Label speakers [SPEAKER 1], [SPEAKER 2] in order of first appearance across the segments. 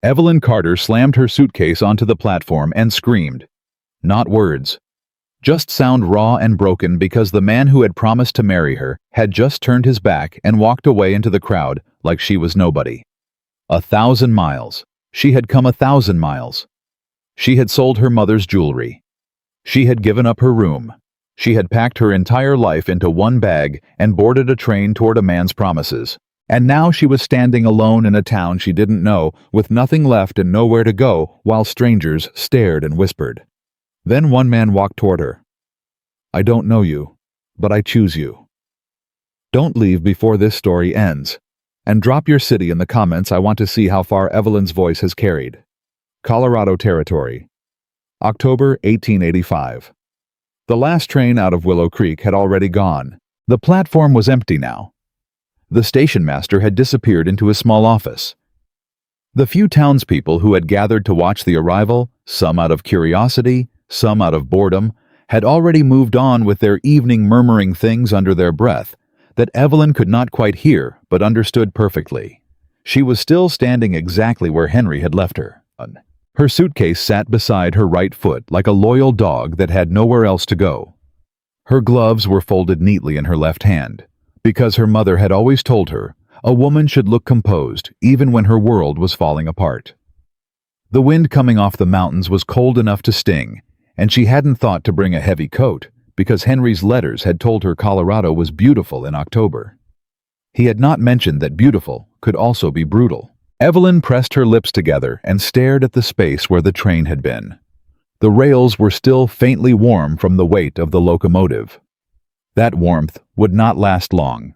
[SPEAKER 1] Evelyn Carter slammed her suitcase onto the platform and screamed. Not words. Just sound raw and broken because the man who had promised to marry her had just turned his back and walked away into the crowd like she was nobody. 1,000 miles. She had come 1,000 miles. She had sold her mother's jewelry. She had given up her room. She had packed her entire life into one bag and boarded a train toward a man's promises. And now she was standing alone in a town she didn't know, with nothing left and nowhere to go, while strangers stared and whispered. Then one man walked toward her. I don't know you, but I choose you. Don't leave before this story ends. And drop your city in the comments. I want to see how far Evelyn's voice has carried. Colorado Territory. October 1885. The last train out of Willow Creek had already gone. The platform was empty now. The station master had disappeared into his small office. The few townspeople who had gathered to watch the arrival, some out of curiosity, some out of boredom, had already moved on with their evening murmuring things under their breath that Evelyn could not quite hear but understood perfectly. She was still standing exactly where Henry had left her. Her suitcase sat beside her right foot like a loyal dog that had nowhere else to go. Her gloves were folded neatly in her left hand, because her mother had always told her a woman should look composed even when her world was falling apart. The wind coming off the mountains was cold enough to sting, and she hadn't thought to bring a heavy coat because Henry's letters had told her Colorado was beautiful in October. He had not mentioned that beautiful could also be brutal. Evelyn pressed her lips together and stared at the space where the train had been. The rails were still faintly warm from the weight of the locomotive. That warmth would not last long.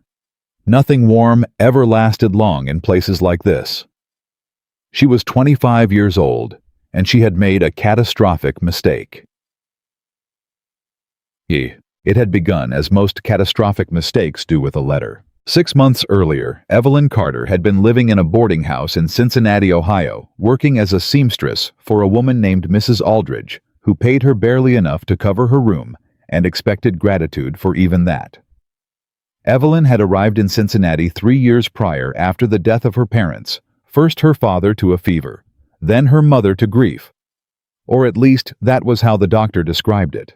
[SPEAKER 1] Nothing warm ever lasted long in places like this. She was 25 years old, and she had made a catastrophic mistake. It had begun as most catastrophic mistakes do with a letter. 6 months earlier, Evelyn Carter had been living in a boarding house in Cincinnati, Ohio, working as a seamstress for a woman named Mrs. Aldridge, who paid her barely enough to cover her room and expected gratitude for even that. Evelyn had arrived in Cincinnati 3 years prior after the death of her parents, first her father to a fever, then her mother to grief. Or at least that was how the doctor described it.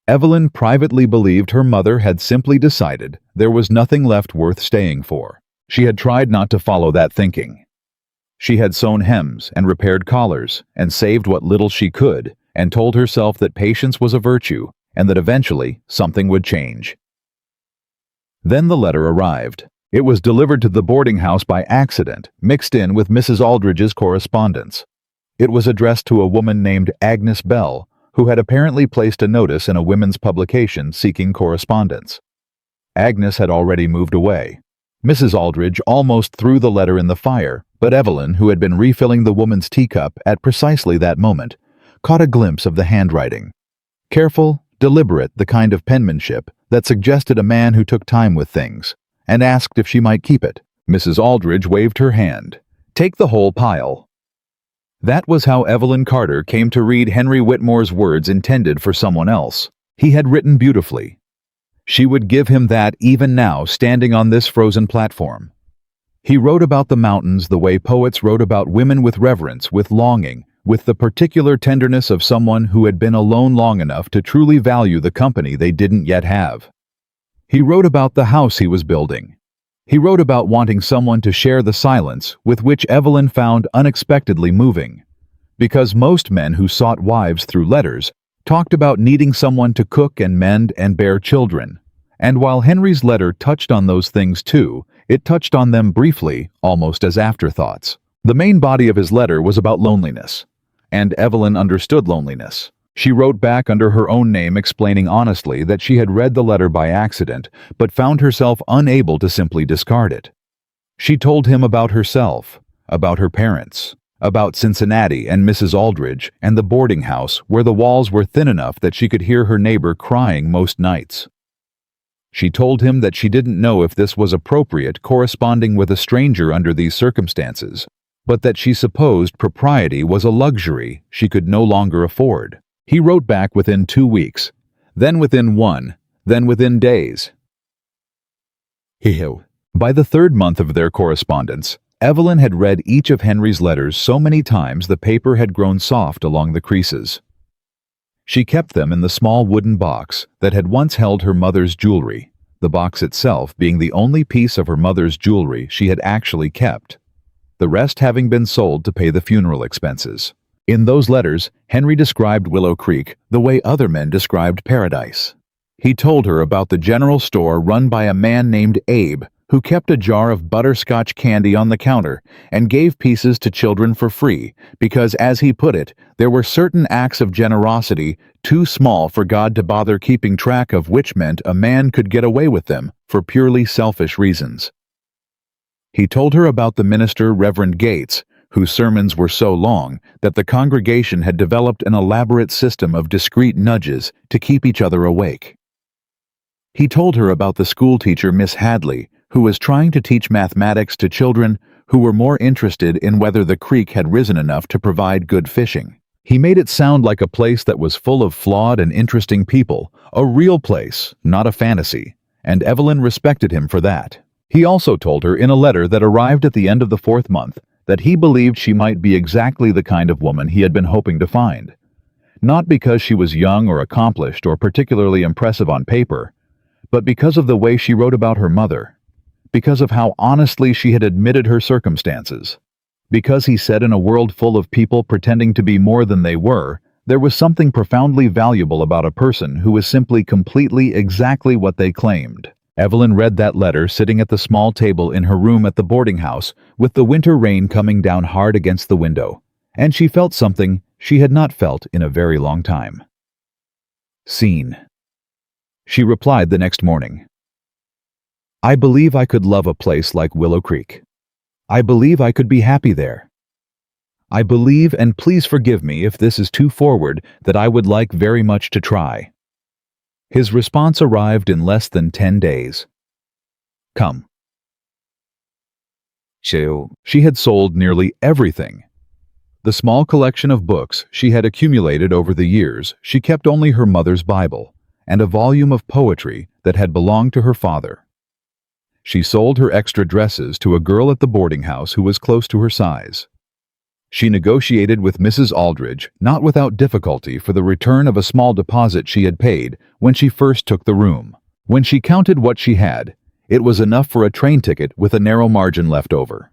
[SPEAKER 1] Evelyn privately believed her mother had simply decided there was nothing left worth staying for. She had tried not to follow that thinking. She had sewn hems and repaired collars and saved what little she could and told herself that patience was a virtue and that eventually something would change. Then the letter arrived. It was delivered to the boarding house by accident, mixed in with Mrs. Aldridge's correspondence. It was addressed to a woman named Agnes Bell, who had apparently placed a notice in a women's publication seeking correspondence. Agnes had already moved away. Mrs. Aldridge almost threw the letter in the fire, but Evelyn, who had been refilling the woman's teacup at precisely that moment, caught a glimpse of the handwriting. Careful, deliberate, the kind of penmanship that suggested a man who took time with things, and asked if she might keep it. Mrs. Aldridge waved her hand. Take the whole pile. That was how Evelyn Carter came to read Henry Whitmore's words intended for someone else. He had written beautifully. She would give him that even now, standing on this frozen platform. He wrote about the mountains the way poets wrote about women, with reverence, with longing, with the particular tenderness of someone who had been alone long enough to truly value the company they didn't yet have. He wrote about the house he was building. He wrote about wanting someone to share the silence with which Evelyn found unexpectedly moving, because most men who sought wives through letters talked about needing someone to cook and mend and bear children, and while Henry's letter touched on those things too, it touched on them briefly, almost as afterthoughts. The main body of his letter was about loneliness, and Evelyn understood loneliness. She wrote back under her own name, explaining honestly that she had read the letter by accident, but found herself unable to simply discard it. She told him about herself, about her parents, about Cincinnati and Mrs. Aldridge and the boarding house where the walls were thin enough that she could hear her neighbor crying most nights. She told him that she didn't know if this was appropriate corresponding with a stranger under these circumstances, but that she supposed propriety was a luxury she could no longer afford. He wrote back within 2 weeks, then within 1, then within days. By the 3rd month of their correspondence, Evelyn had read each of Henry's letters so many times the paper had grown soft along the creases. She kept them in the small wooden box that had once held her mother's jewelry, the box itself being the only piece of her mother's jewelry she had actually kept, the rest having been sold to pay the funeral expenses. In those letters, Henry described Willow Creek the way other men described paradise. He told her about the general store run by a man named Abe, who kept a jar of butterscotch candy on the counter and gave pieces to children for free because, as he put it, there were certain acts of generosity too small for God to bother keeping track of, which meant a man could get away with them for purely selfish reasons. He told her about the minister Reverend Gates, whose sermons were so long that the congregation had developed an elaborate system of discreet nudges to keep each other awake. He told her about the schoolteacher Miss Hadley, who was trying to teach mathematics to children who were more interested in whether the creek had risen enough to provide good fishing. He made it sound like a place that was full of flawed and interesting people, a real place, not a fantasy, and Evelyn respected him for that. He also told her in a letter that arrived at the end of the 4th month that he believed she might be exactly the kind of woman he had been hoping to find. Not because she was young or accomplished or particularly impressive on paper, but because of the way she wrote about her mother, because of how honestly she had admitted her circumstances. Because he said in a world full of people pretending to be more than they were, there was something profoundly valuable about a person who was simply completely exactly what they claimed. Evelyn read that letter sitting at the small table in her room at the boarding house with the winter rain coming down hard against the window, and she felt something she had not felt in a very long time. Scene. She replied the next morning. I believe I could love a place like Willow Creek. I believe I could be happy there. I believe, and please forgive me if this is too forward, that I would like very much to try. His response arrived in less than 10 days. Come. She had sold nearly everything. The small collection of books she had accumulated over the years, she kept only her mother's Bible and a volume of poetry that had belonged to her father. She sold her extra dresses to a girl at the boarding house who was close to her size. She negotiated with Mrs. Aldridge, not without difficulty, for the return of a small deposit she had paid when she first took the room. When she counted what she had, it was enough for a train ticket with a narrow margin left over.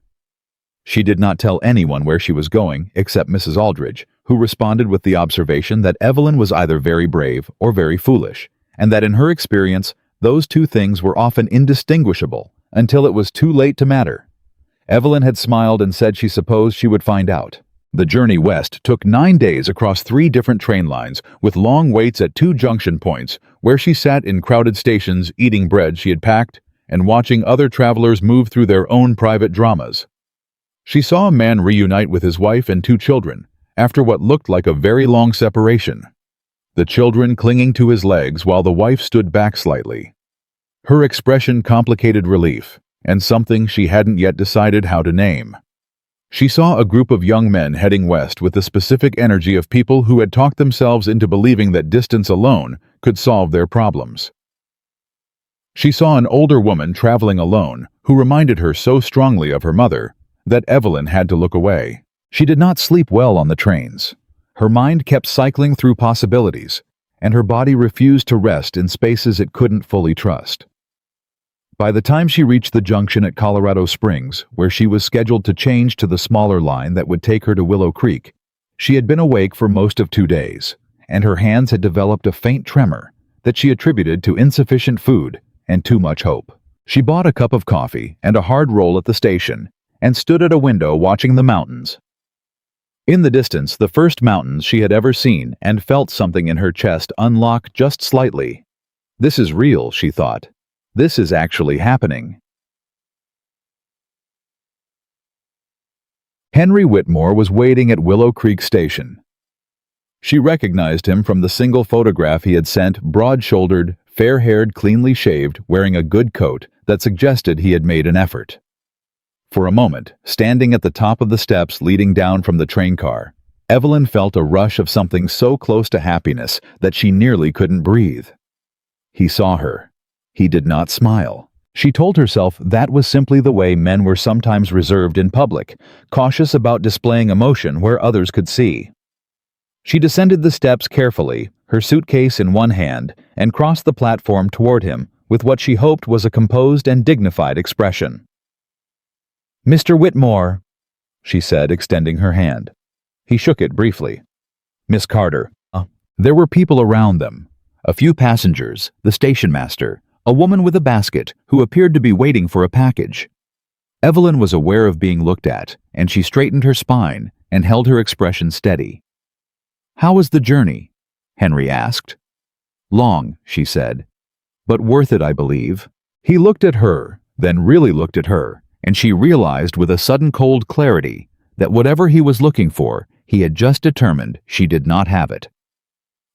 [SPEAKER 1] She did not tell anyone where she was going except Mrs. Aldridge, who responded with the observation that Evelyn was either very brave or very foolish, and that in her experience, those two things were often indistinguishable until it was too late to matter. Evelyn had smiled and said she supposed she would find out. The journey west took 9 days across 3 different train lines, with long waits at 2 junction points, where she sat in crowded stations eating bread she had packed and watching other travelers move through their own private dramas. She saw a man reunite with his wife and 2 children, after what looked like a very long separation. The children clinging to his legs while the wife stood back slightly. Her expression complicated relief, and something she hadn't yet decided how to name. She saw a group of young men heading west with the specific energy of people who had talked themselves into believing that distance alone could solve their problems. She saw an older woman traveling alone who reminded her so strongly of her mother that Evelyn had to look away. She did not sleep well on the trains. Her mind kept cycling through possibilities, and her body refused to rest in spaces it couldn't fully trust. By the time she reached the junction at Colorado Springs, where she was scheduled to change to the smaller line that would take her to Willow Creek, she had been awake for most of 2 days, and her hands had developed a faint tremor that she attributed to insufficient food and too much hope. She bought a cup of coffee and a hard roll at the station and stood at a window watching the mountains. In the distance, the first mountains she had ever seen, and felt something in her chest unlock just slightly. This is real, she thought. This is actually happening. Henry Whitmore was waiting at Willow Creek Station. She recognized him from the single photograph he had sent, broad-shouldered, fair-haired, cleanly shaved, wearing a good coat that suggested he had made an effort. For a moment, standing at the top of the steps leading down from the train car, Evelyn felt a rush of something so close to happiness that she nearly couldn't breathe. He saw her. He did not smile. She told herself that was simply the way men were sometimes reserved in public, cautious about displaying emotion where others could see. She descended the steps carefully, her suitcase in one hand, and crossed the platform toward him with what she hoped was a composed and dignified expression. "Mr. Whitmore," she said, extending her hand. He shook it briefly. "Miss Carter." There were people around them. A few passengers, the station master, a woman with a basket who appeared to be waiting for a package. Evelyn was aware of being looked at, and she straightened her spine and held her expression steady. "How was the journey?" Henry asked. "Long," she said, "but worth it, I believe." He looked at her, then really looked at her, and she realized with a sudden cold clarity that whatever he was looking for, he had just determined she did not have it.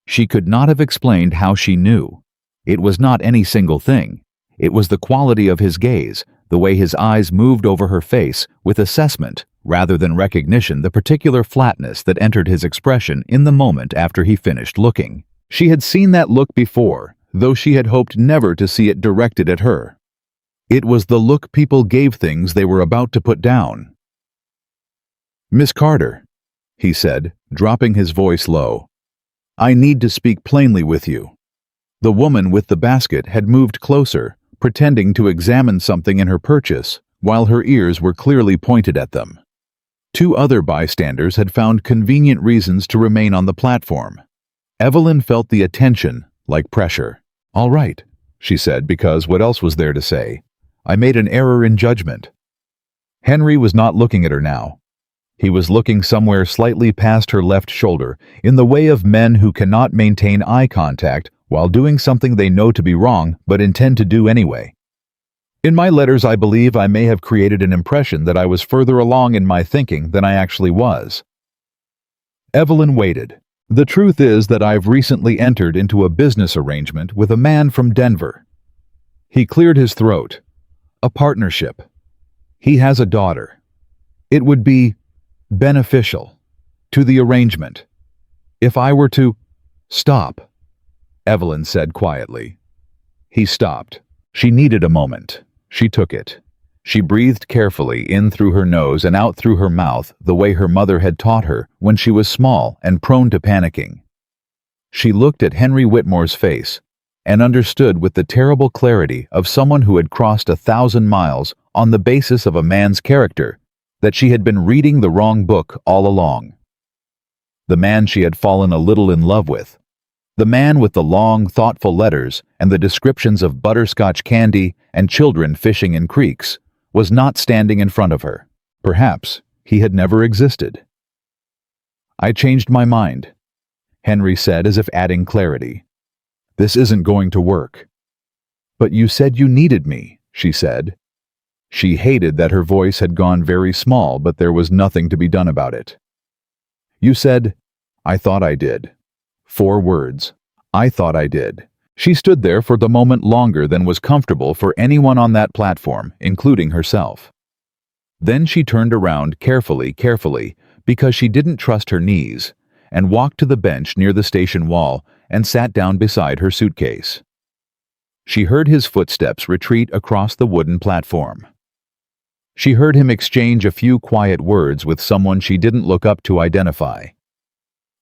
[SPEAKER 1] She could not have explained how she knew. It was not any single thing. It was the quality of his gaze, the way his eyes moved over her face with assessment rather than recognition, the particular flatness that entered his expression in the moment after he finished looking. She had seen that look before, though she had hoped never to see it directed at her. It was the look people gave things they were about to put down. "Miss Carter," he said, dropping his voice low, "I need to speak plainly with you." The woman with the basket had moved closer, pretending to examine something in her purchase, while her ears were clearly pointed at them. Two other bystanders had found convenient reasons to remain on the platform. Evelyn felt the attention, like pressure. "All right," she said, because what else was there to say? "I made an error in judgment." Henry was not looking at her now. He was looking somewhere slightly past her left shoulder, in the way of men who cannot maintain eye contact while doing something they know to be wrong but intend to do anyway. "In my letters, I believe I may have created an impression that I was further along in my thinking than I actually was." Evelyn waited. "The truth is that I've recently entered into a business arrangement with a man from Denver." He cleared his throat. "A partnership. He has a daughter. It would be beneficial to the arrangement if I were to stop," Evelyn said quietly. He stopped. She needed a moment. She took it. She breathed carefully in through her nose and out through her mouth the way her mother had taught her when she was small and prone to panicking. She looked at Henry Whitmore's face and understood with the terrible clarity of someone who had crossed 1,000 miles on the basis of a man's character that she had been reading the wrong book all along. The man she had fallen a little in love with. The man with the long, thoughtful letters and the descriptions of butterscotch candy and children fishing in creeks was not standing in front of her. Perhaps he had never existed. "I changed my mind," Henry said as if adding clarity. "This isn't going to work." "But you said you needed me," she said. She hated that her voice had gone very small, but there was nothing to be done about it. "You said, 'I thought I did.' 4 words. I thought I did." She stood there for the moment longer than was comfortable for anyone on that platform, including herself. Then she turned around carefully, because she didn't trust her knees, and walked to the bench near the station wall and sat down beside her suitcase. She heard his footsteps retreat across the wooden platform. She heard him exchange a few quiet words with someone she didn't look up to identify.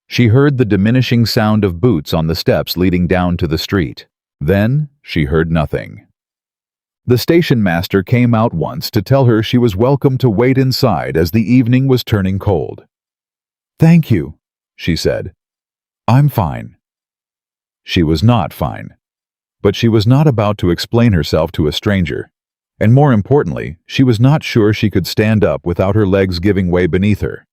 [SPEAKER 1] She heard the diminishing sound of boots on the steps leading down to the street. Then she heard nothing. The station master came out once to tell her she was welcome to wait inside as the evening was turning cold. "Thank you," she said. "I'm fine." She was not fine. But she was not about to explain herself to a stranger. And more importantly, she was not sure she could stand up without her legs giving way beneath her.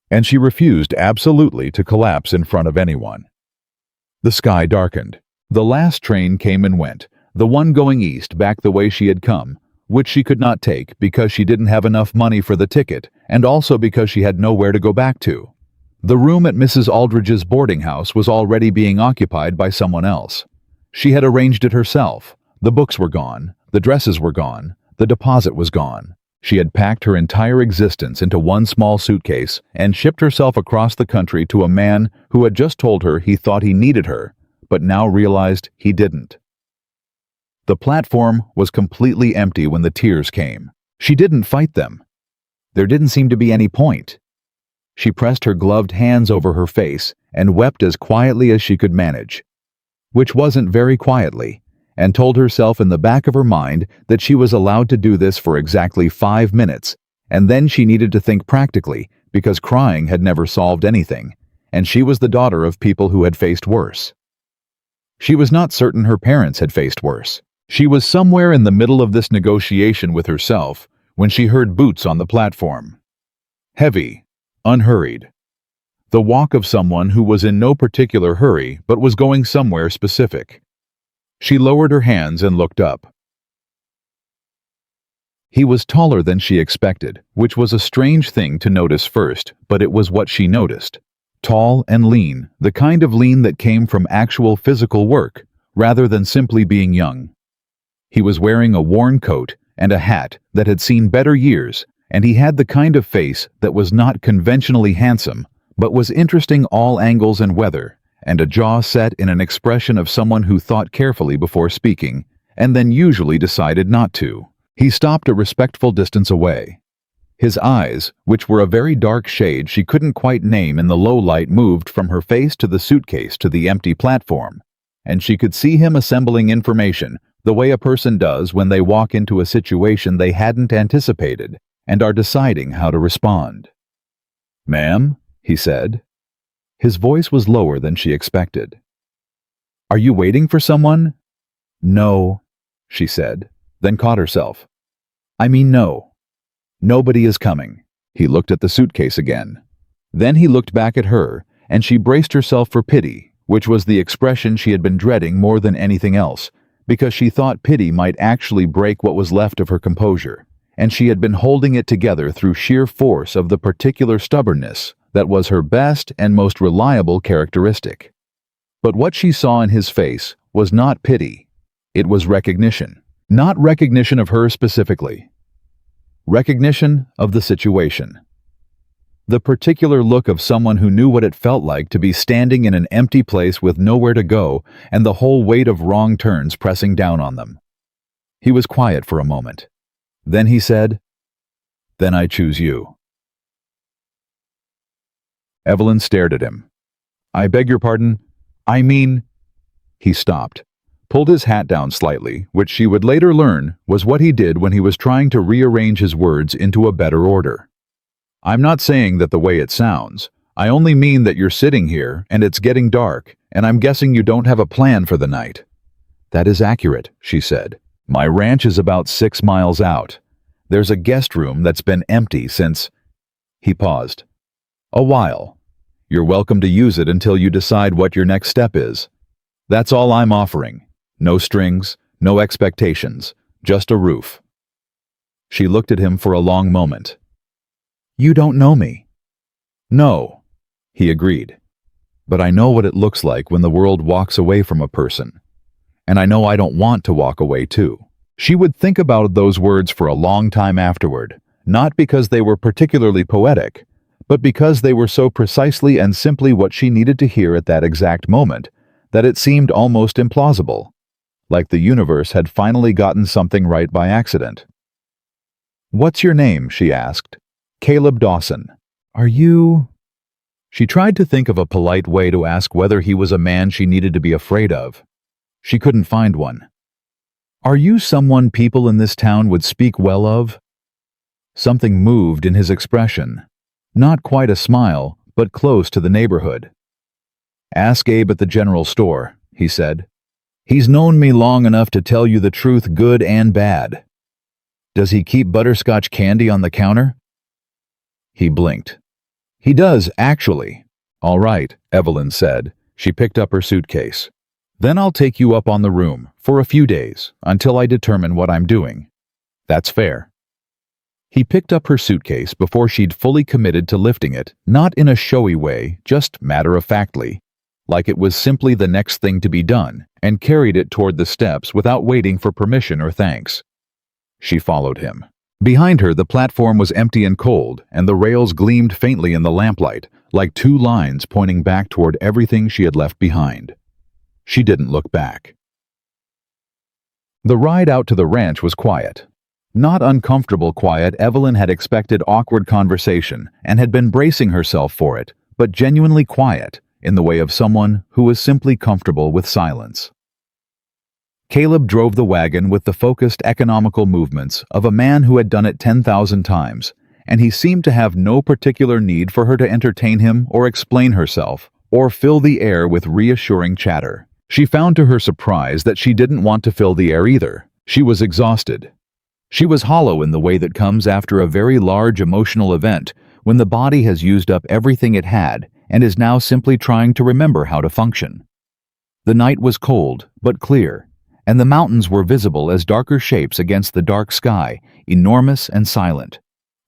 [SPEAKER 1] And she refused absolutely to collapse in front of anyone. The sky darkened. The last train came and went, the one going east back the way she had come, which she could not take because she didn't have enough money for the ticket and also because she had nowhere to go back to. The room at Mrs. Aldridge's boarding house was already being occupied by someone else. She had arranged it herself. The books were gone, the dresses were gone, the deposit was gone. She had packed her entire existence into one small suitcase and shipped herself across the country to a man who had just told her he thought he needed her, but now realized he didn't. The platform was completely empty when the tears came. She didn't fight them. There didn't seem to be any point. She pressed her gloved hands over her face and wept as quietly as she could manage, which wasn't very quietly, and told herself in the back of her mind that she was allowed to do this for exactly 5 minutes, and then she needed to think practically because crying had never solved anything, and she was the daughter of people who had faced worse. She was not certain her parents had faced worse. She was somewhere in the middle of this negotiation with herself when she heard boots on the platform. Heavy, unhurried. The walk of someone who was in no particular hurry but was going somewhere specific. She lowered her hands and looked up. He was taller than she expected, which was a strange thing to notice first, but it was what she noticed. Tall and lean, the kind of lean that came from actual physical work, rather than simply being young. He was wearing a worn coat and a hat that had seen better years, and he had the kind of face that was not conventionally handsome, but was interesting all angles and weather, and a jaw set in an expression of someone who thought carefully before speaking, and then usually decided not to. He stopped a respectful distance away. His eyes, which were a very dark shade she couldn't quite name in the low light, moved from her face to the suitcase to the empty platform, and she could see him assembling information the way a person does when they walk into a situation they hadn't anticipated and are deciding how to respond. "Ma'am," he said. His voice was lower than she expected. "Are you waiting for someone?" "No," she said, then caught herself. "I mean no. Nobody is coming." He looked at the suitcase again. Then he looked back at her, and she braced herself for pity, which was the expression she had been dreading more than anything else, because she thought pity might actually break what was left of her composure, and she had been holding it together through sheer force of the particular stubbornness that was her best and most reliable characteristic. But what she saw in his face was not pity. It was recognition. Not recognition of her specifically. Recognition of the situation. The particular look of someone who knew what it felt like to be standing in an empty place with nowhere to go and the whole weight of wrong turns pressing down on them. He was quiet for a moment. Then he said, "Then I choose you." Evelyn stared at him. "I beg your pardon? I mean—" He stopped, pulled his hat down slightly, which she would later learn was what he did when he was trying to rearrange his words into a better order. "I'm not saying that the way it sounds. I only mean that you're sitting here, and it's getting dark, and I'm guessing you don't have a plan for the night." "That is accurate," she said. "My ranch is about 6 miles out. There's a guest room that's been empty since—" He paused. "A while. You're welcome to use it until you decide what your next step is. That's all I'm offering. No strings, no expectations, just a roof." She looked at him for a long moment. "You don't know me." "No," he agreed. "But I know what it looks like when the world walks away from a person. And I know I don't want to walk away too." She would think about those words for a long time afterward, not because they were particularly poetic, but because they were so precisely and simply what she needed to hear at that exact moment that it seemed almost implausible, like the universe had finally gotten something right by accident. "What's your name?" she asked. "Caleb Dawson." "Are you—" She tried to think of a polite way to ask whether he was a man she needed to be afraid of. She couldn't find one. "Are you someone people in this town would speak well of?" Something moved in his expression. Not quite a smile, but close to the neighborhood. "Ask Abe at the general store," he said. "He's known me long enough to tell you the truth, good and bad." "Does he keep butterscotch candy on the counter?" He blinked. "He does, actually." "All right," Evelyn said. She picked up her suitcase. "Then I'll take you up on the room for a few days until I determine what I'm doing. That's fair." He picked up her suitcase before she'd fully committed to lifting it, not in a showy way, just matter-of-factly, like it was simply the next thing to be done, and carried it toward the steps without waiting for permission or thanks. She followed him. Behind her, the platform was empty and cold, and the rails gleamed faintly in the lamplight, like 2 lines pointing back toward everything she had left behind. She didn't look back. The ride out to the ranch was quiet. Not uncomfortable quiet. Evelyn had expected awkward conversation and had been bracing herself for it, but genuinely quiet, in the way of someone who was simply comfortable with silence. Caleb drove the wagon with the focused, economical movements of a man who had done it 10,000 times, and he seemed to have no particular need for her to entertain him or explain herself, or fill the air with reassuring chatter. She found to her surprise that she didn't want to fill the air either. She was exhausted. She was hollow in the way that comes after a very large emotional event, when the body has used up everything it had and is now simply trying to remember how to function. The night was cold, but clear, and the mountains were visible as darker shapes against the dark sky, enormous and silent.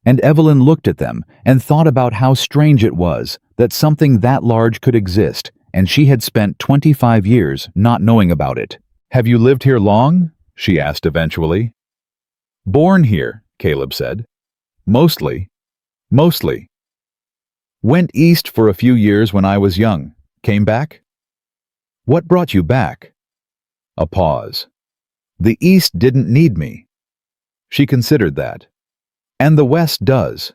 [SPEAKER 1] And Evelyn looked at them and thought about how strange it was that something that large could exist, and she had spent 25 years not knowing about it. "Have you lived here long?" she asked eventually. "Born here," Caleb said. Mostly. Went east for a few years when I was young. Came back?" "What brought you back?" A pause. "The East didn't need me." She considered that. "And the West does."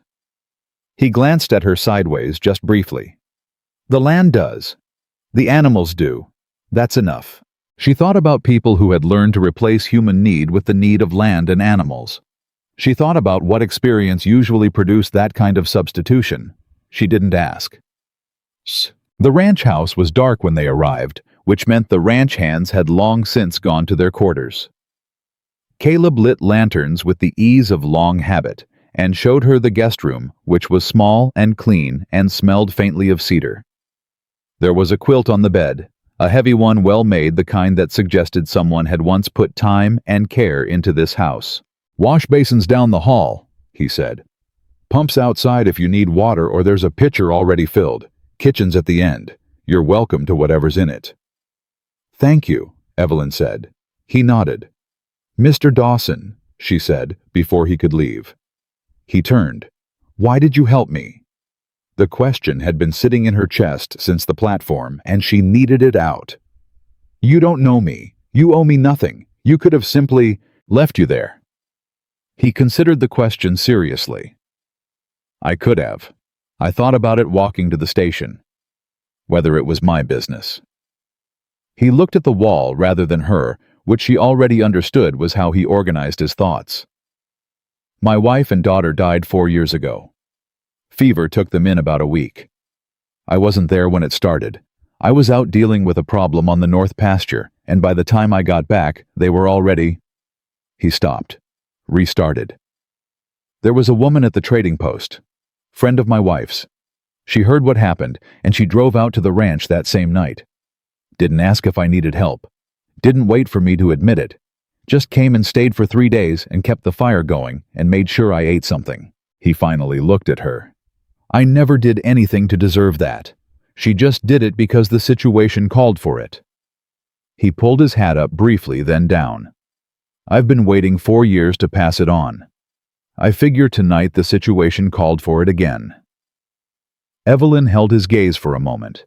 [SPEAKER 1] He glanced at her sideways just briefly. "The land does. The animals do. That's enough." She thought about people who had learned to replace human need with the need of land and animals. She thought about what experience usually produced that kind of substitution. She didn't ask. The ranch house was dark when they arrived, which meant the ranch hands had long since gone to their quarters. Caleb lit lanterns with the ease of long habit and showed her the guest room, which was small and clean and smelled faintly of cedar. There was a quilt on the bed, a heavy one, well made, the kind that suggested someone had once put time and care into this house. "Wash basins down the hall," he said. "Pumps outside if you need water, or there's a pitcher already filled. Kitchen's at the end. You're welcome to whatever's in it." "Thank you," Evelyn said. He nodded. "Mr. Dawson," she said before he could leave. He turned. "Why did you help me?" The question had been sitting in her chest since the platform, and she needed it out. "You don't know me. You owe me nothing. You could have simply left you there." He considered the question seriously. "I could have. I thought about it walking to the station. Whether it was my business." He looked at the wall rather than her, which she already understood was how he organized his thoughts. "My wife and daughter died 4 years ago. Fever took them in about a week. I wasn't there when it started. I was out dealing with a problem on the north pasture, and by the time I got back, they were already—" He stopped, restarted. "There was a woman at the trading post, friend of my wife's. She heard what happened, and she drove out to the ranch that same night. Didn't ask if I needed help. Didn't wait for me to admit it. Just came and stayed for 3 days and kept the fire going and made sure I ate something." He finally looked at her. "I never did anything to deserve that. She just did it because the situation called for it." He pulled his hat up briefly, then down. "I've been waiting 4 years to pass it on. I figure tonight the situation called for it again." Evelyn held his gaze for a moment.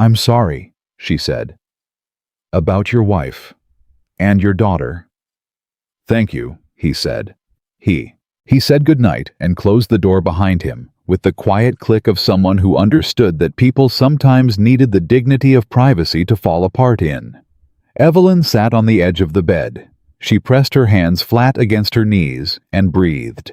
[SPEAKER 1] "I'm sorry," she said. "About your wife. And your daughter." "Thank you," he said. He said goodnight and closed the door behind him, with the quiet click of someone who understood that people sometimes needed the dignity of privacy to fall apart in. Evelyn sat on the edge of the bed. She pressed her hands flat against her knees and breathed.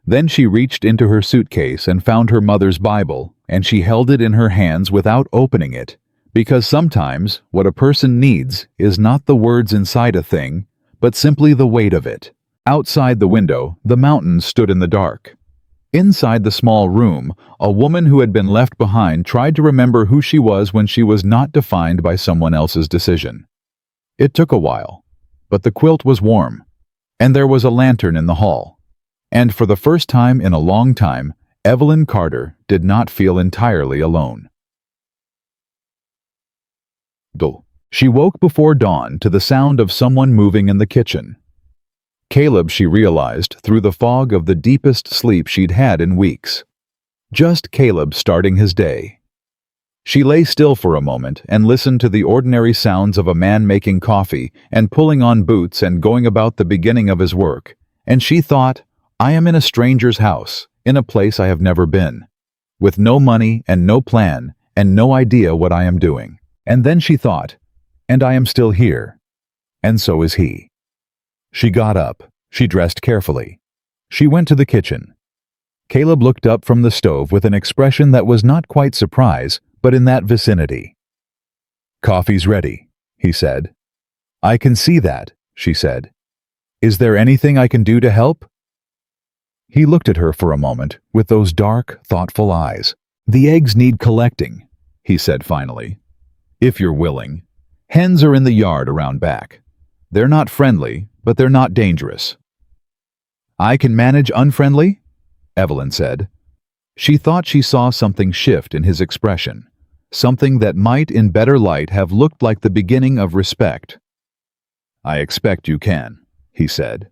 [SPEAKER 1] Then she reached into her suitcase and found her mother's Bible, and she held it in her hands without opening it, because sometimes what a person needs is not the words inside a thing, but simply the weight of it. Outside the window, the mountains stood in the dark. Inside the small room, a woman who had been left behind tried to remember who she was when she was not defined by someone else's decision. It took a while, but the quilt was warm, and there was a lantern in the hall. And for the first time in a long time, Evelyn Carter did not feel entirely alone. She woke before dawn to the sound of someone moving in the kitchen. Caleb, she realized, through the fog of the deepest sleep she'd had in weeks. Just Caleb starting his day. She lay still for a moment and listened to the ordinary sounds of a man making coffee and pulling on boots and going about the beginning of his work, and she thought, I am in a stranger's house, in a place I have never been, with no money and no plan and no idea what I am doing. And then she thought, and I am still here, and so is he. She got up. She dressed carefully. She went to the kitchen. Caleb looked up from the stove with an expression that was not quite surprise, but in that vicinity. Coffee's ready, he said. I can see that, she said. Is there anything I can do to help? He looked at her for a moment with those dark, thoughtful eyes. The eggs need collecting, he said finally. If you're willing. Hens are in the yard around back. They're not friendly, but they're not dangerous. I can manage unfriendly? Evelyn said. She thought she saw something shift in his expression, something that might in better light have looked like the beginning of respect. I expect you can, he said.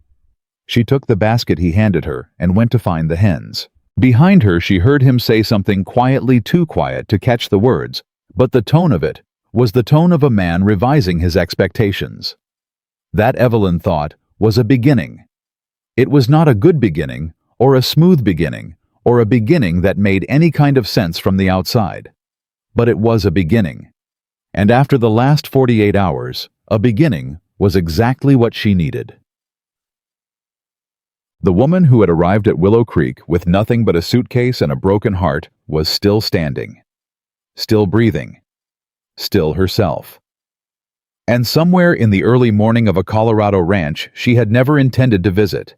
[SPEAKER 1] She took the basket he handed her and went to find the hens. Behind her she heard him say something quietly too quiet to catch the words, but the tone of it was the tone of a man revising his expectations. That, Evelyn thought, was a beginning. It was not a good beginning, or a smooth beginning, or a beginning that made any kind of sense from the outside. But it was a beginning. And after the last 48 hours, a beginning was exactly what she needed. The woman who had arrived at Willow Creek with nothing but a suitcase and a broken heart was still standing, still breathing, still herself. And somewhere in the early morning of a Colorado ranch she had never intended to visit.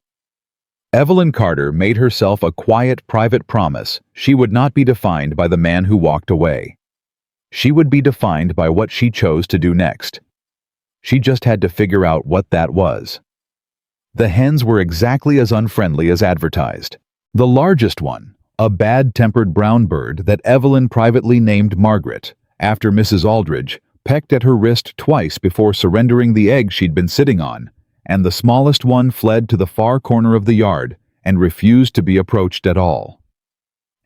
[SPEAKER 1] Evelyn Carter made herself a quiet, private promise she would not be defined by the man who walked away. She would be defined by what she chose to do next. She just had to figure out what that was. The hens were exactly as unfriendly as advertised. The largest one, a bad-tempered brown bird that Evelyn privately named Margaret, after Mrs. Aldridge, pecked at her wrist twice before surrendering the egg she'd been sitting on, and the smallest one fled to the far corner of the yard and refused to be approached at all.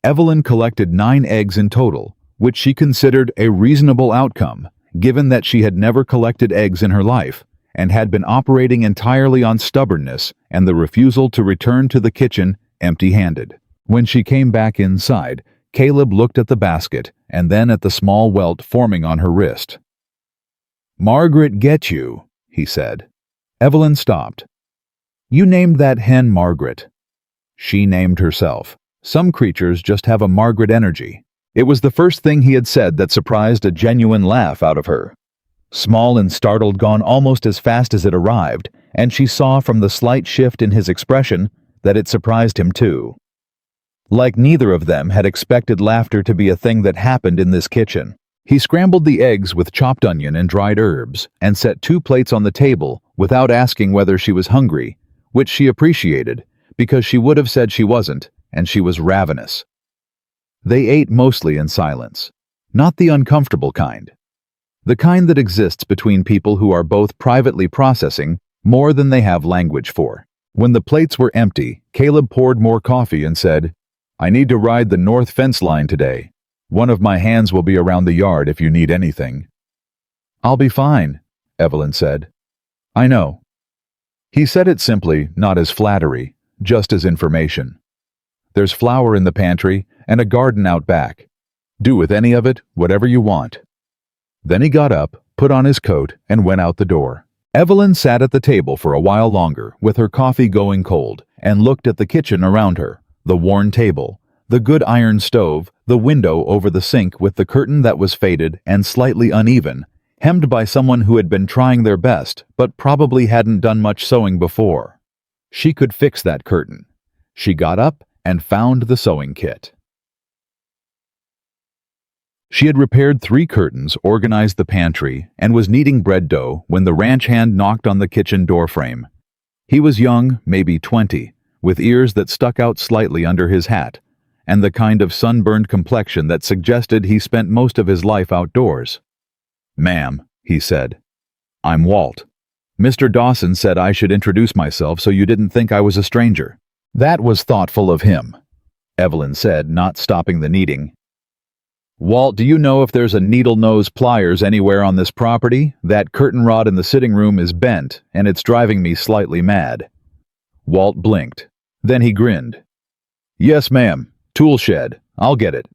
[SPEAKER 1] Evelyn collected 9 eggs in total, which she considered a reasonable outcome, given that she had never collected eggs in her life, and had been operating entirely on stubbornness and the refusal to return to the kitchen empty-handed. When she came back inside, Caleb looked at the basket and then at the small welt forming on her wrist. "Margaret get you," he said. Evelyn stopped. "You named that hen Margaret." She named herself. Some creatures just have a Margaret energy. It was the first thing he had said that surprised a genuine laugh out of her. Small and startled, gone almost as fast as it arrived, and she saw from the slight shift in his expression that it surprised him too. Like neither of them had expected laughter to be a thing that happened in this kitchen. He scrambled the eggs with chopped onion and dried herbs and set 2 plates on the table without asking whether she was hungry, which she appreciated because she would have said she wasn't, and she was ravenous. They ate mostly in silence, not the uncomfortable kind. The kind that exists between people who are both privately processing more than they have language for. When the plates were empty, Caleb poured more coffee and said, "I need to ride the north fence line today. One of my hands will be around the yard if you need anything." "I'll be fine," Evelyn said. "I know." He said it simply, not as flattery, just as information. "There's flour in the pantry and a garden out back. Do with any of it whatever you want." Then he got up, put on his coat, and went out the door. Evelyn sat at the table for a while longer, with her coffee going cold, and looked at the kitchen around her, the worn table, the good iron stove, the window over the sink with the curtain that was faded and slightly uneven, hemmed by someone who had been trying their best but probably hadn't done much sewing before. She could fix that curtain. She got up and found the sewing kit. She had repaired 3 curtains, organized the pantry, and was kneading bread dough when the ranch hand knocked on the kitchen doorframe. He was young, maybe 20, with ears that stuck out slightly under his hat, and the kind of sunburned complexion that suggested he spent most of his life outdoors. "Ma'am," he said, "I'm Walt. Mr. Dawson said I should introduce myself so you didn't think I was a stranger." "That was thoughtful of him," Evelyn said, not stopping the kneading. Walt, do you know if there's a needle-nose pliers anywhere on this property? That curtain rod in the sitting room is bent, and it's driving me slightly mad. Walt blinked. Then he grinned. Yes, ma'am. Tool shed. I'll get it.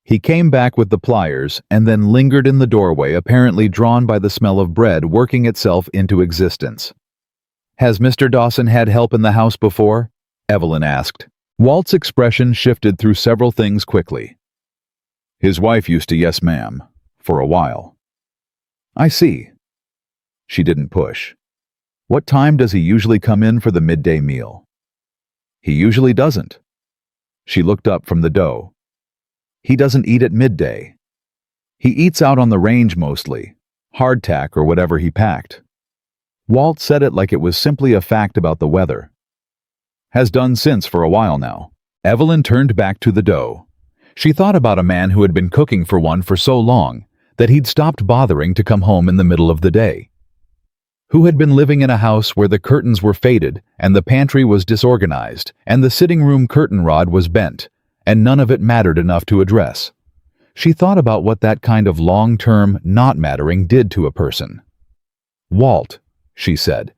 [SPEAKER 1] He came back with the pliers and then lingered in the doorway, apparently drawn by the smell of bread working itself into existence. Has Mr. Dawson had help in the house before? Evelyn asked. Walt's expression shifted through several things quickly. His wife used to yes, ma'am, for a while. I see. She didn't push. What time does he usually come in for the midday meal? He usually doesn't. She looked up from the dough. He doesn't eat at midday. He eats out on the range mostly, hardtack or whatever he packed. Walt said it like it was simply a fact about the weather. Has done since for a while now. Evelyn turned back to the dough. She thought about a man who had been cooking for one for so long that he'd stopped bothering to come home in the middle of the day. Who had been living in a house where the curtains were faded and the pantry was disorganized and the sitting room curtain rod was bent, and none of it mattered enough to address. She thought about what that kind of long-term not mattering did to a person. Walt, she said,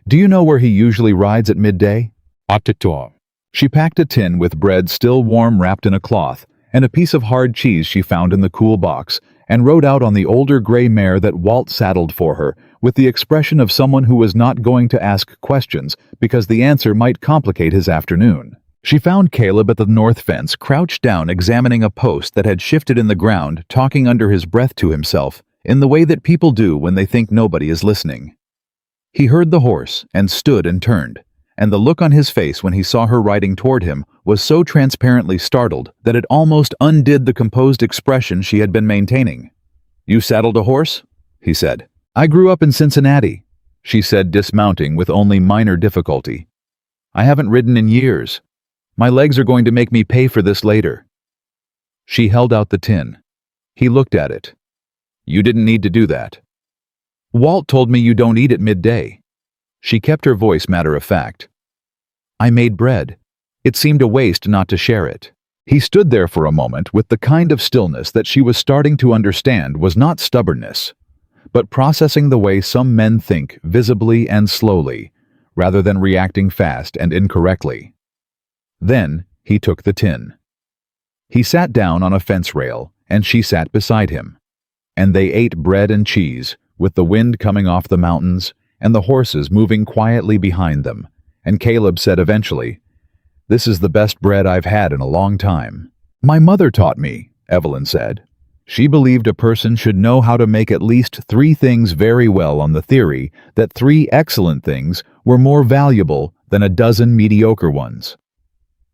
[SPEAKER 1] do you know where he usually rides at midday? Auditor. She packed a tin with bread still warm wrapped in a cloth and a piece of hard cheese she found in the cool box and rode out on the older gray mare that Walt saddled for her with the expression of someone who was not going to ask questions because the answer might complicate his afternoon. She found Caleb at the north fence, crouched down examining a post that had shifted in the ground, talking under his breath to himself, in the way that people do when they think nobody is listening. He heard the horse and stood and turned, and the look on his face when he saw her riding toward him was so transparently startled that it almost undid the composed expression she had been maintaining. You saddled a horse? He said. I grew up in Cincinnati, she said, dismounting with only minor difficulty. I haven't ridden in years. My legs are going to make me pay for this later. She held out the tin. He looked at it. You didn't need to do that. Walt told me you don't eat at midday. She kept her voice matter of fact. I made bread. It seemed a waste not to share it. He stood there for a moment with the kind of stillness that she was starting to understand was not stubbornness, but processing the way some men think visibly and slowly, rather than reacting fast and incorrectly. Then he took the tin. He sat down on a fence rail, and she sat beside him. And they ate bread and cheese, with the wind coming off the mountains and the horses moving quietly behind them, and Caleb said eventually, This is the best bread I've had in a long time. My mother taught me, Evelyn said. She believed a person should know how to make at least 3 things very well on the theory that 3 excellent things were more valuable than a dozen mediocre ones.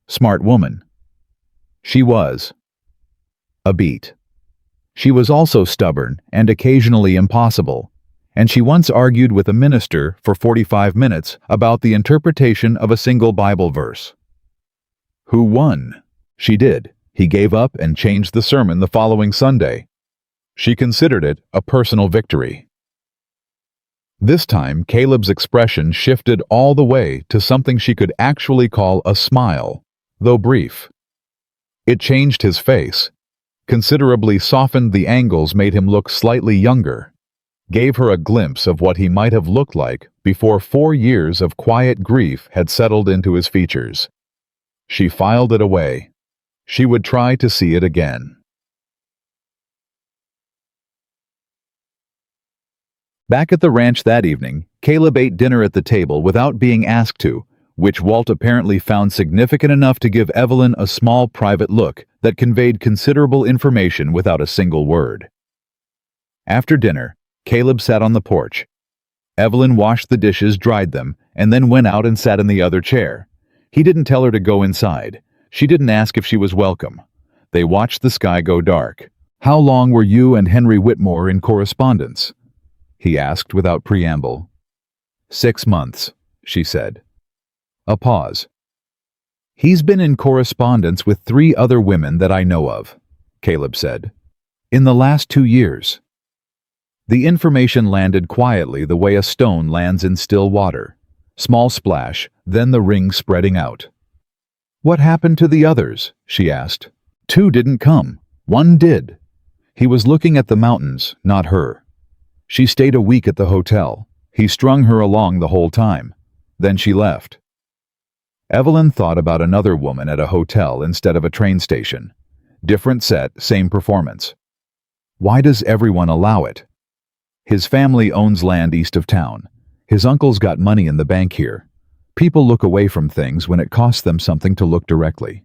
[SPEAKER 1] Smart woman. She was. A beat. She was also stubborn and occasionally impossible, and she once argued with a minister for 45 minutes about the interpretation of a single Bible verse. Who won? She did. He gave up and changed the sermon the following Sunday. She considered it a personal victory. This time, Caleb's expression shifted all the way to something she could actually call a smile, though brief. It changed his face, considerably softened the angles, made him look slightly younger, gave her a glimpse of what he might have looked like before 4 years of quiet grief had settled into his features. She filed it away. She would try to see it again. Back at the ranch that evening, Caleb ate dinner at the table without being asked to, which Walt apparently found significant enough to give Evelyn a small private look that conveyed considerable information without a single word. After dinner, Caleb sat on the porch. Evelyn washed the dishes, dried them, and then went out and sat in the other chair. He didn't tell her to go inside. She didn't ask if she was welcome. They watched the sky go dark. How long were you and Henry Whitmore in correspondence? He asked without preamble. 6 months, she said. A pause. He's been in correspondence with 3 other women that I know of, Caleb said. In the last 2 years. The information landed quietly the way a stone lands in still water. Small splash, then the ring spreading out. What happened to the others? She asked. 2 didn't come. One did. He was looking at the mountains, not her. She stayed a week at the hotel. He strung her along the whole time. Then she left. Evelyn thought about another woman at a hotel instead of a train station. Different set, same performance. Why does everyone allow it? His family owns land east of town. His uncle's got money in the bank here. People look away from things when it costs them something to look directly.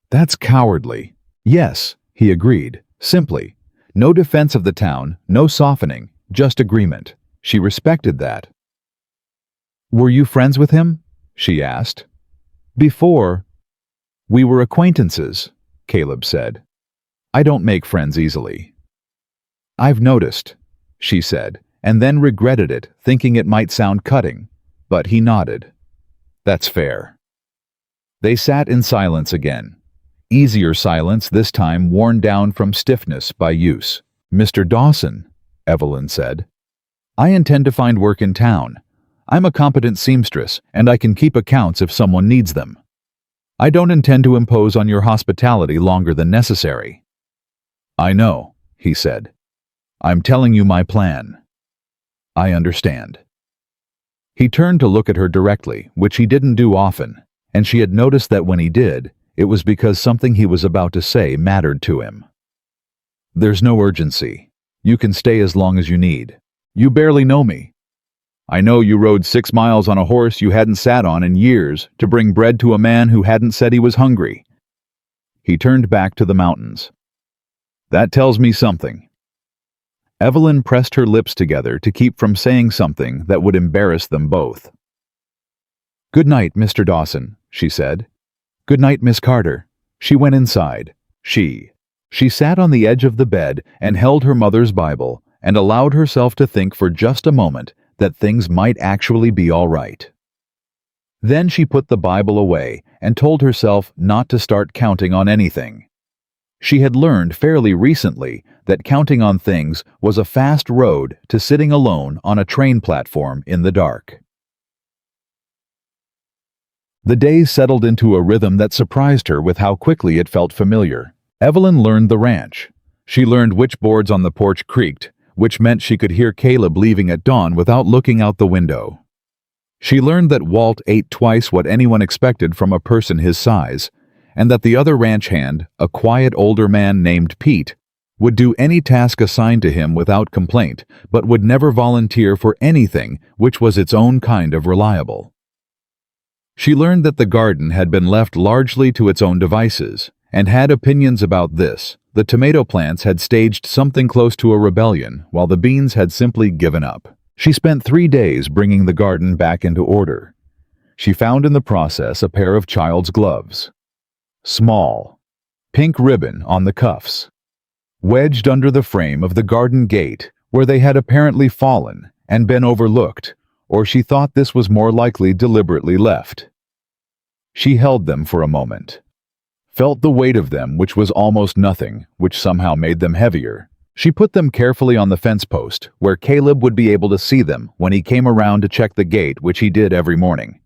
[SPEAKER 1] That's cowardly. Yes, he agreed, simply. No defense of the town, no softening, just agreement. She respected that. Were you friends with him? She asked. Before. We were acquaintances, Caleb said. I don't make friends easily. I've noticed, she said, and then regretted it, thinking it might sound cutting. But he nodded. That's fair. They sat in silence again. Easier silence this time, worn down from stiffness by use. Mr. Dawson, Evelyn said. I intend to find work in town. I'm a competent seamstress, and I can keep accounts if someone needs them. I don't intend to impose on your hospitality longer than necessary. I know, he said. I'm telling you my plan. I understand. He turned to look at her directly, which he didn't do often, and she had noticed that when he did, it was because something he was about to say mattered to him. There's no urgency. You can stay as long as you need. You barely know me. I know you rode 6 miles on a horse you hadn't sat on in years to bring bread to a man who hadn't said he was hungry. He turned back to the mountains. That tells me something. Evelyn pressed her lips together to keep from saying something that would embarrass them both. Good night, Mr. Dawson, she said. Good night, Miss Carter. She went inside. She sat on the edge of the bed and held her mother's Bible and allowed herself to think for just a moment that things might actually be all right. Then she put the Bible away and told herself not to start counting on anything. She had learned fairly recently that counting on things was a fast road to sitting alone on a train platform in the dark. The days settled into a rhythm that surprised her with how quickly it felt familiar. Evelyn learned the ranch. She learned which boards on the porch creaked, which meant she could hear Caleb leaving at dawn without looking out the window. She learned that Walt ate twice what anyone expected from a person his size, and that the other ranch hand, a quiet older man named Pete, would do any task assigned to him without complaint, but would never volunteer for anything which was its own kind of reliable. She learned that the garden had been left largely to its own devices, and had opinions about this. The tomato plants had staged something close to a rebellion, while the beans had simply given up. She spent 3 days bringing the garden back into order. She found in the process a pair of child's gloves. Small. Pink ribbon on the cuffs. Wedged under the frame of the garden gate, where they had apparently fallen and been overlooked, or she thought this was more likely deliberately left. She held them for a moment. Felt the weight of them, which was almost nothing, which somehow made them heavier. She put them carefully on the fence post, where Caleb would be able to see them when he came around to check the gate, which he did every morning.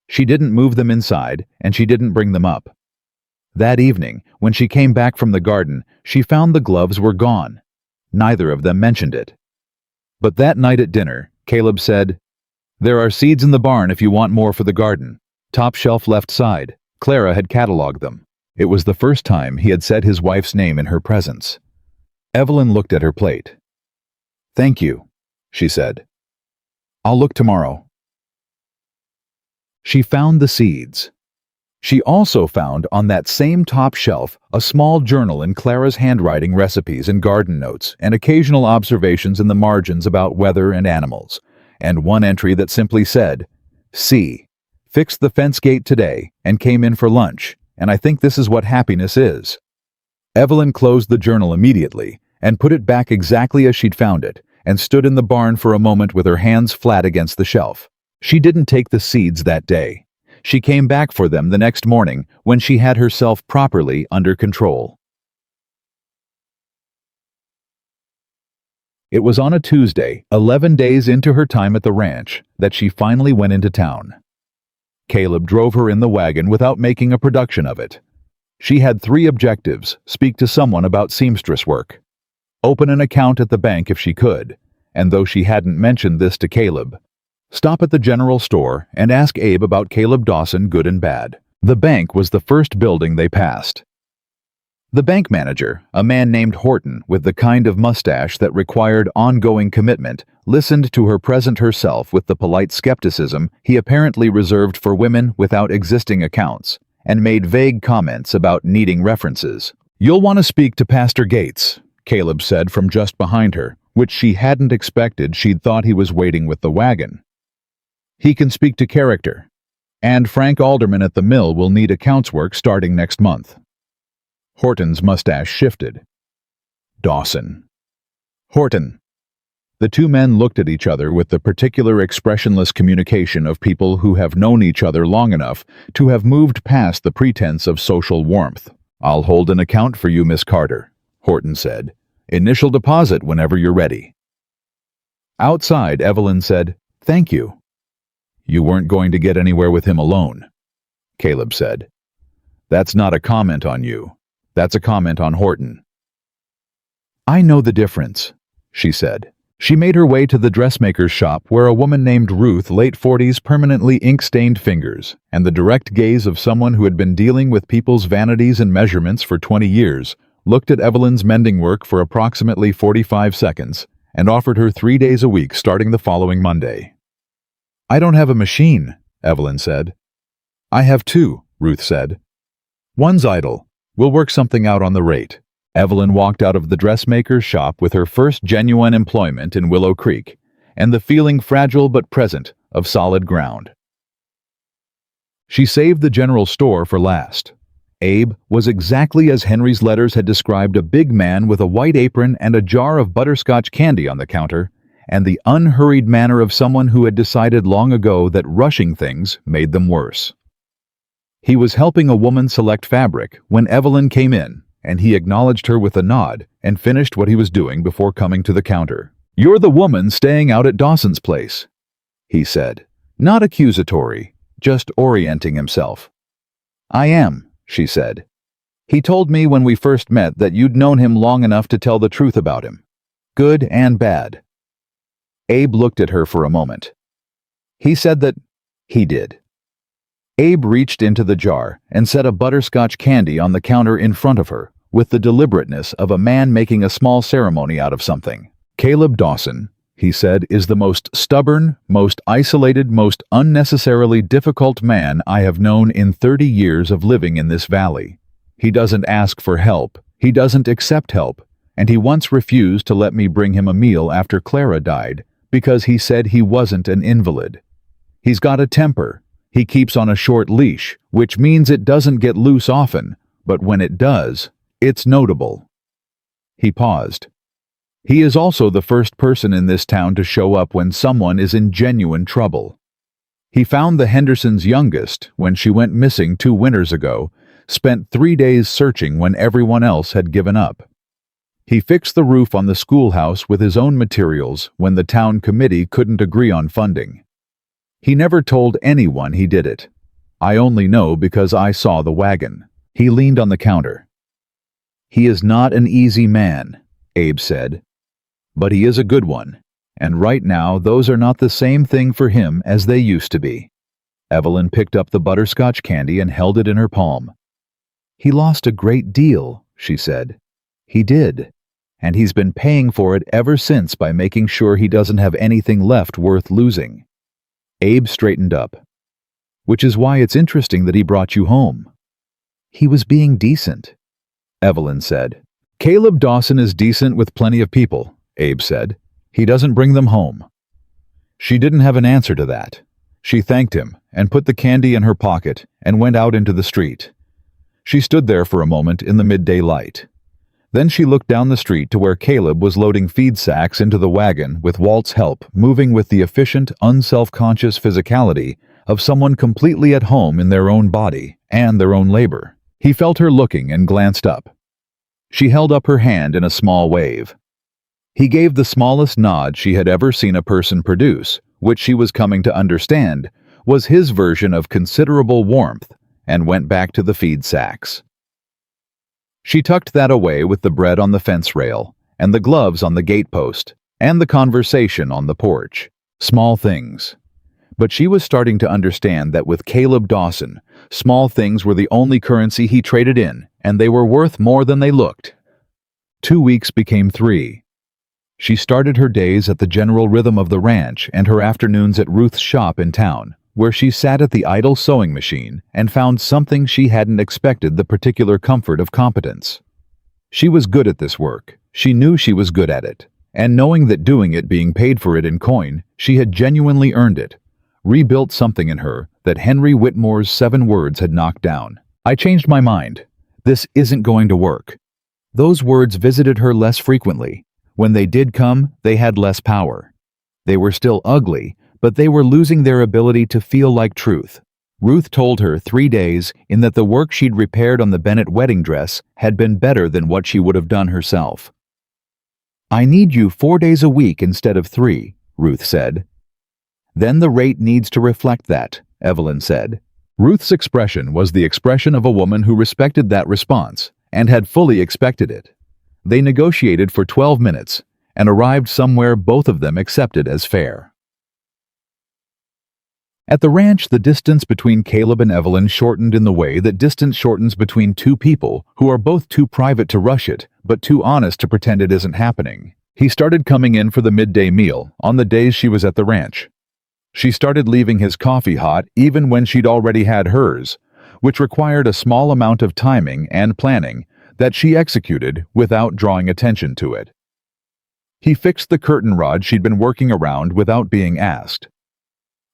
[SPEAKER 1] She didn't move them inside, and she didn't bring them up. That evening, when she came back from the garden, she found the gloves were gone. Neither of them mentioned it. But that night at dinner, Caleb said, There are seeds in the barn if you want more for the garden. Top shelf left side. Clara had cataloged them. It was the first time he had said his wife's name in her presence. Evelyn looked at her plate. Thank you, she said. I'll look tomorrow. She found the seeds. She also found on that same top shelf a small journal in Clara's handwriting, recipes and garden notes, and occasional observations in the margins about weather and animals, and one entry that simply said, C. Fixed the fence gate today and came in for lunch, and I think this is what happiness is. Evelyn closed the journal immediately and put it back exactly as she'd found it, and stood in the barn for a moment with her hands flat against the shelf. She didn't take the seeds that day. She came back for them the next morning when she had herself properly under control. It was on a Tuesday, 11 days into her time at the ranch, that she finally went into town. Caleb drove her in the wagon without making a production of it. She had 3 objectives: speak to someone about seamstress work, open an account at the bank if she could, and though she hadn't mentioned this to Caleb, stop at the general store and ask Abe about Caleb Dawson, good and bad. The bank was the first building they passed. The bank manager, a man named Horton with the kind of mustache that required ongoing commitment, listened to her present herself with the polite skepticism he apparently reserved for women without existing accounts, and made vague comments about needing references. "You'll want to speak to Pastor Gates," Caleb said from just behind her, which she hadn't expected. She'd thought he was waiting with the wagon. "He can speak to character. And Frank Alderman at the mill will need accounts work starting next month." Horton's mustache shifted. "Dawson." "Horton." The 2 men looked at each other with the particular expressionless communication of people who have known each other long enough to have moved past the pretense of social warmth. "I'll hold an account for you, Miss Carter," Horton said. "Initial deposit whenever you're ready." Outside, Evelyn said, "Thank you." "You weren't going to get anywhere with him alone," Caleb said. "That's not a comment on you. That's a comment on Horton." "I know the difference," she said. She made her way to the dressmaker's shop where a woman named Ruth, late 40s, permanently ink-stained fingers, and the direct gaze of someone who had been dealing with people's vanities and measurements for 20 years, looked at Evelyn's mending work for approximately 45 seconds and offered her 3 days a week starting the following Monday. "I don't have a machine," Evelyn said. "I have 2, Ruth said. "One's idle. We'll work something out on the rate." Evelyn walked out of the dressmaker's shop with her first genuine employment in Willow Creek, and the feeling, fragile but present, of solid ground. She saved the general store for last. Abe was exactly as Henry's letters had described: a big man with a white apron and a jar of butterscotch candy on the counter, and the unhurried manner of someone who had decided long ago that rushing things made them worse. He was helping a woman select fabric when Evelyn came in, and he acknowledged her with a nod and finished what he was doing before coming to the counter. "You're the woman staying out at Dawson's place," he said, not accusatory, just orienting himself. "I am," she said. "He told me when we first met that you'd known him long enough to tell the truth about him, good and bad." Abe looked at her for a moment. "He said that he did." Abe reached into the jar and set a butterscotch candy on the counter in front of her, with the deliberateness of a man making a small ceremony out of something. "Caleb Dawson," he said, "is the most stubborn, most isolated, most unnecessarily difficult man I have known in 30 years of living in this valley. He doesn't ask for help, he doesn't accept help, and he once refused to let me bring him a meal after Clara died because he said he wasn't an invalid. He's got a temper. He keeps on a short leash, which means it doesn't get loose often, but when it does, it's notable." He paused. "He is also the first person in this town to show up when someone is in genuine trouble. He found the Hendersons' youngest when she went missing 2 winters ago, spent 3 days searching when everyone else had given up. He fixed the roof on the schoolhouse with his own materials when the town committee couldn't agree on funding. He never told anyone he did it. I only know because I saw the wagon." He leaned on the counter. "He is not an easy man," Abe said, "but he is a good one, and right now those are not the same thing for him as they used to be." Evelyn picked up the butterscotch candy and held it in her palm. "He lost a great deal," she said. "He did, and he's been paying for it ever since by making sure he doesn't have anything left worth losing." Abe straightened up. "Which is why it's interesting that he brought you home." "He was being decent," Evelyn said. "Caleb Dawson is decent with plenty of people," Abe said. "He doesn't bring them home." She didn't have an answer to that. She thanked him and put the candy in her pocket and went out into the street. She stood there for a moment in the midday light. Then she looked down the street to where Caleb was loading feed sacks into the wagon with Walt's help, moving with the efficient, unself-conscious physicality of someone completely at home in their own body and their own labor. He felt her looking and glanced up. She held up her hand in a small wave. He gave the smallest nod she had ever seen a person produce, which she was coming to understand was his version of considerable warmth, and went back to the feed sacks. She tucked that away with the bread on the fence rail, and the gloves on the gatepost, and the conversation on the porch. Small things. But she was starting to understand that with Caleb Dawson, small things were the only currency he traded in, and they were worth more than they looked. 2 weeks became 3. She started her days at the general rhythm of the ranch and her afternoons at Ruth's shop in town, where she sat at the idle sewing machine and found something she hadn't expected, the particular comfort of competence. She was good at this work. She knew she was good at it, and knowing that doing it, being paid for it in coin, she had genuinely earned it, rebuilt something in her that Henry Whitmore's 7 words had knocked down. I changed my mind. This isn't going to work. Those words visited her less frequently. When they did come, they had less power. They were still ugly, but they were losing their ability to feel like truth. Ruth told her 3 days in that the work she'd repaired on the Bennett wedding dress had been better than what she would have done herself. "I need you 4 days a week instead of 3, Ruth said. "Then the rate needs to reflect that," Evelyn said. Ruth's expression was the expression of a woman who respected that response and had fully expected it. They negotiated for 12 minutes and arrived somewhere both of them accepted as fair. At the ranch, the distance between Caleb and Evelyn shortened in the way that distance shortens between 2 people who are both too private to rush it, but too honest to pretend it isn't happening. He started coming in for the midday meal on the days she was at the ranch. She started leaving his coffee hot even when she'd already had hers, which required a small amount of timing and planning that she executed without drawing attention to it. He fixed the curtain rod she'd been working around without being asked.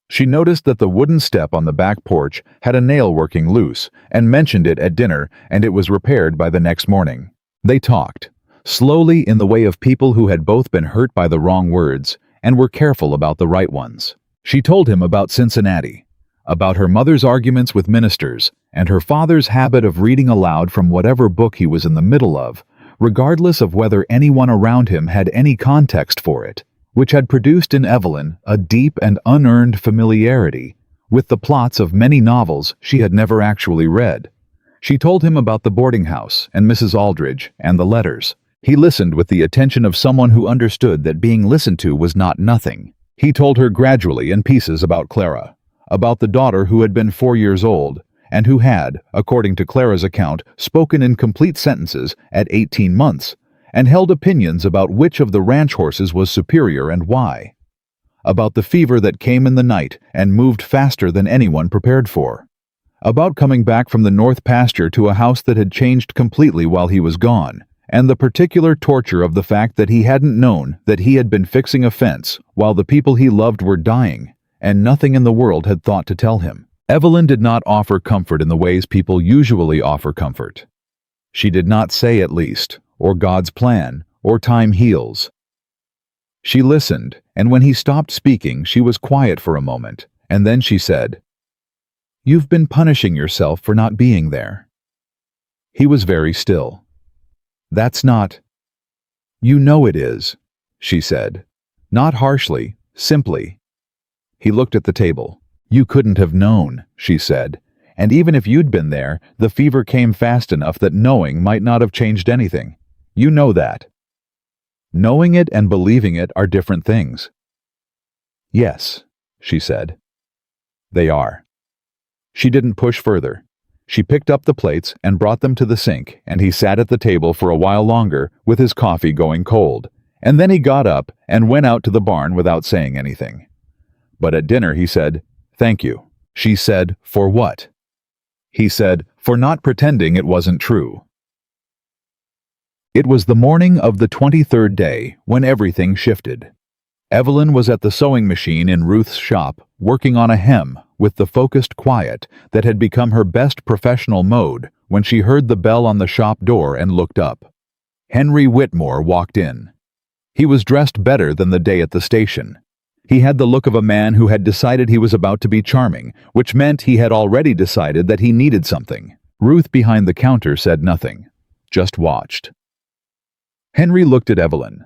[SPEAKER 1] She noticed that the wooden step on the back porch had a nail working loose and mentioned it at dinner, and it was repaired by the next morning. They talked, slowly, in the way of people who had both been hurt by the wrong words and were careful about the right ones. She told him about Cincinnati, about her mother's arguments with ministers, and her father's habit of reading aloud from whatever book he was in the middle of, regardless of whether anyone around him had any context for it, which had produced in Evelyn a deep and unearned familiarity with the plots of many novels she had never actually read. She told him about the boarding house and Mrs. Aldridge and the letters. He listened with the attention of someone who understood that being listened to was not nothing. He told her gradually in pieces about Clara, about the daughter who had been 4 years old, and who had, according to Clara's account, spoken in complete sentences at 18 months, and held opinions about which of the ranch horses was superior and why. About the fever that came in the night and moved faster than anyone prepared for. About coming back from the north pasture to a house that had changed completely while he was gone, and the particular torture of the fact that he hadn't known that he had been fixing a fence while the people he loved were dying, and nothing in the world had thought to tell him. Evelyn did not offer comfort in the ways people usually offer comfort. She did not say, at least, or God's plan, or time heals. She listened, and when he stopped speaking, she was quiet for a moment, and then she said, "You've been punishing yourself for not being there." He was very still. "That's not—" "You know it is," she said. Not harshly, simply. He looked at the table. "You couldn't have known," she said. "And even if you'd been there, the fever came fast enough that knowing might not have changed anything. You know that." "Knowing it and believing it are different things." "Yes," she said. "They are." She didn't push further. She picked up the plates and brought them to the sink, and he sat at the table for a while longer with his coffee going cold, and then he got up and went out to the barn without saying anything. But at dinner he said, "Thank you." She said, "For what?" He said, "For not pretending it wasn't true." It was the morning of the 23rd day when everything shifted. Evelyn was at the sewing machine in Ruth's shop, working on a hem with the focused quiet that had become her best professional mode when she heard the bell on the shop door and looked up. Henry Whitmore walked in. He was dressed better than the day at the station. He had the look of a man who had decided he was about to be charming, which meant he had already decided that he needed something. Ruth behind the counter said nothing, just watched. Henry looked at Evelyn.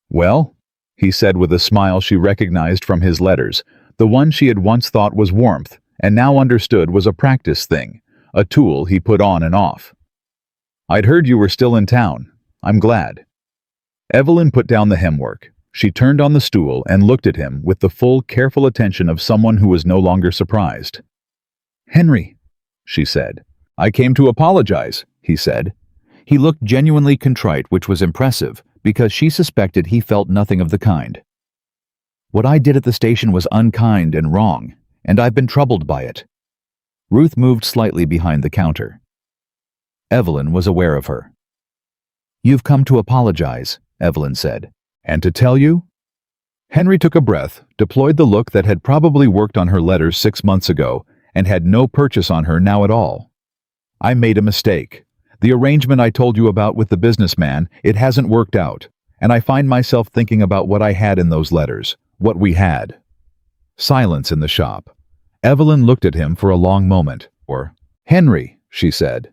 [SPEAKER 1] "Well?" he said with a smile she recognized from his letters, the one she had once thought was warmth and now understood was a practice thing, a tool he put on and off. I'd heard you were still in town. I'm glad." Evelyn put down the hemwork. She turned on the stool and looked at him with the full, careful attention of someone who was no longer surprised. "Henry," she said. "I came to apologize," he said. He looked genuinely contrite, which was impressive, because she suspected he felt nothing of the kind. "What I did at the station was unkind and wrong, and I've been troubled by it." Ruth moved slightly behind the counter. Evelyn was aware of her. "You've come to apologize," Evelyn said. "And to tell you?" Henry took a breath, deployed the look that had probably worked on her letters 6 months ago, and had no purchase on her now at all. "I made a mistake. The arrangement I told you about with the businessman, it hasn't worked out, and I find myself thinking about what I had in those letters, what we had." Silence in the shop. Evelyn looked at him for a long moment. "Henry," she said,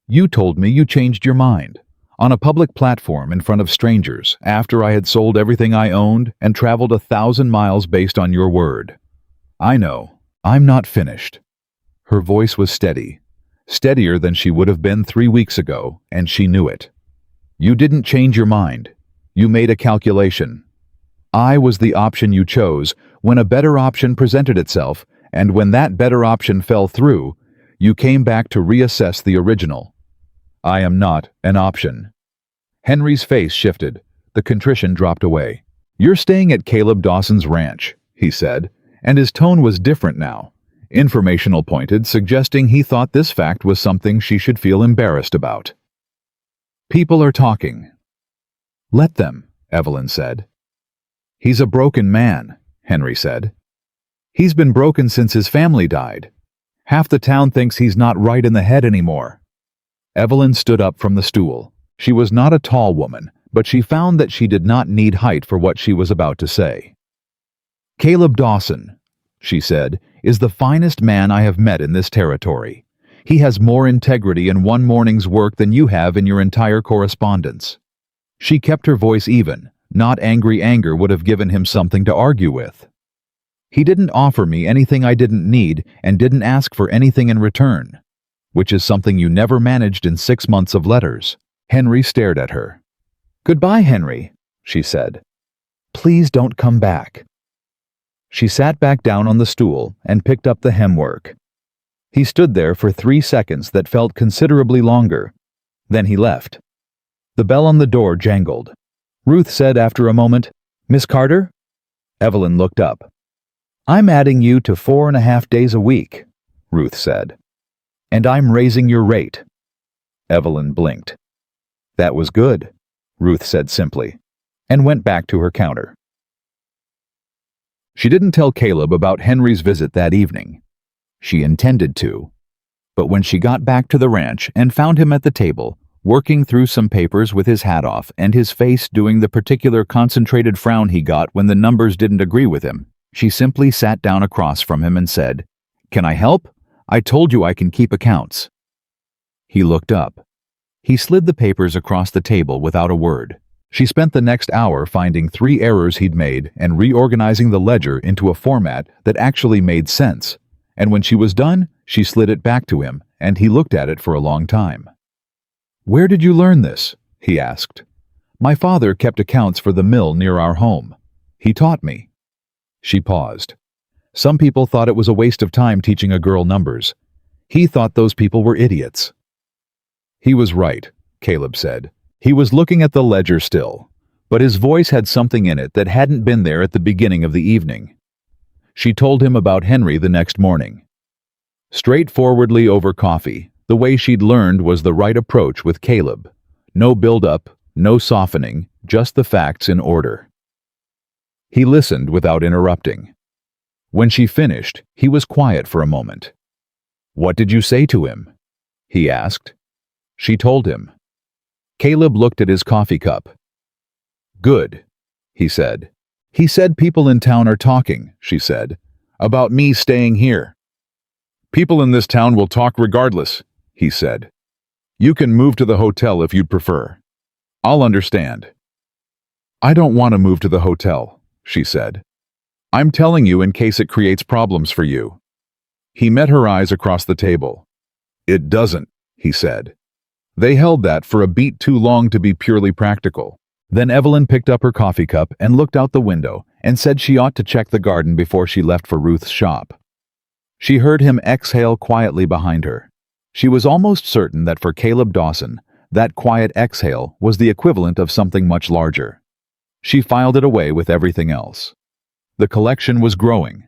[SPEAKER 1] "you told me you changed your mind. On a public platform in front of strangers, after I had sold everything I owned and traveled 1,000 miles based on your word. I know. I'm not finished." Her voice was steady, steadier than she would have been 3 weeks ago, and she knew it. "You didn't change your mind. You made a calculation. I was the option you chose when a better option presented itself, and when that better option fell through, you came back to reassess the original. I am not an option." Henry's face shifted. The contrition dropped away. "You're staying at Caleb Dawson's ranch," he said, and his tone was different now. Informational pointed, suggesting he thought this fact was something she should feel embarrassed about. "People are talking." "Let them," Evelyn said. "He's a broken man," Henry said. "He's been broken since his family died. Half the town thinks he's not right in the head anymore." Evelyn stood up from the stool. She was not a tall woman, but she found that she did not need height for what she was about to say. "Caleb Dawson," she said, "is the finest man I have met in this territory. He has more integrity in one morning's work than you have in your entire correspondence." She kept her voice even. Not angry anger would have given him something to argue with. "He didn't offer me anything I didn't need and didn't ask for anything in return, which is something you never managed in 6 months of letters." Henry stared at her. "Goodbye, Henry," she said. "Please don't come back." She sat back down on the stool and picked up the hemwork. He stood there for 3 seconds that felt considerably longer. Then he left. The bell on the door jangled. Ruth said after a moment, "Miss Carter?" Evelyn looked up. "I'm adding you to 4.5 days a week," Ruth said. "And I'm raising your rate." Evelyn blinked. "That was good," Ruth said simply, and went back to her counter. She didn't tell Caleb about Henry's visit that evening. She intended to. But when she got back to the ranch and found him at the table, working through some papers with his hat off and his face doing the particular concentrated frown he got when the numbers didn't agree with him, she simply sat down across from him and said, "Can I help? I told you I can keep accounts." He looked up. He slid the papers across the table without a word. She spent the next hour finding 3 errors he'd made and reorganizing the ledger into a format that actually made sense. And when she was done, she slid it back to him, and he looked at it for a long time. "Where did you learn this?" he asked. "My father kept accounts for the mill near our home. He taught me." She paused. Some people thought it was a waste of time teaching a girl numbers. He thought those people were idiots. "He was right," Caleb said. He was looking at the ledger still, but his voice had something in it that hadn't been there at the beginning of the evening. She told him about Henry the next morning. Straightforwardly over coffee, the way she'd learned was the right approach with Caleb. No build-up, no softening, just the facts in order. He listened without interrupting. When she finished, he was quiet for a moment. "What did you say to him?" he asked. She told him. Caleb looked at his coffee cup. "Good," he said. "He said people in town are talking," she said, "about me staying here." "People in this town will talk regardless," he said. "You can move to the hotel if you'd prefer. I'll understand." "I don't want to move to the hotel," she said. "I'm telling you in case it creates problems for you." He met her eyes across the table. "It doesn't," he said. They held that for a beat too long to be purely practical. Then Evelyn picked up her coffee cup and looked out the window and said she ought to check the garden before she left for Ruth's shop. She heard him exhale quietly behind her. She was almost certain that for Caleb Dawson, that quiet exhale was the equivalent of something much larger. She filed it away with everything else. The collection was growing.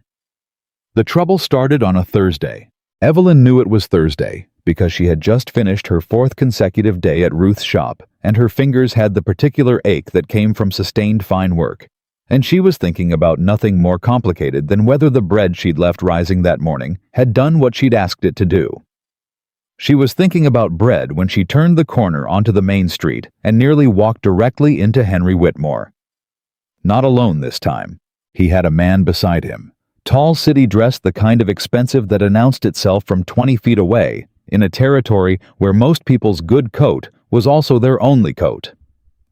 [SPEAKER 1] The trouble started on a Thursday. Evelyn knew it was Thursday because she had just finished her 4th consecutive day at Ruth's shop, and her fingers had the particular ache that came from sustained fine work, and she was thinking about nothing more complicated than whether the bread she'd left rising that morning had done what she'd asked it to do. She was thinking about bread when she turned the corner onto the main street and nearly walked directly into Henry Whitmore. Not alone this time. He had a man beside him. Tall, city dressed, the kind of expensive that announced itself from 20 feet away, in a territory where most people's good coat was also their only coat.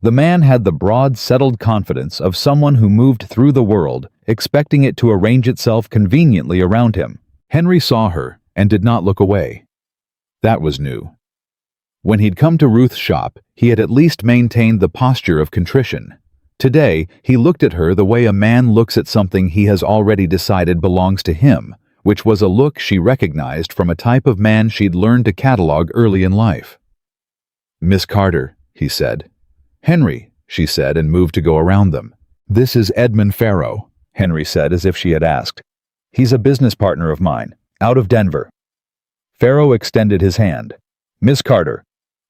[SPEAKER 1] The man had the broad, settled confidence of someone who moved through the world, expecting it to arrange itself conveniently around him. Henry saw her and did not look away. That was new. When he'd come to Ruth's shop, he had at least maintained the posture of contrition. Today, he looked at her the way a man looks at something he has already decided belongs to him, which was a look she recognized from a type of man she'd learned to catalog early in life. "Miss Carter," he said. "Henry," she said, and moved to go around them. "This is Edmund Farrow," Henry said as if she had asked. "He's a business partner of mine, out of Denver." Farrow extended his hand. "Miss Carter,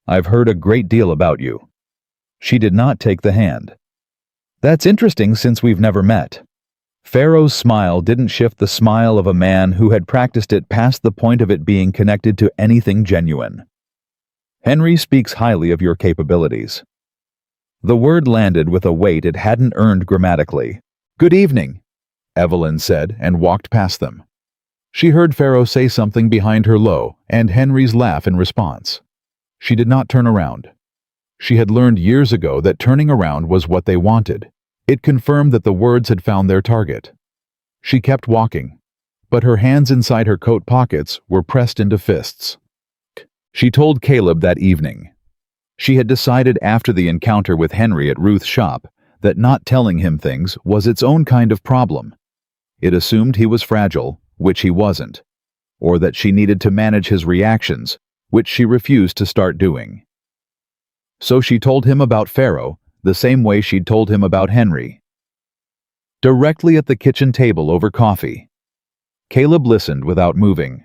[SPEAKER 1] I've heard a great deal about you." She did not take the hand. "That's interesting since we've never met." Farrow's smile didn't shift the smile of a man who had practiced it past the point of it being connected to anything genuine. "Henry speaks highly of your capabilities." The word landed with a weight it hadn't earned grammatically. "Good evening," Evelyn said and walked past them. She heard Farrow say something behind her low, and Henry's laugh in response. She did not turn around. She had learned years ago that turning around was what they wanted. It confirmed that the words had found their target. She kept walking, but her hands inside her coat pockets were pressed into fists. She told Caleb that evening. She had decided after the encounter with Henry at Ruth's shop that not telling him things was its own kind of problem. It assumed he was fragile, which he wasn't, or that she needed to manage his reactions, which she refused to start doing. So she told him about Farrow the same way she'd told him about Henry. Directly at the kitchen table over coffee. Caleb listened without moving.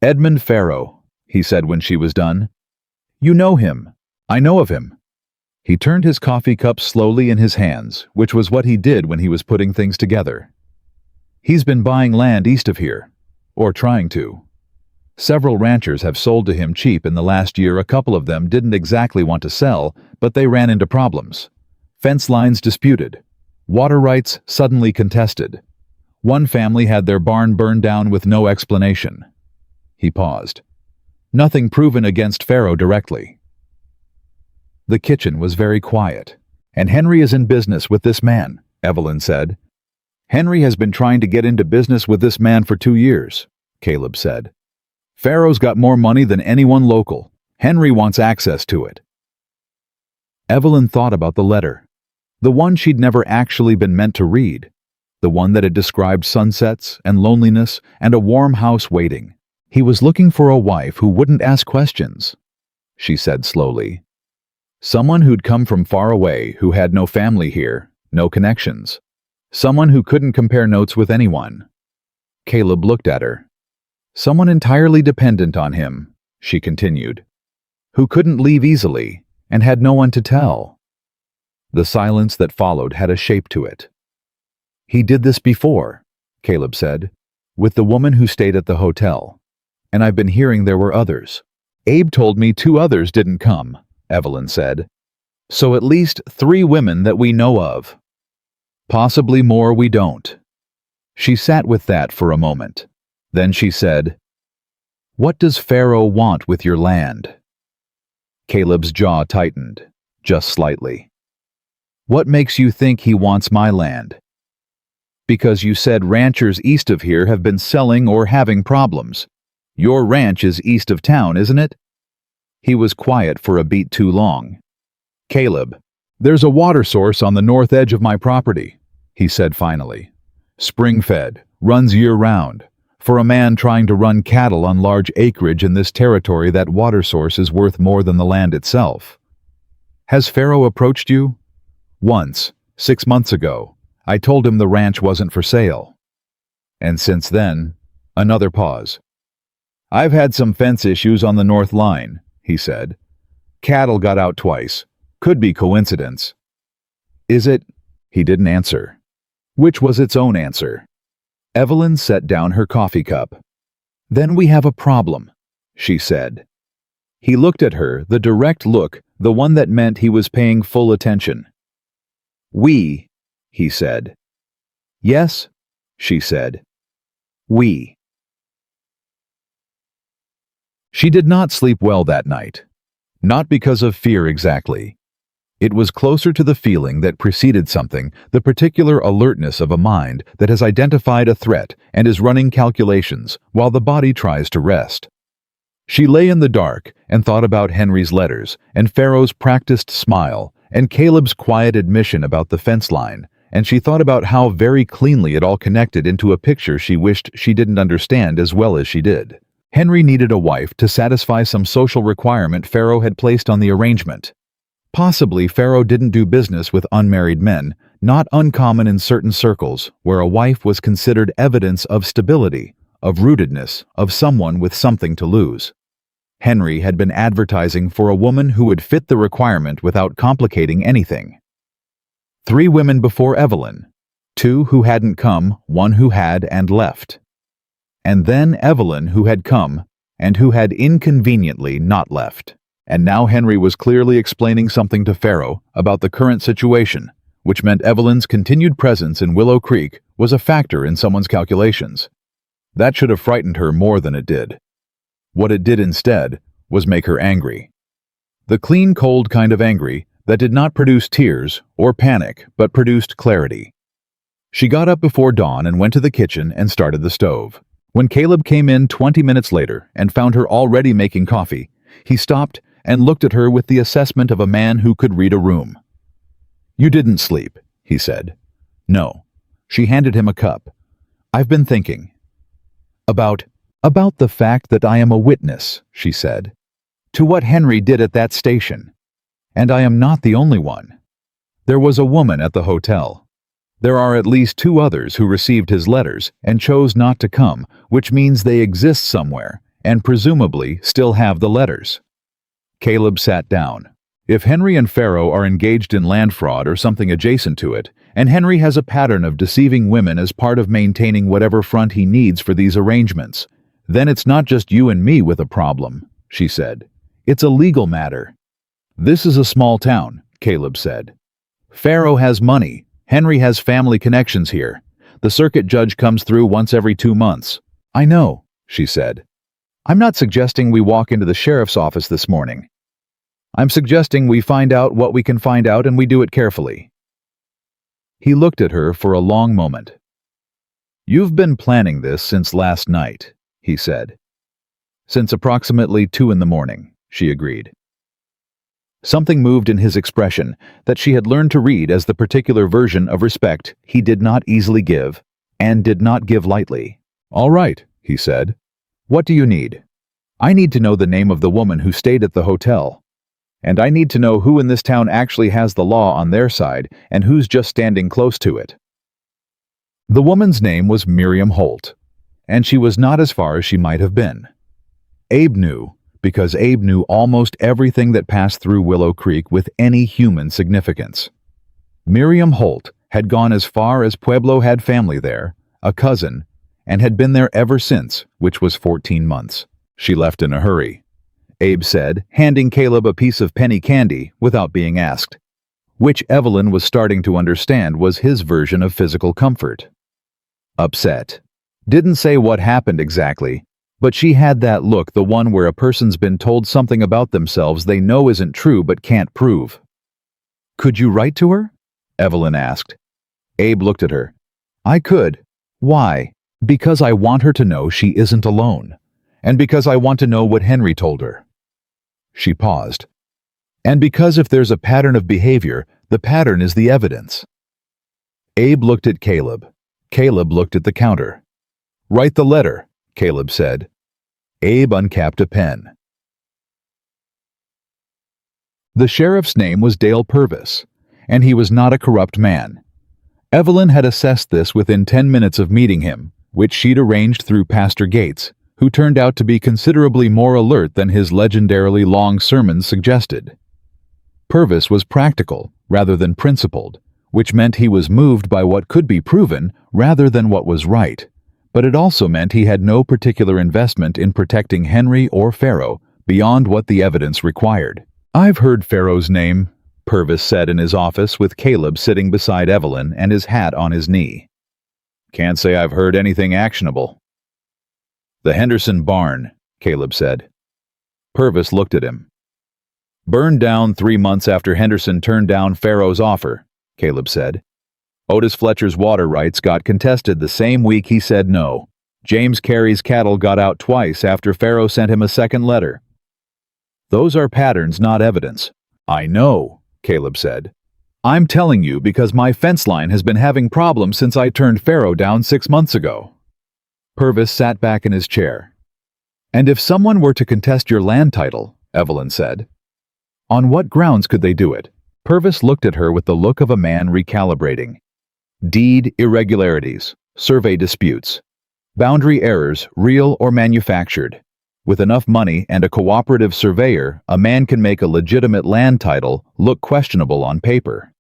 [SPEAKER 1] "Edmund Farrow," he said when she was done. "You know him. I know of him." He turned his coffee cup slowly in his hands, which was what he did when he was putting things together. "He's been buying land east of here, or trying to. Several ranchers have sold to him cheap in the last year. A couple of them didn't exactly want to sell, but they ran into problems. Fence lines disputed. Water rights suddenly contested. One family had their barn burned down with no explanation." He paused. "Nothing proven against Farrow directly." The kitchen was very quiet. "And Henry is in business with this man," Evelyn said. "Henry has been trying to get into business with this man for 2 years, Caleb said. "Farrow's got more money than anyone local. Henry wants access to it." Evelyn thought about the letter. The one she'd never actually been meant to read. The one that had described sunsets and loneliness and a warm house waiting. "He was looking for a wife who wouldn't ask questions," she said slowly. "Someone who'd come from far away, who had no family here, no connections. Someone who couldn't compare notes with anyone." Caleb looked at her. "Someone entirely dependent on him," she continued. "Who couldn't leave easily, and had no one to tell." The silence that followed had a shape to it. "He did this before," Caleb said, "with the woman who stayed at the hotel. And I've been hearing there were others." "Abe told me 2 others didn't come," Evelyn said. "So at least 3 women that we know of. Possibly more we don't." She sat with that for a moment. Then she said, "What does Farrow want with your land?" Caleb's jaw tightened, just slightly. "What makes you think he wants my land?" "Because you said ranchers east of here have been selling or having problems. Your ranch is east of town, isn't it?" He was quiet for a beat too long. "Caleb, there's a water source on the north edge of my property," he said finally. "Spring-fed, runs year-round. For a man trying to run cattle on large acreage in this territory, that water source is worth more than the land itself." "Has Pharaoh approached you?" "Once, 6 months ago. I told him the ranch wasn't for sale." "And since then?" Another pause. "I've had some fence issues on the north line," he said. "Cattle got out twice. Could be coincidence." "Is it?" He didn't answer. Which was its own answer. Evelyn set down her coffee cup. "Then we have a problem," she said. He looked at her, the direct look, the one that meant he was paying full attention. "We," he said. "Yes," she said. "We." She did not sleep well that night. Not because of fear exactly. It was closer to the feeling that preceded something, the particular alertness of a mind that has identified a threat and is running calculations while the body tries to rest. She lay in the dark and thought about Henry's letters and Pharaoh's practiced smile and Caleb's quiet admission about the fence line, and she thought about how very cleanly it all connected into a picture she wished she didn't understand as well as she did. Henry needed a wife to satisfy some social requirement Pharaoh had placed on the arrangement. Possibly Pharaoh didn't do business with unmarried men, not uncommon in certain circles, where a wife was considered evidence of stability, of rootedness, of someone with something to lose. Henry had been advertising for a woman who would fit the requirement without complicating anything. 3 women before Evelyn, 2 who hadn't come, 1 who had and left. And then Evelyn who had come, and who had inconveniently not left. And now Henry was clearly explaining something to Pharaoh about the current situation, which meant Evelyn's continued presence in Willow Creek was a factor in someone's calculations. That should have frightened her more than it did. What it did instead was make her angry. The clean, cold kind of angry that did not produce tears or panic, but produced clarity. She got up before dawn and went to the kitchen and started the stove. When Caleb came in 20 minutes later and found her already making coffee, he stopped and looked at her with the assessment of a man who could read a room. "You didn't sleep," he said. "No." She handed him a cup. "I've been thinking." About the fact that I am a witness," she said, "to what Henry did at that station. And I am not the only one. There was a woman at the hotel. There are at least 2 others who received his letters and chose not to come, which means they exist somewhere, and presumably still have the letters." Caleb sat down. If Henry and Pharaoh are engaged in land fraud or something adjacent to it, and Henry has a pattern of deceiving women as part of maintaining whatever front he needs for these arrangements, then it's not just you and me with a problem, she said. It's a legal matter. "This is a small town," Caleb said. "Pharaoh has money. Henry has family connections here. The circuit judge comes through once every 2 months. "I know," she said. "I'm not suggesting we walk into the sheriff's office this morning. I'm suggesting we find out what we can find out and we do it carefully." He looked at her for a long moment. "You've been planning this since last night," he said. "Since approximately 2 in the morning," she agreed. Something moved in his expression that she had learned to read as the particular version of respect he did not easily give, and did not give lightly. "All right," he said. "What do you need?" "I need to know the name of the woman who stayed at the hotel. And I need to know who in this town actually has the law on their side and who's just standing close to it." The woman's name was Miriam Holt, and she was not as far as she might have been. Abe knew, because Abe knew almost everything that passed through Willow Creek with any human significance. Miriam Holt had gone as far as Pueblo had family there, a cousin, and had been there ever since, which was 14 months. She left in a hurry, Abe said, handing Caleb a piece of penny candy without being asked, which Evelyn was starting to understand was his version of physical comfort. Upset. Didn't say what happened exactly, but she had that look, the one where a person's been told something about themselves they know isn't true but can't prove. "Could you write to her?" Evelyn asked. Abe looked at her. "I could. Why?" "Because I want her to know she isn't alone, and because I want to know what Henry told her." She paused. And because if there's a pattern of behavior, the pattern is the evidence. Abe looked at Caleb. Caleb looked at the counter. Write the letter, Caleb said. Abe uncapped a pen. The sheriff's name was Dale Purvis, and he was not a corrupt man. Evelyn had assessed this within 10 minutes of meeting him, which she'd arranged through Pastor Gates, who turned out to be considerably more alert than his legendarily long sermons suggested. Purvis was practical rather than principled, which meant he was moved by what could be proven rather than what was right, but it also meant he had no particular investment in protecting Henry or Pharaoh beyond what the evidence required. I've heard Pharaoh's name, Purvis said in his office with Caleb sitting beside Evelyn and his hat on his knee. Can't say I've heard anything actionable. The Henderson barn, Caleb said. Purvis looked at him. Burned down 3 months after Henderson turned down Pharaoh's offer, Caleb said. Otis Fletcher's water rights got contested the same week he said no. James Carey's cattle got out twice after Pharaoh sent him a second letter. Those are patterns, not evidence. I know, Caleb said. I'm telling you because my fence line has been having problems since I turned Pharaoh down 6 months ago. Purvis sat back in his chair. And if someone were to contest your land title, Evelyn said, on what grounds could they do it? Purvis looked at her with the look of a man recalibrating. Deed irregularities, survey disputes, boundary errors, real or manufactured. With enough money and a cooperative surveyor, a man can make a legitimate land title look questionable on paper.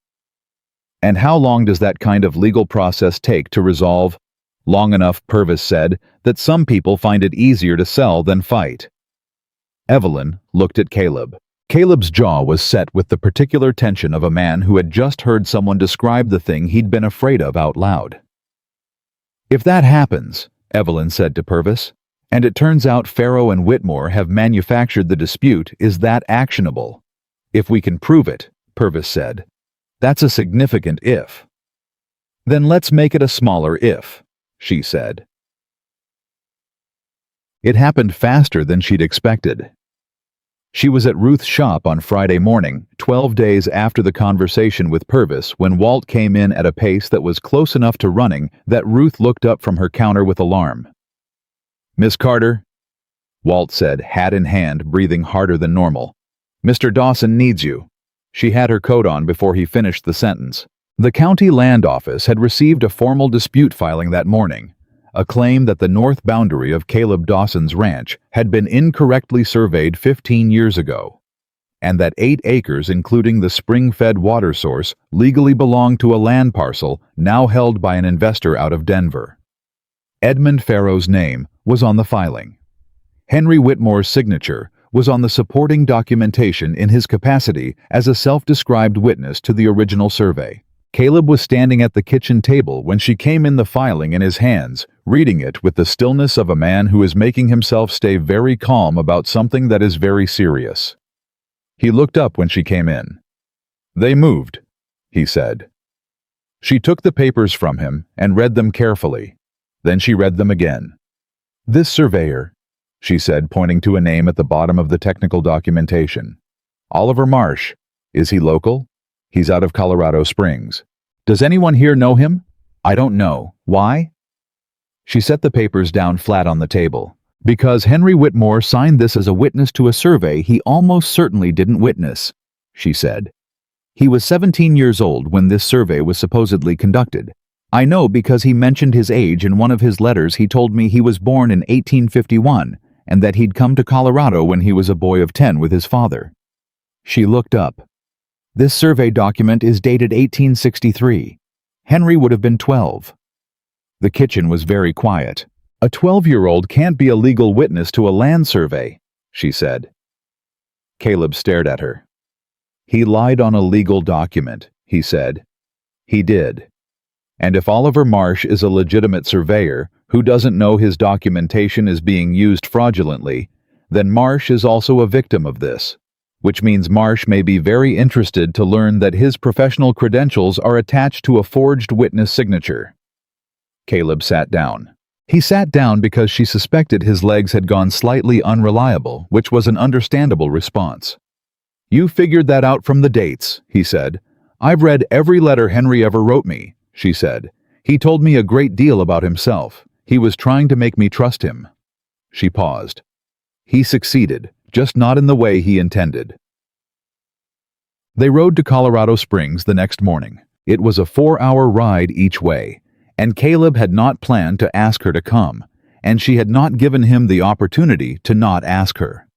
[SPEAKER 1] And how long does that kind of legal process take to resolve? Long enough, Purvis said, that some people find it easier to sell than fight. Evelyn looked at Caleb. Caleb's jaw was set with the particular tension of a man who had just heard someone describe the thing he'd been afraid of out loud. If that happens, Evelyn said to Purvis, and it turns out Pharaoh and Whitmore have manufactured the dispute, is that actionable? If we can prove it, Purvis said. That's a significant if. Then let's make it a smaller if, she said. It happened faster than she'd expected. She was at Ruth's shop on Friday morning, 12 days after the conversation with Purvis, when Walt came in at a pace that was close enough to running that Ruth looked up from her counter with alarm. Miss Carter, Walt said, hat in hand, breathing harder than normal. Mr. Dawson needs you. She had her coat on before he finished the sentence. The county land office had received a formal dispute filing that morning, a claim that the north boundary of Caleb Dawson's ranch had been incorrectly surveyed 15 years ago, and that 8 acres, including the spring-fed water source, legally belonged to a land parcel now held by an investor out of Denver. Edmund Pharaoh's name was on the filing. Henry Whitmore's signature was on the supporting documentation in his capacity as a self-described witness to the original survey. Caleb was standing at the kitchen table when she came in, the filing in his hands, reading it with the stillness of a man who is making himself stay very calm about something that is very serious. He looked up when she came in. They moved, he said. She took the papers from him and read them carefully. Then she read them again. This surveyor, she said, pointing to a name at the bottom of the technical documentation. Oliver Marsh. Is he local? He's out of Colorado Springs. Does anyone here know him? I don't know. Why? She set the papers down flat on the table. Because Henry Whitmore signed this as a witness to a survey he almost certainly didn't witness, she said. He was 17 years old when this survey was supposedly conducted. I know because he mentioned his age in one of his letters. He told me he was born in 1851 and that he'd come to Colorado when he was a boy of 10 with his father. She looked up. This survey document is dated 1863. Henry would have been 12. The kitchen was very quiet. A 12-year-old can't be a legal witness to a land survey, she said. Caleb stared at her. He lied on a legal document, he said. He did. And if Oliver Marsh is a legitimate surveyor who doesn't know his documentation is being used fraudulently, then Marsh is also a victim of this, which means Marsh may be very interested to learn that his professional credentials are attached to a forged witness signature. Caleb sat down. He sat down because she suspected his legs had gone slightly unreliable, which was an understandable response. "You figured that out from the dates," he said. "I've read every letter Henry ever wrote me," she said. "He told me a great deal about himself. He was trying to make me trust him." She paused. He succeeded, just not in the way he intended. They rode to Colorado Springs the next morning. It was a 4-hour ride each way, and Caleb had not planned to ask her to come, and she had not given him the opportunity to not ask her.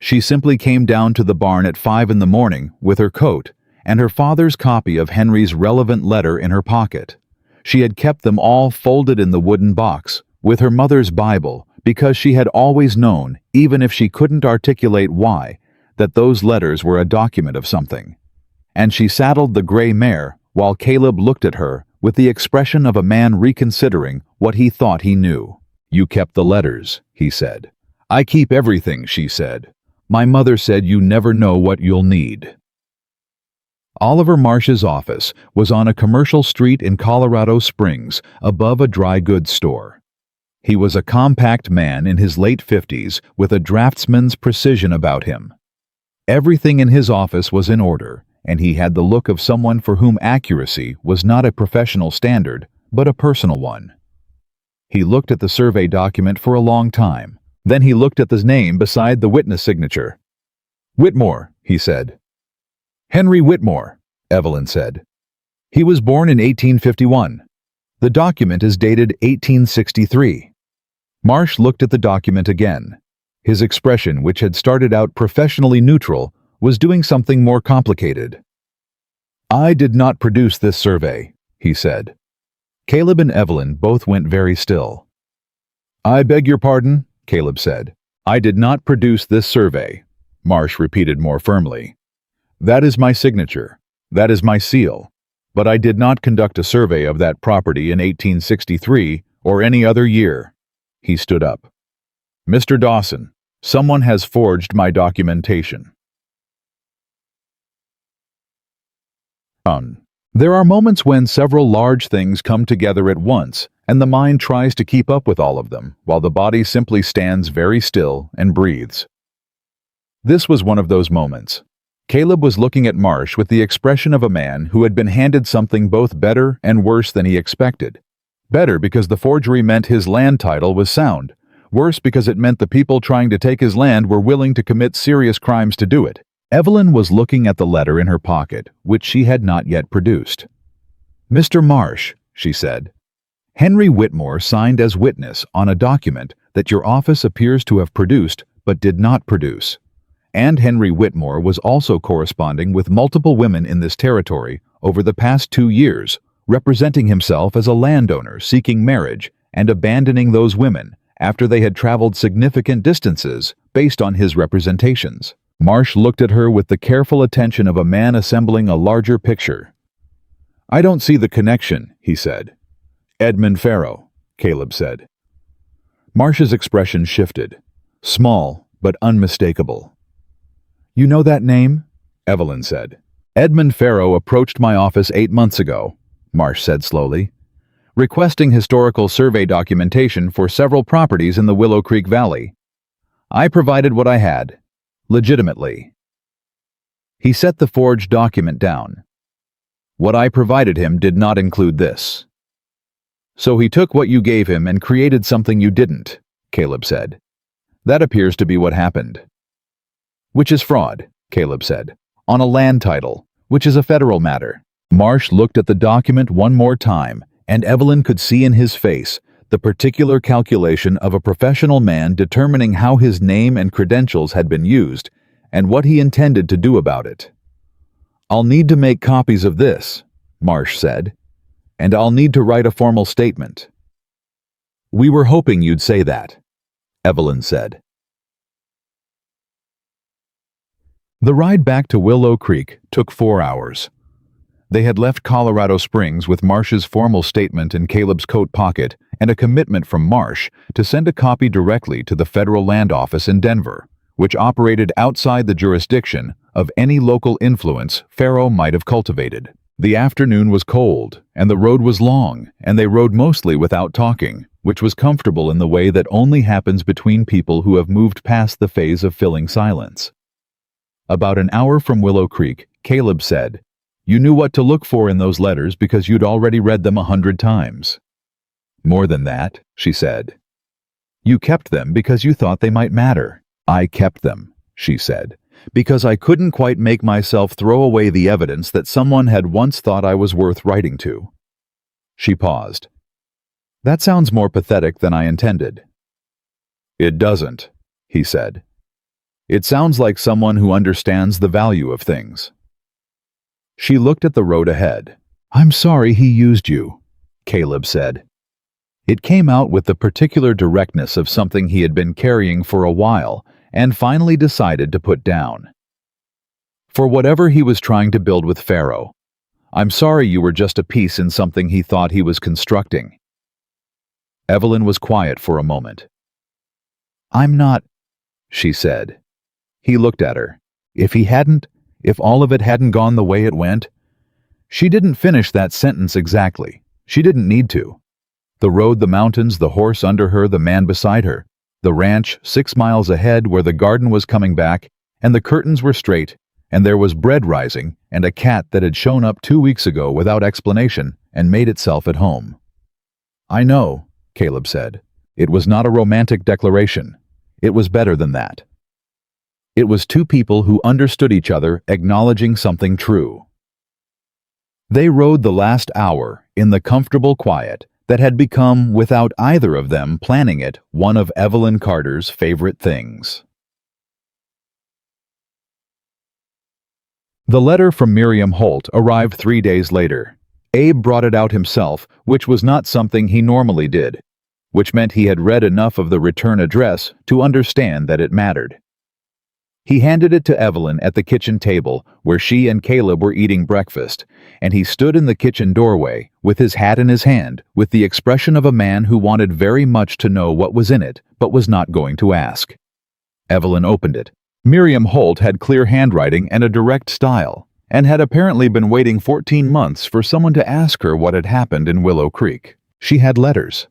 [SPEAKER 1] She simply came down to the barn at 5 in the morning with her coat and her father's copy of Henry's relevant letter in her pocket. She had kept them all folded in the wooden box, with her mother's Bible, because she had always known, even if she couldn't articulate why, that those letters were a document of something. And she saddled the gray mare while Caleb looked at her with the expression of a man reconsidering what he thought he knew. "You kept the letters," he said. "I keep everything," she said. "My mother said you never know what you'll need." Oliver Marsh's office was on a commercial street in Colorado Springs above a dry goods store. He was a compact man in his late 50s with a draftsman's precision about him. Everything in his office was in order, and he had the look of someone for whom accuracy was not a professional standard, but a personal one. He looked at the survey document for a long time. Then he looked at the name beside the witness signature. "Whitmore," he said. "Henry Whitmore," Evelyn said. "He was born in 1851. The document is dated 1863. Marsh looked at the document again. His expression, which had started out professionally neutral, was doing something more complicated. "I did not produce this survey," he said. Caleb and Evelyn both went very still. "I beg your pardon?" Caleb said. "I did not produce this survey," Marsh repeated more firmly. "That is my signature. That is my seal. But I did not conduct a survey of that property in 1863 or any other year." He stood up. "Mr. Dawson, someone has forged my documentation." There are moments when several large things come together at once, and the mind tries to keep up with all of them, while the body simply stands very still and breathes. This was one of those moments. Caleb was looking at Marsh with the expression of a man who had been handed something both better and worse than he expected. Better because the forgery meant his land title was sound. Worse because it meant the people trying to take his land were willing to commit serious crimes to do it. Evelyn was looking at the letter in her pocket, which she had not yet produced. "Mr. Marsh," she said, "Henry Whitmore signed as witness on a document that your office appears to have produced but did not produce. And Henry Whitmore was also corresponding with multiple women in this territory over the past 2 years, representing himself as a landowner seeking marriage and abandoning those women after they had traveled significant distances based on his representations." Marsh looked at her with the careful attention of a man assembling a larger picture. "I don't see the connection," he said. "Edmund Farrow," Caleb said. Marsh's expression shifted. Small, but unmistakable. "You know that name?" Evelyn said. "Edmund Farrow approached my office 8 months ago," Marsh said slowly, "requesting historical survey documentation for several properties in the Willow Creek Valley. I provided what I had. Legitimately." He set the forged document down. "What I provided him did not include this." "So he took what you gave him and created something you didn't," Caleb said. "That appears to be what happened." "Which is fraud," Caleb said, "on a land title, which is a federal matter." Marsh looked at the document one more time, and Evelyn could see in his face the particular calculation of a professional man determining how his name and credentials had been used and what he intended to do about it. "I'll need to make copies of this," Marsh said, "and I'll need to write a formal statement." "We were hoping you'd say that," Evelyn said. The ride back to Willow Creek took 4 hours. They had left Colorado Springs with Marsh's formal statement in Caleb's coat pocket and a commitment from Marsh to send a copy directly to the federal land office in Denver, which operated outside the jurisdiction of any local influence Farrow might have cultivated. The afternoon was cold, and the road was long, and they rode mostly without talking, which was comfortable in the way that only happens between people who have moved past the phase of filling silence. About an hour from Willow Creek, Caleb said, "You knew what to look for in those letters because you'd already read them 100 times. More than that," she said. "You kept them because you thought they might matter." "I kept them," she said, "because I couldn't quite make myself throw away the evidence that someone had once thought I was worth writing to." She paused. "That sounds more pathetic than I intended." "It doesn't," he said. "It sounds like someone who understands the value of things." She looked at the road ahead. "I'm sorry he used you," Caleb said. It came out with the particular directness of something he had been carrying for a while and finally decided to put down. For whatever he was trying to build with Pharaoh, "I'm sorry you were just a piece in something he thought he was constructing." Evelyn was quiet for a moment. "I'm not," she said. He looked at her. If all of it hadn't gone the way it went. She didn't finish that sentence exactly. She didn't need to. The road, the mountains, the horse under her, the man beside her, the ranch 6 miles ahead where the garden was coming back, and the curtains were straight, and there was bread rising, and a cat that had shown up 2 weeks ago without explanation and made itself at home. "I know," Caleb said. "It was not a romantic declaration. It was better than that. It was two people who understood each other acknowledging something true." They rode the last hour in the comfortable quiet that had become, without either of them planning it, one of Evelyn Carter's favorite things. The letter from Miriam Holt arrived 3 days later. Abe brought it out himself, which was not something he normally did, which meant he had read enough of the return address to understand that it mattered. He handed it to Evelyn at the kitchen table where she and Caleb were eating breakfast, and he stood in the kitchen doorway with his hat in his hand with the expression of a man who wanted very much to know what was in it but was not going to ask. Evelyn opened it. Miriam Holt had clear handwriting and a direct style, and had apparently been waiting 14 months for someone to ask her what had happened in Willow Creek. She had letters,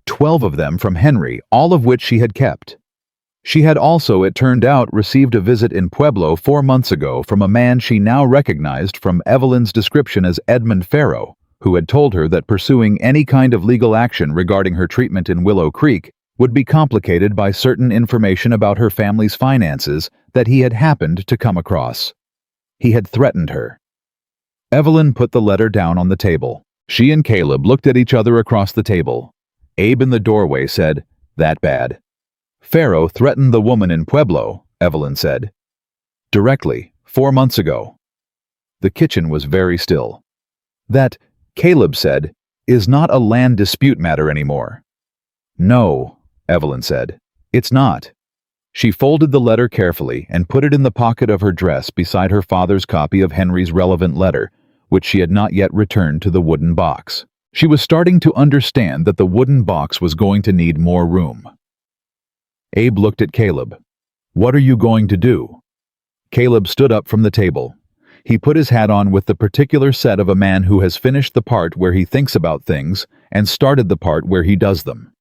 [SPEAKER 1] 12 of them from Henry, all of which she had kept. She had also, it turned out, received a visit in Pueblo 4 months ago from a man she now recognized from Evelyn's description as Edmund Farrow, who had told her that pursuing any kind of legal action regarding her treatment in Willow Creek would be complicated by certain information about her family's finances that he had happened to come across. He had threatened her. Evelyn put the letter down on the table. She and Caleb looked at each other across the table. Abe in the doorway said, "That bad?" "Farrow threatened the woman in Pueblo," Evelyn said. "Directly, 4 months ago." The kitchen was very still. "That," Caleb said, "is not a land dispute matter anymore." "No," Evelyn said. "It's not." She folded the letter carefully and put it in the pocket of her dress beside her father's copy of Henry's relevant letter, which she had not yet returned to the wooden box. She was starting to understand that the wooden box was going to need more room. Abe looked at Caleb. "What are you going to do?" Caleb stood up from the table. He put his hat on with the particular set of a man who has finished the part where he thinks about things and started the part where he does them.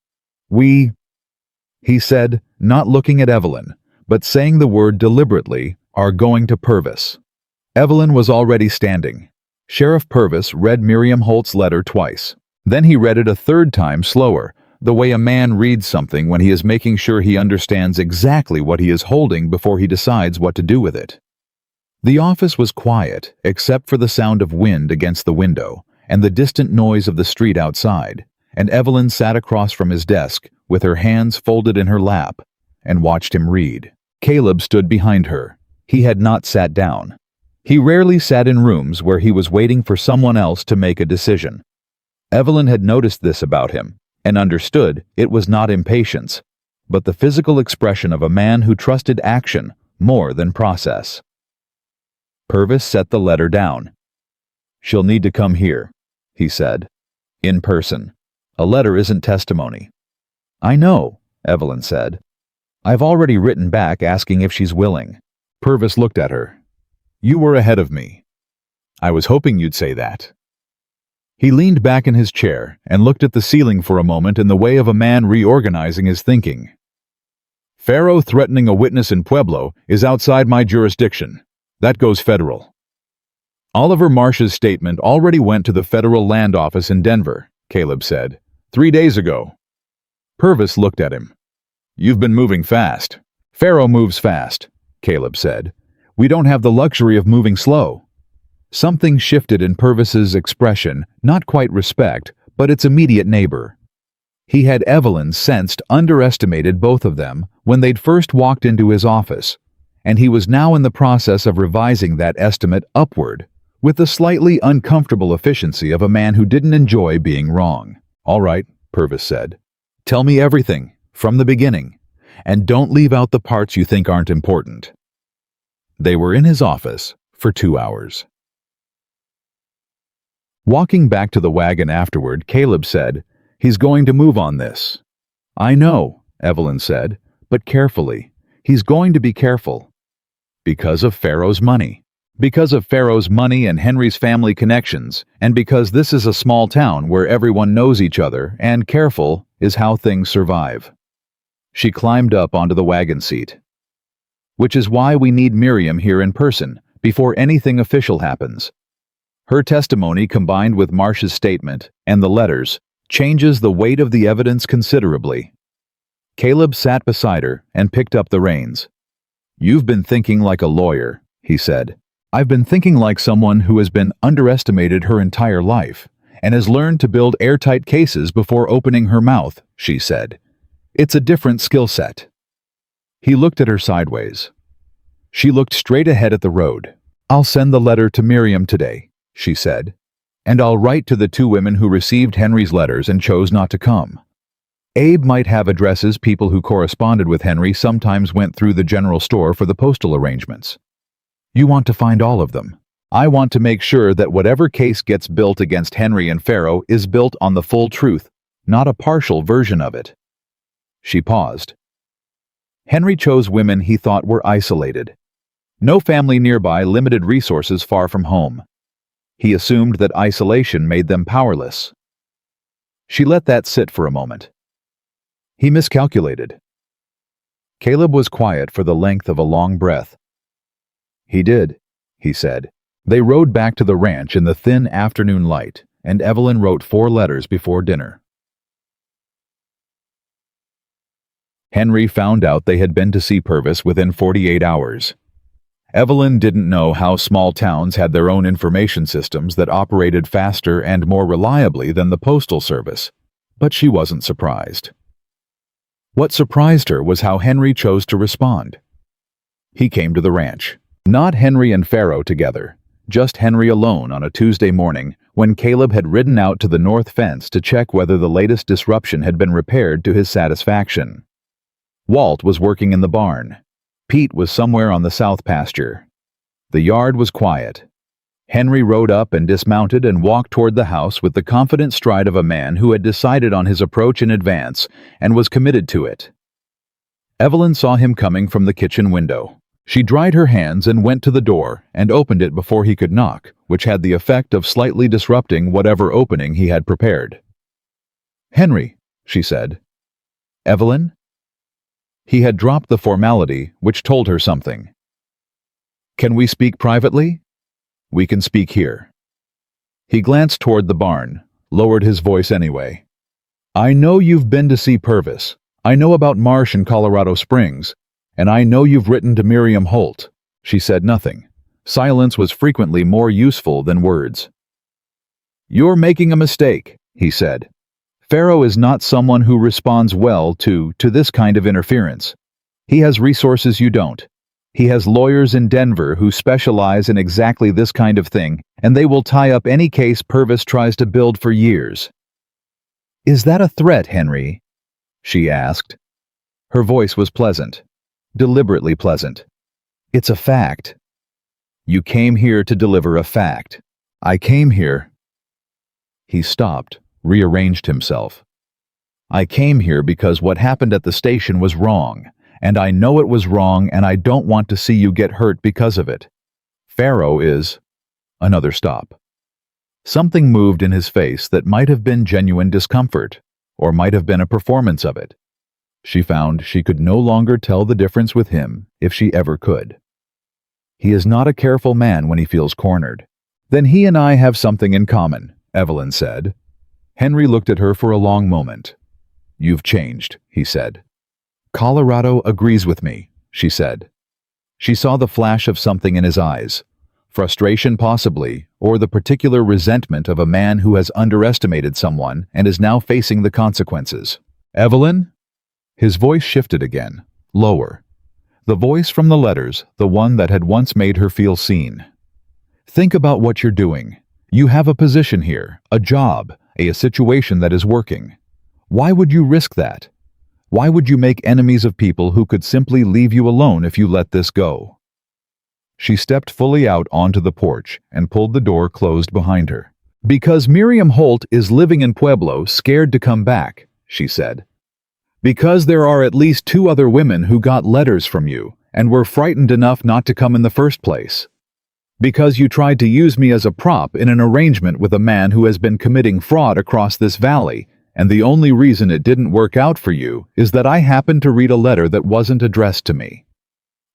[SPEAKER 1] He said, not looking at Evelyn, but saying the word deliberately, "are going to Purvis." Evelyn was already standing. Sheriff Purvis read Miriam Holt's letter twice. Then he read it a third time slower, the way a man reads something when he is making sure he understands exactly what he is holding before he decides what to do with it. The office was quiet, except for the sound of wind against the window and the distant noise of the street outside, and Evelyn sat across from his desk with her hands folded in her lap and watched him read. Caleb stood behind her. He had not sat down. He rarely sat in rooms where he was waiting for someone else to make a decision. Evelyn had noticed this about him and understood it was not impatience, but the physical expression of a man who trusted action more than process. Purvis set the letter down. "She'll need to come here," he said. "In person. A letter isn't testimony." "I know," Evelyn said. "I've already written back asking if she's willing." Purvis looked at her. "You were ahead of me." I was hoping you'd say that. He leaned back in his chair and looked at the ceiling for a moment in the way of a man reorganizing his thinking. Pharaoh threatening a witness in Pueblo is outside my jurisdiction. That goes federal. Oliver Marsh's statement already went to the federal land office in Denver, Caleb said, 3 days ago. Purvis looked at him. You've been moving fast. Pharaoh moves fast, Caleb said. We don't have the luxury of moving slow. Something shifted in Purvis's expression, not quite respect, but its immediate neighbor. He had Evelyn sensed underestimated both of them when they'd first walked into his office, and he was now in the process of revising that estimate upward, with the slightly uncomfortable efficiency of a man who didn't enjoy being wrong. All right, Purvis said. Tell me everything, from the beginning, and don't leave out the parts you think aren't important. They were in his office for 2 hours. Walking back to the wagon afterward, Caleb said, He's going to move on this. I know, Evelyn said, but carefully. He's going to be careful. Because of Pharaoh's money. Because of Pharaoh's money and Henry's family connections, and because this is a small town where everyone knows each other, and careful is how things survive. She climbed up onto the wagon seat. Which is why we need Miriam here in person, before anything official happens. Her testimony, combined with Marsh's statement and the letters, changes the weight of the evidence considerably. Caleb sat beside her and picked up the reins. You've been thinking like a lawyer, he said. I've been thinking like someone who has been underestimated her entire life and has learned to build airtight cases before opening her mouth, she said. It's a different skill set. He looked at her sideways. She looked straight ahead at the road. I'll send the letter to Miriam today, she said, and I'll write to the 2 women who received Henry's letters and chose not to come. Abe might have addresses. People who corresponded with Henry sometimes went through the general store for the postal arrangements. You want to find all of them. I want to make sure that whatever case gets built against Henry and Pharaoh is built on the full truth, not a partial version of it. She paused. Henry chose women he thought were isolated. No family nearby, limited resources far from home. He assumed that isolation made them powerless. She let that sit for a moment. He miscalculated. Caleb was quiet for the length of a long breath. He did, he said. They rode back to the ranch in the thin afternoon light, and Evelyn wrote 4 letters before dinner. Henry found out they had been to see Purvis within 48 hours. Evelyn didn't know how small towns had their own information systems that operated faster and more reliably than the postal service, but she wasn't surprised. What surprised her was how Henry chose to respond. He came to the ranch. Not Henry and Pharaoh together, just Henry alone on a Tuesday morning when Caleb had ridden out to the north fence to check whether the latest disruption had been repaired to his satisfaction. Walt was working in the barn. Pete was somewhere on the south pasture. The yard was quiet. Henry rode up and dismounted and walked toward the house with the confident stride of a man who had decided on his approach in advance and was committed to it. Evelyn saw him coming from the kitchen window. She dried her hands and went to the door and opened it before he could knock, which had the effect of slightly disrupting whatever opening he had prepared. "Henry," she said. "Evelyn?" He had dropped the formality, which told her something. "Can we speak privately?" "We can speak here." He glanced toward the barn, lowered his voice anyway. "I know you've been to see Purvis. I know about Marsh in Colorado Springs, and I know you've written to Miriam Holt." She said nothing. Silence was frequently more useful than words. "You're making a mistake," he said. "Pharaoh is not someone who responds well to this kind of interference. He has resources you don't. He has lawyers in Denver who specialize in exactly this kind of thing, and they will tie up any case Purvis tries to build for years." "Is that a threat, Henry?" she asked. Her voice was pleasant, deliberately pleasant. "It's a fact." "You came here to deliver a fact." "I came here." He stopped, rearranged himself. "I came here because what happened at the station was wrong, and I know it was wrong, and I don't want to see you get hurt because of it. Pharaoh is..." Another stop. Something moved in his face that might have been genuine discomfort, or might have been a performance of it. She found she could no longer tell the difference with him if she ever could. He is not a careful man when he feels cornered. Then he and I have something in common, Evelyn said. Henry looked at her for a long moment. You've changed, he said. Colorado agrees with me, she said. She saw the flash of something in his eyes. Frustration possibly, or the particular resentment of a man who has underestimated someone and is now facing the consequences. Evelyn? His voice shifted again, lower. The voice from the letters, the one that had once made her feel seen. Think about what you're doing. You have a position here, a job, a situation that is working. Why would you risk that? Why would you make enemies of people who could simply leave you alone if you let this go? She stepped fully out onto the porch and pulled the door closed behind her. Because Miriam Holt is living in Pueblo, scared to come back, she said. Because there are at least 2 other women who got letters from you and were frightened enough not to come in the first place. Because you tried to use me as a prop in an arrangement with a man who has been committing fraud across this valley, and the only reason it didn't work out for you is that I happened to read a letter that wasn't addressed to me.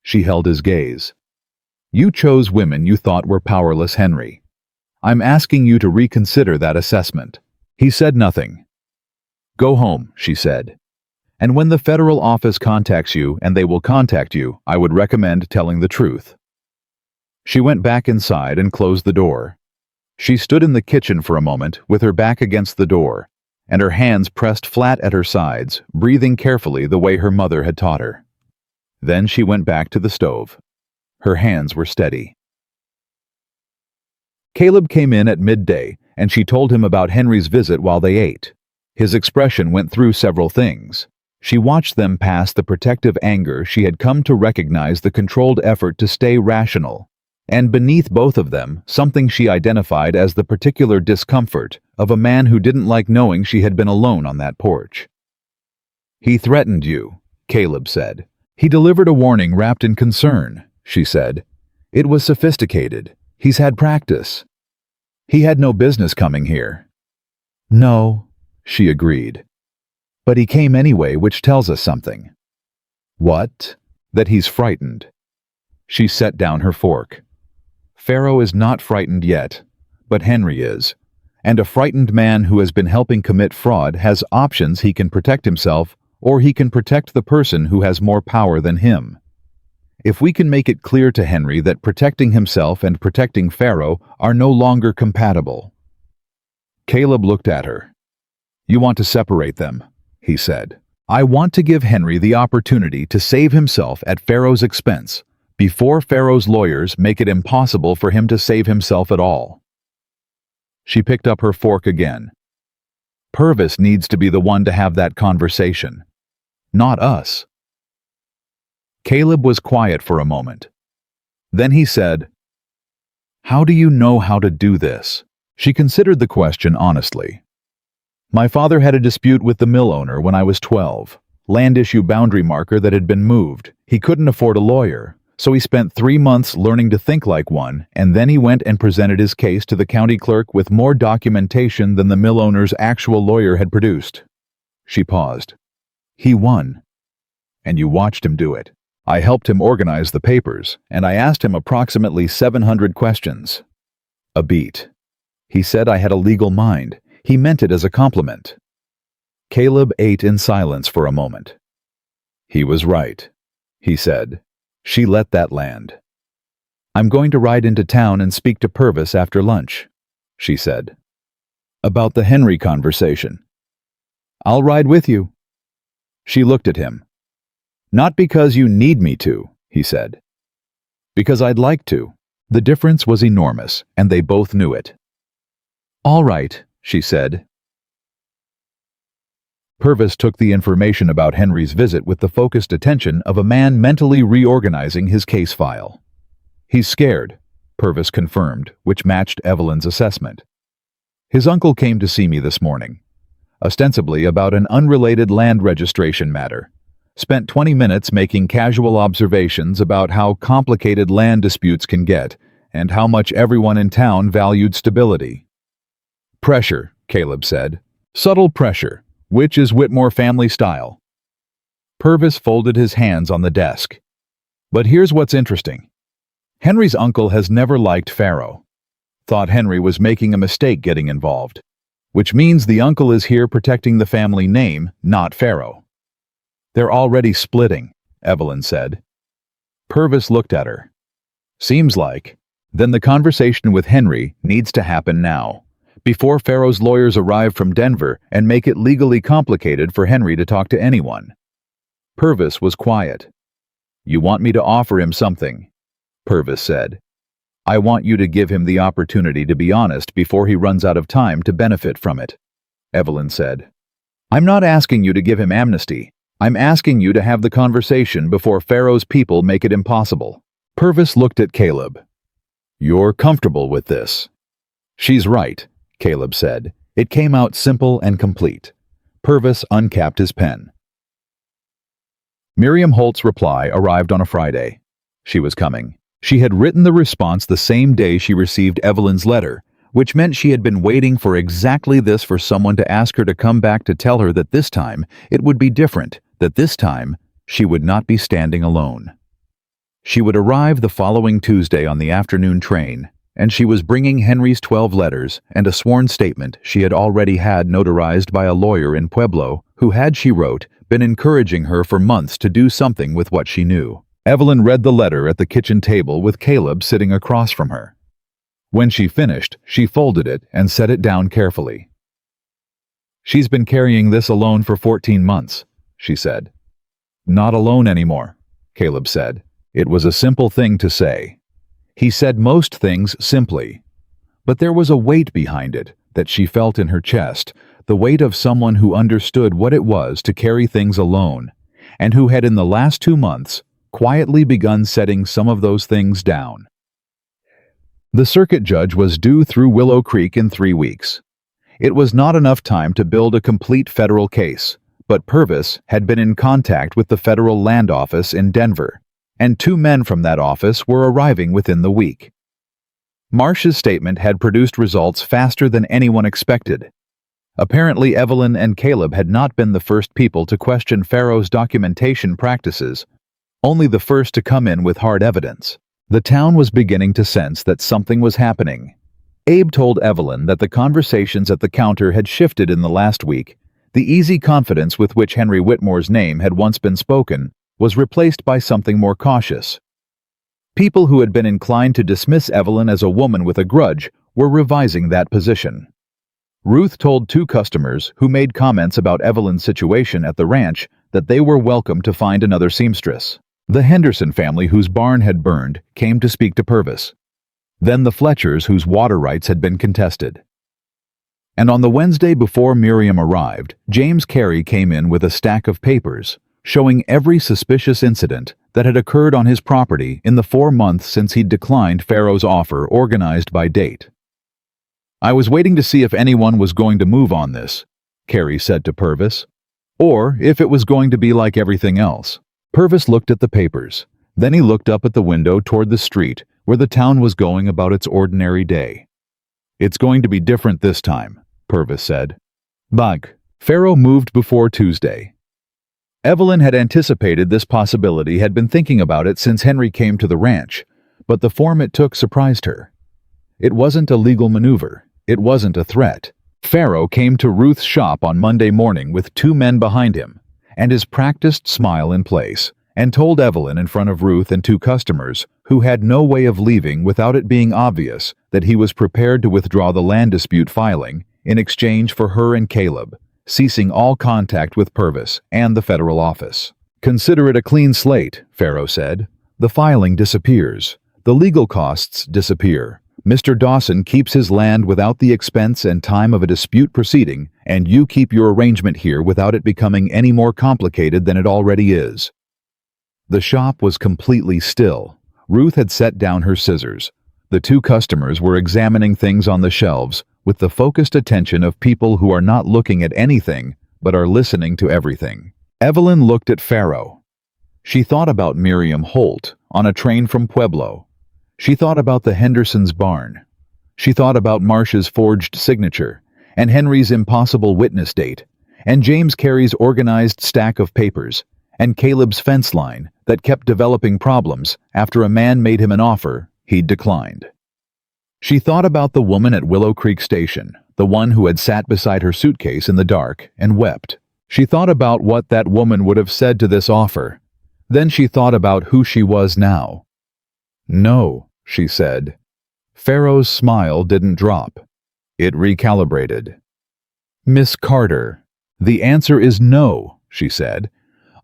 [SPEAKER 1] She held his gaze. You chose women you thought were powerless, Henry. I'm asking you to reconsider that assessment. He said nothing. Go home, she said. And when the federal office contacts you, and they will contact you, I would recommend telling the truth. She went back inside and closed the door. She stood in the kitchen for a moment with her back against the door, and her hands pressed flat at her sides, breathing carefully the way her mother had taught her. Then she went back to the stove. Her hands were steady. Caleb came in at midday, and she told him about Henry's visit while they ate. His expression went through several things. She watched them pass the protective anger she had come to recognize the controlled effort to stay rational, and beneath both of them, something she identified as the particular discomfort of a man who didn't like knowing she had been alone on that porch. He threatened you, Caleb said. He delivered a warning wrapped in concern, she said. It was sophisticated. He's had practice. He had no business coming here. No, she agreed. But he came anyway, which tells us something. What? That he's frightened. She set down her fork. Pharaoh is not frightened yet, but Henry is. And a frightened man who has been helping commit fraud has options. He can protect himself, or he can protect the person who has more power than him. If we can make it clear to Henry that protecting himself and protecting Pharaoh are no longer compatible. Caleb looked at her. You want to separate them, he said. I want to give Henry the opportunity to save himself at Pharaoh's expense, before Pharaoh's lawyers make it impossible for him to save himself at all. She picked up her fork again. Purvis needs to be the one to have that conversation, not us. Caleb was quiet for a moment. Then he said, How do you know how to do this? She considered the question honestly. My father had a dispute with the mill owner when I was 12. Land issue boundary marker that had been moved. He couldn't afford a lawyer, so he spent 3 months learning to think like one, and then he went and presented his case to the county clerk with more documentation than the mill owner's actual lawyer had produced. She paused. He won. And you watched him do it. I helped him organize the papers, and I asked him approximately 700 questions. A beat. He said I had a legal mind. He meant it as a compliment. Caleb ate in silence for a moment. He was right, he said. She let that land. I'm going to ride into town and speak to Purvis after lunch, she said. About the Henry conversation. I'll ride with you. She looked at him. Not because you need me to, he said. Because I'd like to. The difference was enormous, and they both knew it. All right, she said. Purvis took the information about Henry's visit with the focused attention of a man mentally reorganizing his case file. He's scared, Purvis confirmed, which matched Evelyn's assessment. His uncle came to see me this morning, ostensibly about an unrelated land registration matter. Spent 20 minutes making casual observations about how complicated land disputes can get, and how much everyone in town valued stability. Pressure, Caleb said. Subtle pressure, which is Whitmore family style. Purvis folded his hands on the desk. But here's what's interesting. Henry's uncle has never liked Pharaoh. Thought Henry was making a mistake getting involved. Which means the uncle is here protecting the family name, not Pharaoh. They're already splitting, Evelyn said. Purvis looked at her. Seems like. Then the conversation with Henry needs to happen now, before Pharaoh's lawyers arrive from Denver and make it legally complicated for Henry to talk to anyone. Purvis was quiet. You want me to offer him something, Purvis said. I want you to give him the opportunity to be honest before he runs out of time to benefit from it, Evelyn said. I'm not asking you to give him amnesty. I'm asking you to have the conversation before Pharaoh's people make it impossible. Purvis looked at Caleb. You're comfortable with this? She's right, Caleb said. It came out simple and complete. Purvis uncapped his pen. Miriam Holt's reply arrived on a Friday. She was coming. She had written the response the same day she received Evelyn's letter, which meant she had been waiting for exactly this, for someone to ask her to come back to tell her that this time it would be different, that this time she would not be standing alone. She would arrive the following Tuesday on the afternoon train, and she was bringing Henry's 12 letters and a sworn statement she had already had notarized by a lawyer in Pueblo who had, she wrote, been encouraging her for months to do something with what she knew. Evelyn read the letter at the kitchen table with Caleb sitting across from her. When she finished, she folded it and set it down carefully. She's been carrying this alone for 14 months, she said. Not alone anymore, Caleb said. It was a simple thing to say. He said most things simply. But there was a weight behind it that she felt in her chest, the weight of someone who understood what it was to carry things alone, and who had in the last 2 months quietly begun setting some of those things down. The circuit judge was due through Willow Creek in 3 weeks. It was not enough time to build a complete federal case, but Purvis had been in contact with the federal land office in Denver, and 2 men from that office were arriving within the week. Marsh's statement had produced results faster than anyone expected. Apparently, Evelyn and Caleb had not been the first people to question Pharaoh's documentation practices, only the first to come in with hard evidence. The town was beginning to sense that something was happening. Abe told Evelyn that the conversations at the counter had shifted in the last week. The easy confidence with which Henry Whitmore's name had once been spoken was replaced by something more cautious. People who had been inclined to dismiss Evelyn as a woman with a grudge were revising that position. Ruth told 2 customers who made comments about Evelyn's situation at the ranch that they were welcome to find another seamstress. The Henderson family, whose barn had burned, came to speak to Purvis. Then the Fletchers, whose water rights had been contested. And on the Wednesday before Miriam arrived, James Carey came in with a stack of papers showing every suspicious incident that had occurred on his property in the 4 months since he'd declined Pharaoh's offer organized by date. I was waiting to see if anyone was going to move on this, Carey said to Purvis, or if it was going to be like everything else. Purvis looked at the papers. Then he looked up at the window toward the street where the town was going about its ordinary day. It's going to be different this time, Purvis said. Bug. Pharaoh moved before Tuesday. Evelyn had anticipated this possibility, had been thinking about it since Henry came to the ranch, but the form it took surprised her. It wasn't a legal maneuver. It wasn't a threat. Pharaoh came to Ruth's shop on Monday morning with 2 men behind him, and his practiced smile in place, and told Evelyn in front of Ruth and 2 customers, who had no way of leaving without it being obvious, that he was prepared to withdraw the land dispute filing in exchange for her and Caleb, ceasing all contact with Purvis and the federal office. Consider it a clean slate, Pharaoh said. The filing disappears. The legal costs disappear. Mr. Dawson keeps his land without the expense and time of a dispute proceeding, and you keep your arrangement here without it becoming any more complicated than it already is. The shop was completely still. Ruth had set down her scissors. The 2 customers were examining things on the shelves with the focused attention of people who are not looking at anything but are listening to everything. Evelyn looked at Pharaoh. She thought about Miriam Holt on a train from Pueblo. She thought about the Hendersons' barn. She thought about Marsh's forged signature, and Henry's impossible witness date, and James Carey's organized stack of papers, and Caleb's fence line that kept developing problems after a man made him an offer he'd declined. She thought about the woman at Willow Creek Station, the one who had sat beside her suitcase in the dark and wept. She thought about what that woman would have said to this offer. Then she thought about who she was now. "No," she said. Pharaoh's smile didn't drop. It recalibrated. "Miss Carter, the answer is no," she said.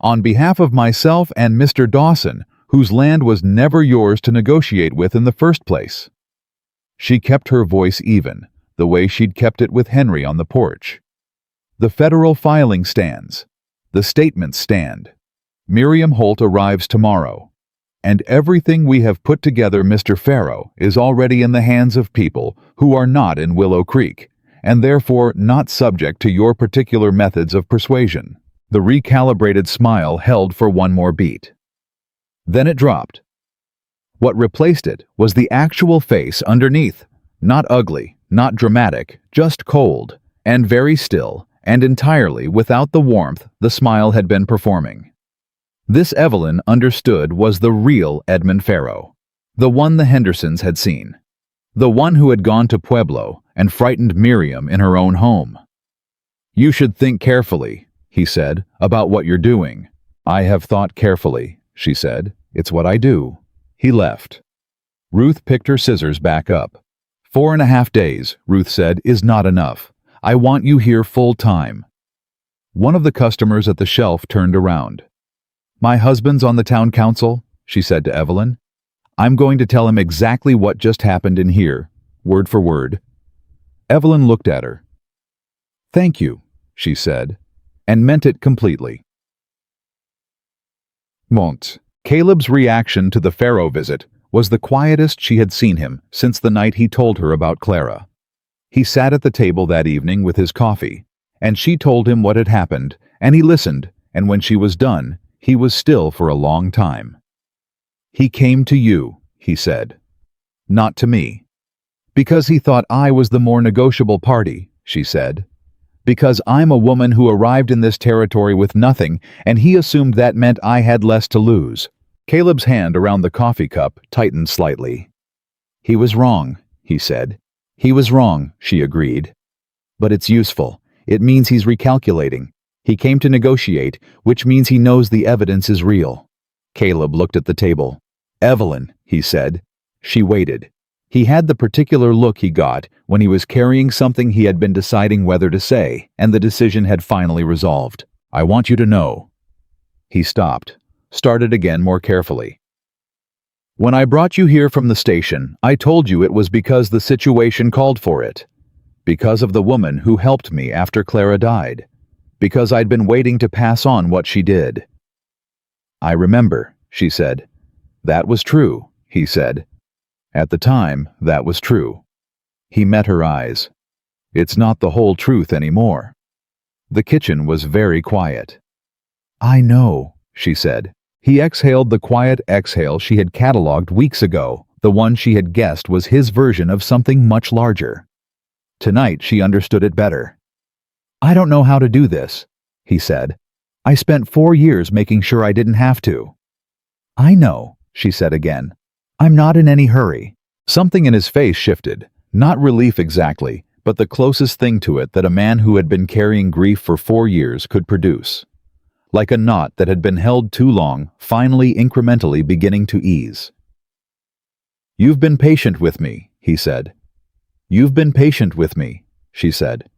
[SPEAKER 1] "On behalf of myself and Mr. Dawson, whose land was never yours to negotiate with in the first place." She kept her voice even, the way she'd kept it with Henry on the porch. "The federal filing stands. The statements stand. Miriam Holt arrives tomorrow. And everything we have put together, Mr. Pharaoh, is already in the hands of people who are not in Willow Creek, and therefore not subject to your particular methods of persuasion." The recalibrated smile held for one more beat. Then it dropped. What replaced it was the actual face underneath. Not ugly, not dramatic, just cold, and very still, and entirely without the warmth the smile had been performing. This Evelyn understood was the real Edmund Pharaoh, the one the Hendersons had seen, the one who had gone to Pueblo and frightened Miriam in her own home. "You should think carefully," he said, "about what you're doing." "I have thought carefully," she said. "It's what I do." He left. Ruth picked her scissors back up. 4.5 days, Ruth said, is not enough. I want you here full time. One of the customers at the shelf turned around. "My husband's on the town council," she said to Evelyn. "I'm going to tell him exactly what just happened in here, word for word." Evelyn looked at her. "Thank you," she said, and meant it completely. Caleb's reaction to the Pharaoh visit was the quietest she had seen him since the night he told her about Clara. He sat at the table that evening with his coffee, and she told him what had happened, and he listened, and when she was done, he was still for a long time. "He came to you," he said. "Not to me." "Because he thought I was the more negotiable party," she said. "Because I'm a woman who arrived in this territory with nothing, and he assumed that meant I had less to lose." Caleb's hand around the coffee cup tightened slightly. "He was wrong," he said. "He was wrong," she agreed. "But it's useful. It means he's recalculating. He came to negotiate, which means he knows the evidence is real." Caleb looked at the table. "Evelyn," he said. She waited. He had the particular look he got when he was carrying something he had been deciding whether to say, and the decision had finally resolved. "I want you to know." He stopped, started again more carefully. "When I brought you here from the station, I told you it was because the situation called for it. Because of the woman who helped me after Clara died. Because I'd been waiting to pass on what she did." "I remember," she said. "That was true," he said. "At the time, that was true." He met her eyes. "It's not the whole truth anymore." The kitchen was very quiet. "I know," she said. He exhaled the quiet exhale she had catalogued weeks ago, the one she had guessed was his version of something much larger. Tonight she understood it better. "I don't know how to do this," he said. "I spent 4 years making sure I didn't have to." "I know," she said again. "I'm not in any hurry." Something in his face shifted, not relief exactly, but the closest thing to it that a man who had been carrying grief for 4 years could produce. Like a knot that had been held too long, finally incrementally beginning to ease. "You've been patient with me," he said. "You've been patient with me," she said.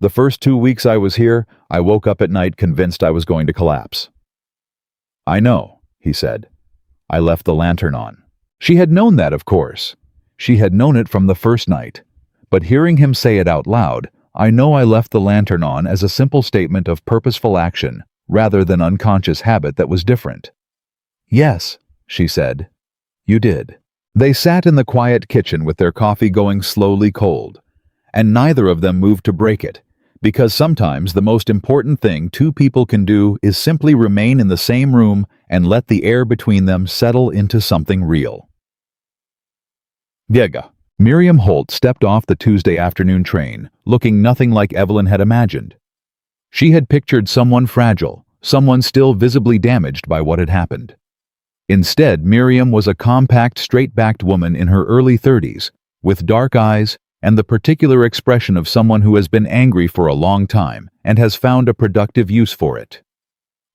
[SPEAKER 1] "The first 2 weeks I was here, I woke up at night convinced I was going to collapse." "I know," he said. "I left the lantern on." She had known that, of course. She had known it from the first night. But hearing him say it out loud, "I know I left the lantern on," as a simple statement of purposeful action, rather than unconscious habit that was different. "Yes," she said. "You did." They sat in the quiet kitchen with their coffee going slowly cold, and neither of them moved to break it, because sometimes the most important thing two people can do is simply remain in the same room and let the air between them settle into something real. Viega. Miriam Holt stepped off the Tuesday afternoon train, looking nothing like Evelyn had imagined. She had pictured someone fragile, someone still visibly damaged by what had happened. Instead, Miriam was a compact, straight-backed woman in her early 30s, with dark eyes and the particular expression of someone who has been angry for a long time and has found a productive use for it.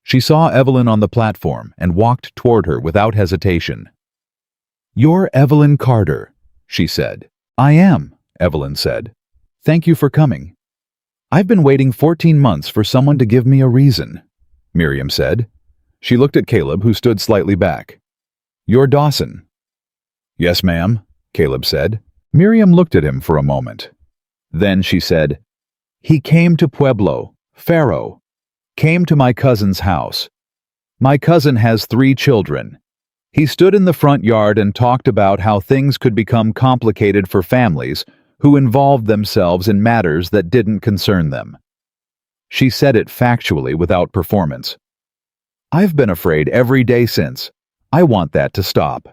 [SPEAKER 1] She saw Evelyn on the platform and walked toward her without hesitation. "You're Evelyn Carter," she said. "I am," Evelyn said. "Thank you for coming." "I've been waiting 14 months for someone to give me a reason," Miriam said. She looked at Caleb, who stood slightly back. "You're Dawson." "Yes, ma'am," Caleb said. Miriam looked at him for a moment. Then she said, "He came to Pueblo, Faro. Came to my cousin's house. My cousin has 3 children. He stood in the front yard and talked about how things could become complicated for families who involved themselves in matters that didn't concern them." She said it factually without performance. "I've been afraid every day since. I want that to stop."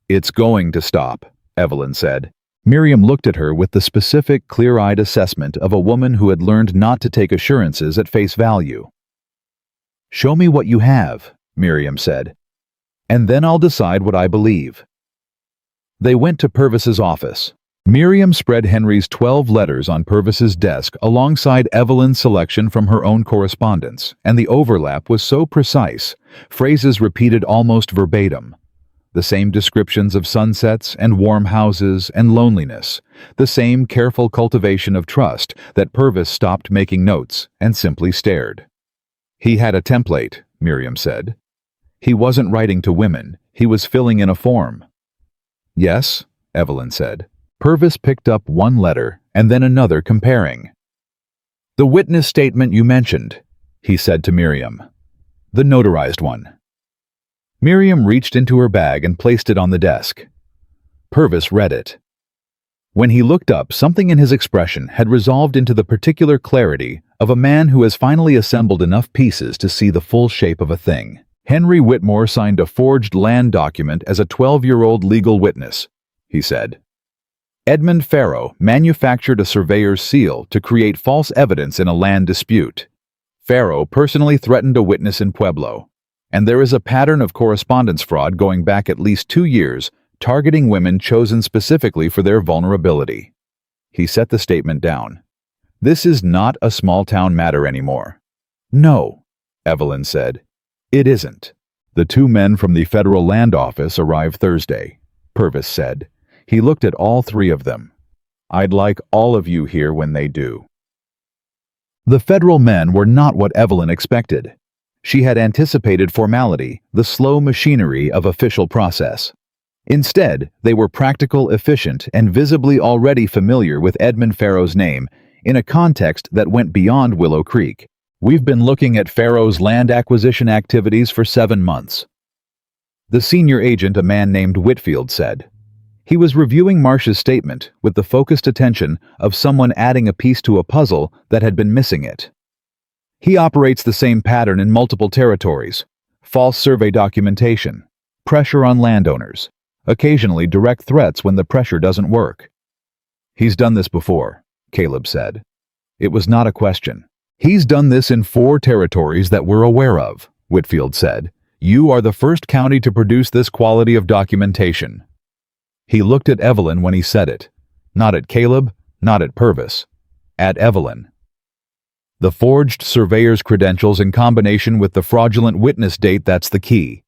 [SPEAKER 1] "It's going to stop," Evelyn said. Miriam looked at her with the specific, clear-eyed assessment of a woman who had learned not to take assurances at face value. "Show me what you have," Miriam said, "and then I'll decide what I believe." They went to Purvis's office. Miriam spread Henry's 12 letters on Purvis's desk alongside Evelyn's selection from her own correspondence, and the overlap was so precise, phrases repeated almost verbatim. The same descriptions of sunsets and warm houses and loneliness, the same careful cultivation of trust that Purvis stopped making notes and simply stared. He had a template, Miriam said. He wasn't writing to women, he was filling in a form. "Yes," Evelyn said. Purvis picked up one letter and then another, comparing. "The witness statement you mentioned," he said to Miriam. "The notarized one." Miriam reached into her bag and placed it on the desk. Purvis read it. When he looked up, something in his expression had resolved into the particular clarity of a man who has finally assembled enough pieces to see the full shape of a thing. "Henry Whitmore signed a forged land document as a 12-year-old legal witness," he said. "Edmund Faro manufactured a surveyor's seal to create false evidence in a land dispute. Faro personally threatened a witness in Pueblo. And there is a pattern of correspondence fraud going back at least 2 years, targeting women chosen specifically for their vulnerability." He set the statement down. "This is not a small-town matter anymore." "No," Evelyn said. "It isn't." "The 2 men from the Federal Land Office arrived Thursday," Purvis said. He looked at all 3 of them. "I'd like all of you here when they do." The federal men were not what Evelyn expected. She had anticipated formality, the slow machinery of official process. Instead, they were practical, efficient, and visibly already familiar with Edmund Faro's name in a context that went beyond Willow Creek. "We've been looking at Faro's land acquisition activities for 7 months." The senior agent, a man named Whitfield, said. He was reviewing Marsh's statement with the focused attention of someone adding a piece to a puzzle that had been missing it. "He operates the same pattern in multiple territories: false survey documentation, pressure on landowners, occasionally direct threats when the pressure doesn't work." "He's done this before," Caleb said. It was not a question. "He's done this in 4 territories that we're aware of," Whitfield said. "You are the first county to produce this quality of documentation." He looked at Evelyn when he said it. Not at Caleb, not at Purvis. At Evelyn. "The forged surveyor's credentials in combination with the fraudulent witness date, that's the key.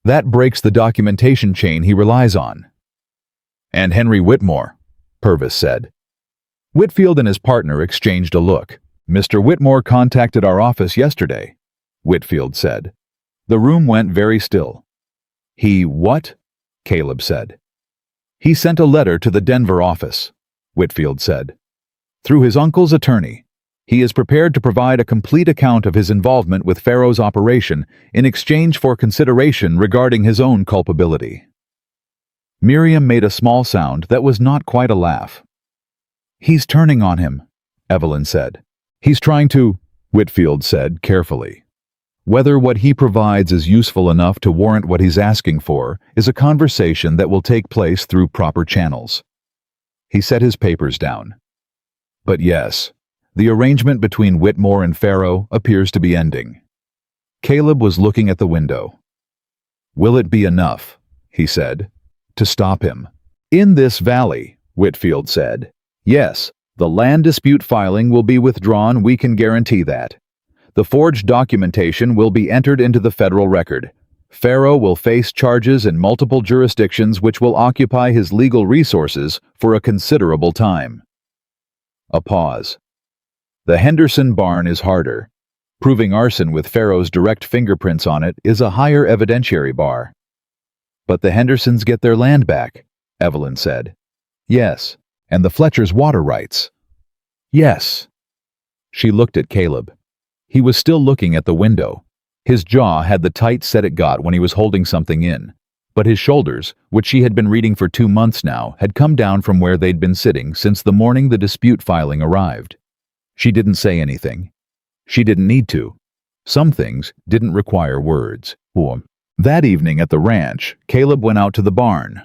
[SPEAKER 1] That breaks the documentation chain he relies on." "And Henry Whitmore," Purvis said. Whitfield and his partner exchanged a look. "Mr. Whitmore contacted our office yesterday," Whitfield said. The room went very still. "He what?" Caleb said. "He sent a letter to the Denver office," Whitfield said. "Through his uncle's attorney. He is prepared to provide a complete account of his involvement with Faro's operation in exchange for consideration regarding his own culpability." Miriam made a small sound that was not quite a laugh. "He's turning on him," Evelyn said. "He's trying to," Whitfield said carefully. Whether what he provides is useful enough to warrant what he's asking for is a conversation that will take place through proper channels. He set his papers down. But yes, the arrangement between Whitmore and Farrow appears to be ending. Caleb was looking at the window. "Will it be enough," he said, "to stop him?" "In this valley," Whitfield said. "Yes, the land dispute filing will be withdrawn, we can guarantee that. The forged documentation will be entered into the federal record. Farrow will face charges in multiple jurisdictions which will occupy his legal resources for a considerable time." A pause. "The Henderson barn is harder. Proving arson with Farrow's direct fingerprints on it is a higher evidentiary bar." "But the Hendersons get their land back," Evelyn said. "Yes, and the Fletchers' water rights." "Yes." She looked at Caleb. He was still looking at the window. His jaw had the tight set it got when he was holding something in, but his shoulders, which she had been reading for 2 months now, had come down from where they'd been sitting since the morning the dispute filing arrived. She didn't say anything. She didn't need to. Some things didn't require words. That evening at the ranch, Caleb went out to the barn.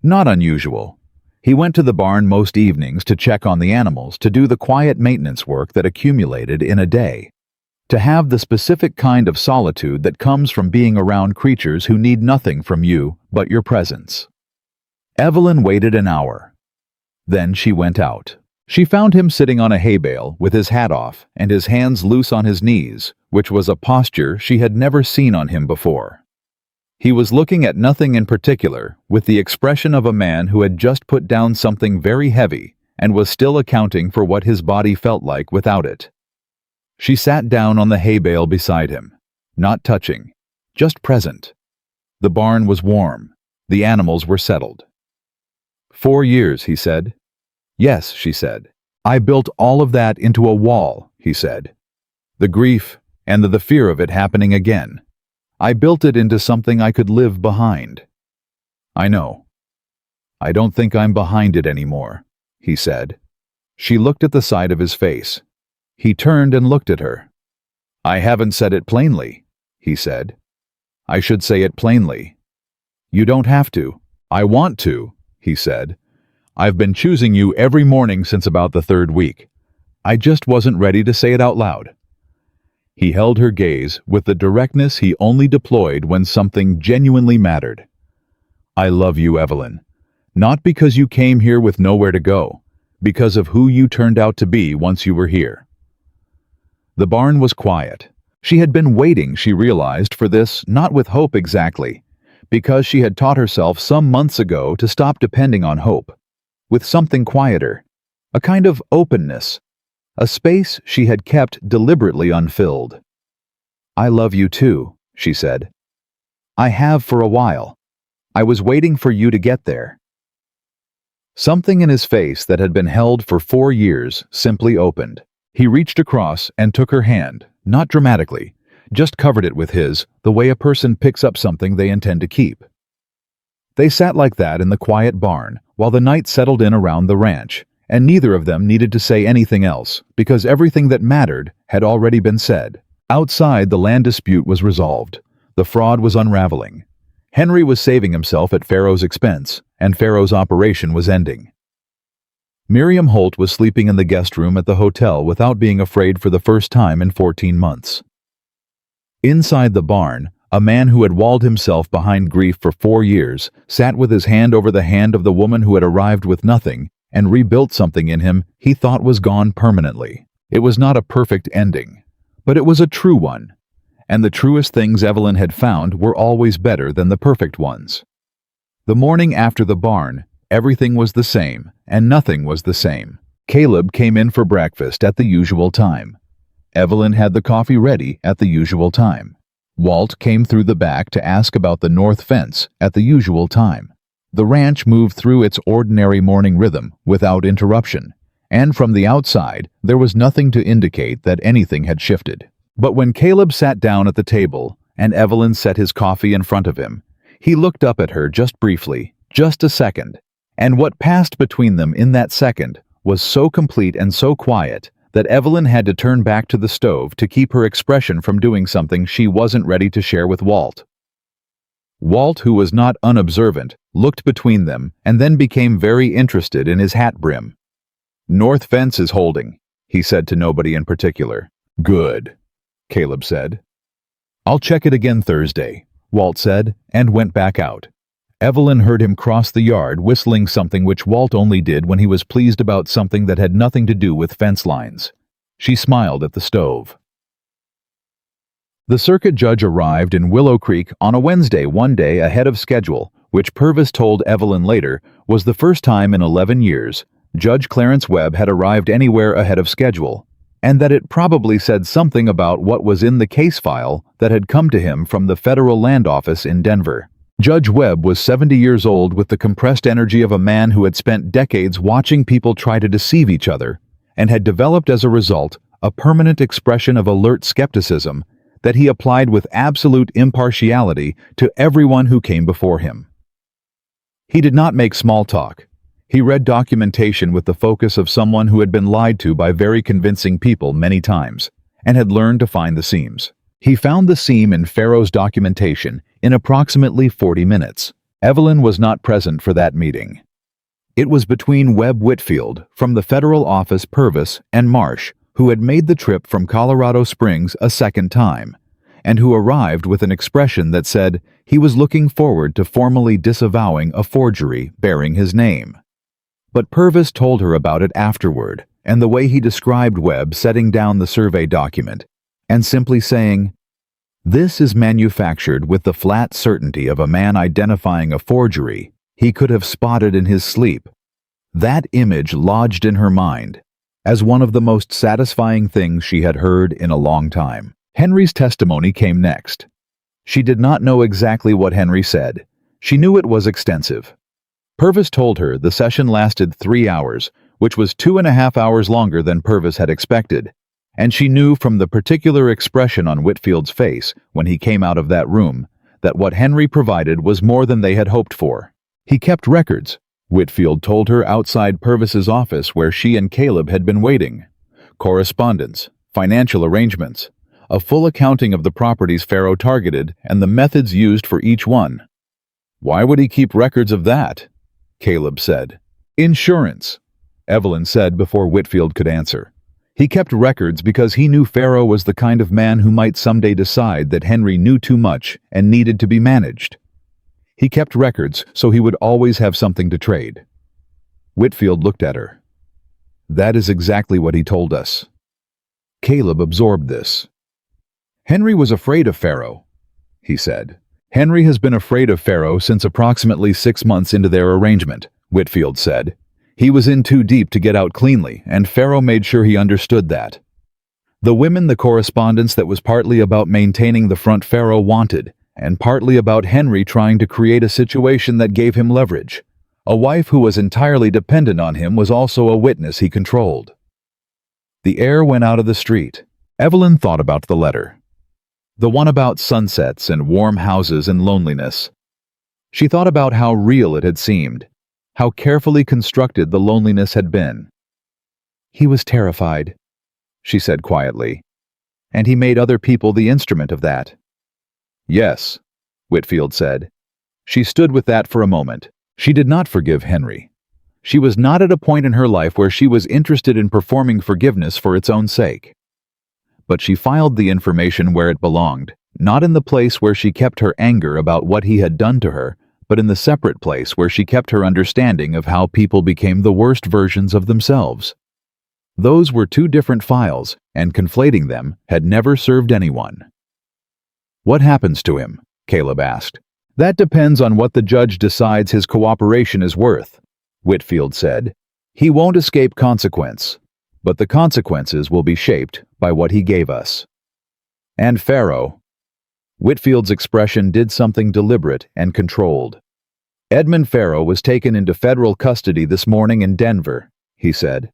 [SPEAKER 1] Not unusual. He went to the barn most evenings to check on the animals, to do the quiet maintenance work that accumulated in a day. To have the specific kind of solitude that comes from being around creatures who need nothing from you but your presence. Evelyn waited an hour. Then she went out. She found him sitting on a hay bale with his hat off and his hands loose on his knees, which was a posture she had never seen on him before. He was looking at nothing in particular, with the expression of a man who had just put down something very heavy and was still accounting for what his body felt like without it. She sat down on the hay bale beside him, not touching, just present. The barn was warm. The animals were settled. 4 years, he said. "Yes," she said. "I built all of that into a wall," he said. "The grief and the fear of it happening again. I built it into something I could live behind." "I know. I don't think I'm behind it anymore," he said. She looked at the side of his face. He turned and looked at her. "I haven't said it plainly," he said. "I should say it plainly." "You don't have to. I want to," he said. "I've been choosing you every morning since about the 3rd week. I just wasn't ready to say it out loud." He held her gaze with the directness he only deployed when something genuinely mattered. "I love you, Evelyn. Not because you came here with nowhere to go, because of who you turned out to be once you were here." The barn was quiet. She had been waiting, she realized, for this, not with hope exactly, because she had taught herself some months ago to stop depending on hope, with something quieter, a kind of openness, a space she had kept deliberately unfilled. "I love you too," she said. "I have for a while. I was waiting for you to get there." Something in his face that had been held for 4 years simply opened. He reached across and took her hand, not dramatically, just covered it with his, the way a person picks up something they intend to keep. They sat like that in the quiet barn while the night settled in around the ranch, and neither of them needed to say anything else because everything that mattered had already been said. Outside, the land dispute was resolved. The fraud was unraveling. Henry was saving himself at Farrow's expense, and Farrow's operation was ending. Miriam Holt was sleeping in the guest room at the hotel without being afraid for the first time in 14 months. Inside the barn, a man who had walled himself behind grief for 4 years sat with his hand over the hand of the woman who had arrived with nothing and rebuilt something in him he thought was gone permanently. It was not a perfect ending, but it was a true one, and the truest things Evelyn had found were always better than the perfect ones. The morning after the barn, everything was the same, and nothing was the same. Caleb came in for breakfast at the usual time. Evelyn had the coffee ready at the usual time. Walt came through the back to ask about the north fence at the usual time. The ranch moved through its ordinary morning rhythm without interruption, and from the outside there was nothing to indicate that anything had shifted. But when Caleb sat down at the table and Evelyn set his coffee in front of him, he looked up at her just briefly, just a second, and what passed between them in that second was so complete and so quiet that Evelyn had to turn back to the stove to keep her expression from doing something she wasn't ready to share with Walt. Walt, who was not unobservant, looked between them and then became very interested in his hat brim. "North fence is holding," he said to nobody in particular. "Good," Caleb said. "I'll check it again Thursday," Walt said, and went back out. Evelyn heard him cross the yard whistling something which Walt only did when he was pleased about something that had nothing to do with fence lines. She smiled at the stove. The circuit judge arrived in Willow Creek on a Wednesday, one day ahead of schedule, which Purvis told Evelyn later was the first time in 11 years Judge Clarence Webb had arrived anywhere ahead of schedule, and that it probably said something about what was in the case file that had come to him from the Federal Land Office in Denver. Judge Webb was 70 years old with the compressed energy of a man who had spent decades watching people try to deceive each other, and had developed as a result a permanent expression of alert skepticism that he applied with absolute impartiality to everyone who came before him. He did not make small talk. He read documentation with the focus of someone who had been lied to by very convincing people many times, and had learned to find the seams. He found the seam in Farrow's documentation in approximately 40 minutes. Evelyn was not present for that meeting. It was between Webb Whitfield, from the federal office Purvis, and Marsh, who had made the trip from Colorado Springs a second time, and who arrived with an expression that said he was looking forward to formally disavowing a forgery bearing his name. But Purvis told her about it afterward, and the way he described Webb setting down the survey document, and simply saying, "This is manufactured with the flat certainty of a man identifying a forgery he could have spotted in his sleep." That image lodged in her mind as one of the most satisfying things she had heard in a long time. Henry's testimony came next. She did not know exactly what Henry said. She knew it was extensive. Purvis told her the session lasted 3 hours, which was 2.5 hours longer than Purvis had expected, and she knew from the particular expression on Whitfield's face when he came out of that room that what Henry provided was more than they had hoped for. He kept records, Whitfield told her outside Purvis's office where she and Caleb had been waiting. Correspondence, financial arrangements, a full accounting of the properties Farrow targeted and the methods used for each one. "Why would he keep records of that?" Caleb said. "Insurance," Evelyn said before Whitfield could answer. He kept records because he knew Farrow was the kind of man who might someday decide that Henry knew too much and needed to be managed. He kept records so he would always have something to trade. Whitfield looked at her. "That is exactly what he told us." Caleb absorbed this. "Henry was afraid of Farrow," he said. "Henry has been afraid of Farrow since approximately 6 months into their arrangement," Whitfield said. "He was in too deep to get out cleanly, and Farrow made sure he understood that. The women, the correspondence that was partly about maintaining the front Farrow wanted, and partly about Henry trying to create a situation that gave him leverage. A wife who was entirely dependent on him was also a witness he controlled." The air went out of the street. Evelyn thought about the letter. The one about sunsets and warm houses and loneliness. She thought about how real it had seemed, how carefully constructed the loneliness had been. "He was terrified," she said quietly, "and he made other people the instrument of that." "Yes," Whitfield said. She stood with that for a moment. She did not forgive Henry. She was not at a point in her life where she was interested in performing forgiveness for its own sake. But she filed the information where it belonged, not in the place where she kept her anger about what he had done to her, but in the separate place where she kept her understanding of how people became the worst versions of themselves. Those were two different files, and conflating them had never served anyone. "What happens to him?" Caleb asked. "That depends on what the judge decides his cooperation is worth," Whitfield said. "He won't escape consequence, but the consequences will be shaped by what he gave us." "And Farrow." Whitfield's expression did something deliberate and controlled. "Edmund Farrow was taken into federal custody this morning in Denver," he said.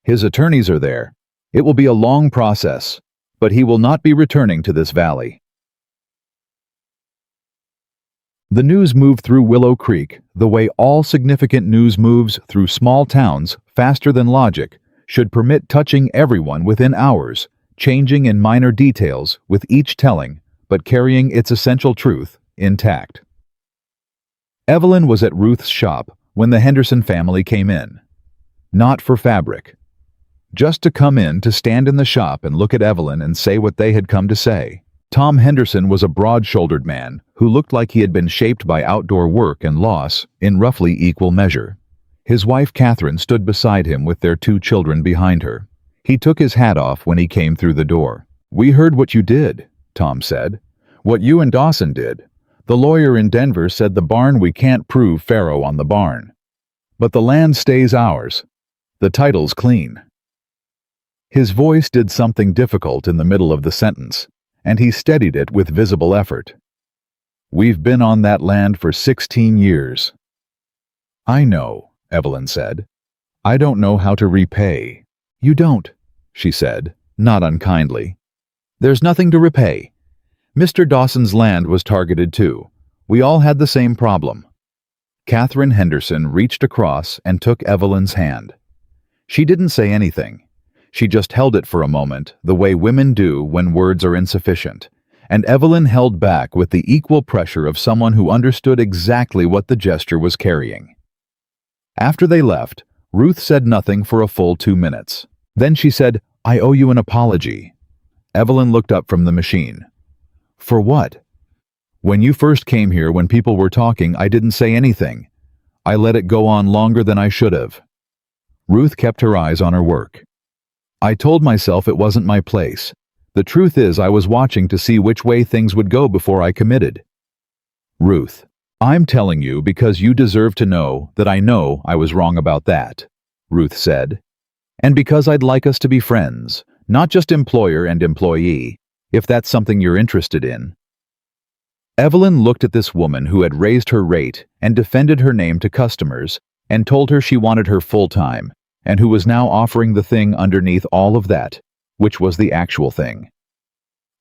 [SPEAKER 1] "His attorneys are there. It will be a long process, but he will not be returning to this valley." The news moved through Willow Creek the way all significant news moves through small towns faster than logic, should permit touching everyone within hours, changing in minor details with each telling, but carrying its essential truth intact. Evelyn was at Ruth's shop when the Henderson family came in. Not for fabric. Just to come in to stand in the shop and look at Evelyn and say what they had come to say. Tom Henderson was a broad-shouldered man who looked like he had been shaped by outdoor work and loss in roughly equal measure. His wife Catherine stood beside him with their 2 children behind her. He took his hat off when he came through the door. "We heard what you did," Tom said. "What you and Dawson did. The lawyer in Denver said the barn we can't prove Pharaoh on the barn. But the land stays ours. The title's clean." His voice did something difficult in the middle of the sentence, and he steadied it with visible effort. "We've been on that land for 16 years. "I know," Evelyn said. "I don't know how to repay." "You don't," she said, not unkindly. "There's nothing to repay. Mr. Dawson's land was targeted too. We all had the same problem." Catherine Henderson reached across and took Evelyn's hand. She didn't say anything. She just held it for a moment, the way women do when words are insufficient, and Evelyn held back with the equal pressure of someone who understood exactly what the gesture was carrying. After they left, Ruth said nothing for a full 2 minutes. Then she said, "I owe you an apology." Evelyn looked up from the machine. "For what?" "When you first came here, when people were talking, I didn't say anything. I let it go on longer than I should have." Ruth kept her eyes on her work. "I told myself it wasn't my place. The truth is I was watching to see which way things would go before I committed." "Ruth, I'm telling you because you deserve to know that I know I was wrong about that," Ruth said. "And because I'd like us to be friends, not just employer and employee, if that's something you're interested in." Evelyn looked at this woman who had raised her rate and defended her name to customers and told her she wanted her full-time, and who was now offering the thing underneath all of that, which was the actual thing.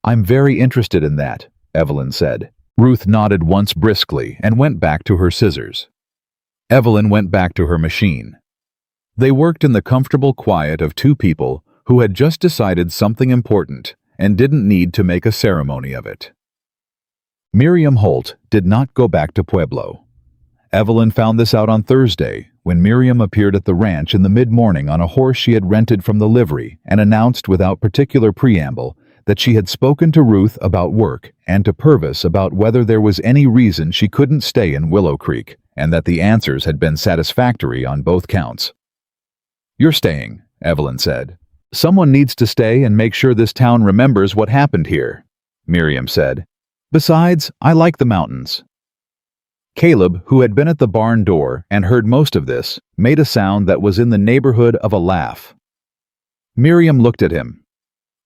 [SPEAKER 1] "I'm very interested in that," Evelyn said. Ruth nodded once briskly and went back to her scissors. Evelyn went back to her machine. They worked in the comfortable quiet of 2 people who had just decided something important and didn't need to make a ceremony of it. Miriam Holt did not go back to Pueblo. Evelyn found this out on Thursday when Miriam appeared at the ranch in the mid-morning on a horse she had rented from the livery and announced without particular preamble that she had spoken to Ruth about work and to Purvis about whether there was any reason she couldn't stay in Willow Creek, and that the answers had been satisfactory on both counts. "You're staying," Evelyn said. "Someone needs to stay and make sure this town remembers what happened here," Miriam said. "Besides, I like the mountains." Caleb, who had been at the barn door and heard most of this, made a sound that was in the neighborhood of a laugh. Miriam looked at him.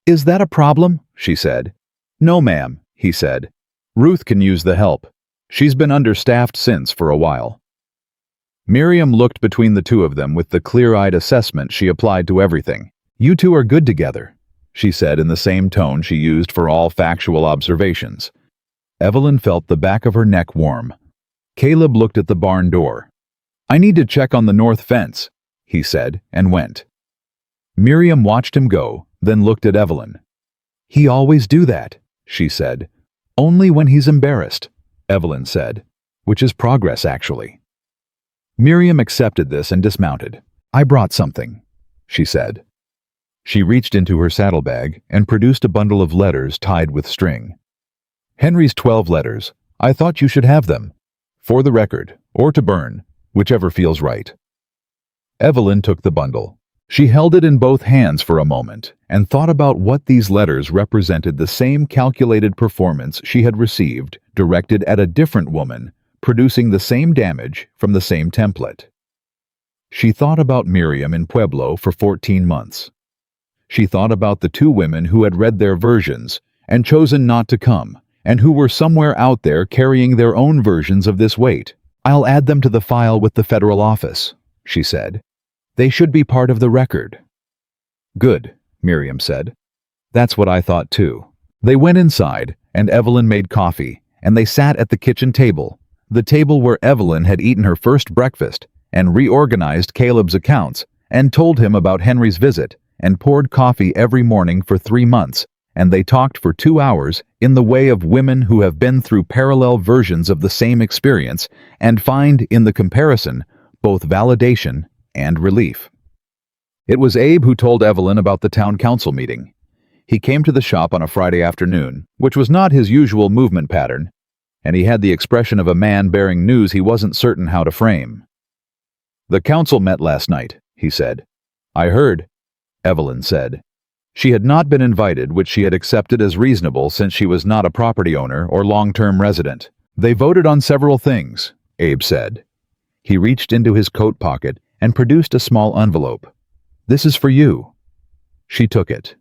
[SPEAKER 1] "Is that a problem?" she said. "No, ma'am," he said. "Ruth can use the help. She's been understaffed since for a while." Miriam looked between the 2 of them with the clear-eyed assessment she applied to everything. "You 2 are good together," she said in the same tone she used for all factual observations. Evelyn felt the back of her neck warm. Caleb looked at the barn door. "I need to check on the north fence," he said, and went. Miriam watched him go, then looked at Evelyn. "He always do that," she said. "Only when he's embarrassed," Evelyn said, which is progress, actually. Miriam accepted this and dismounted. "I brought something," she said. She reached into her saddlebag and produced a bundle of letters tied with string. "Henry's 12 letters. I thought you should have them. For the record, or to burn, whichever feels right." Evelyn took the bundle. She held it in both hands for a moment and thought about what these letters represented: the same calculated performance she had received, directed at a different woman, producing the same damage from the same template. She thought about Miriam in Pueblo for 14 months. She thought about the 2 women who had read their versions and chosen not to come, and who were somewhere out there carrying their own versions of this weight. "I'll add them to the file with the federal office," she said. "They should be part of the record." "Good," Miriam said. "That's what I thought too." They went inside, and Evelyn made coffee, and they sat at the kitchen table, the table where Evelyn had eaten her first breakfast and reorganized Caleb's accounts and told him about Henry's visit, and poured coffee every morning for 3 months, and they talked for 2 hours in the way of women who have been through parallel versions of the same experience and find, in the comparison, both validation and relief. It was Abe who told Evelyn about the town council meeting. He came to the shop on a Friday afternoon, which was not his usual movement pattern, and he had the expression of a man bearing news he wasn't certain how to frame. "The council met last night," he said. "I heard," Evelyn said. She had not been invited, which she had accepted as reasonable since she was not a property owner or long-term resident. "They voted on several things," Abe said. He reached into his coat pocket and produced a small envelope. "This is for you." She took it.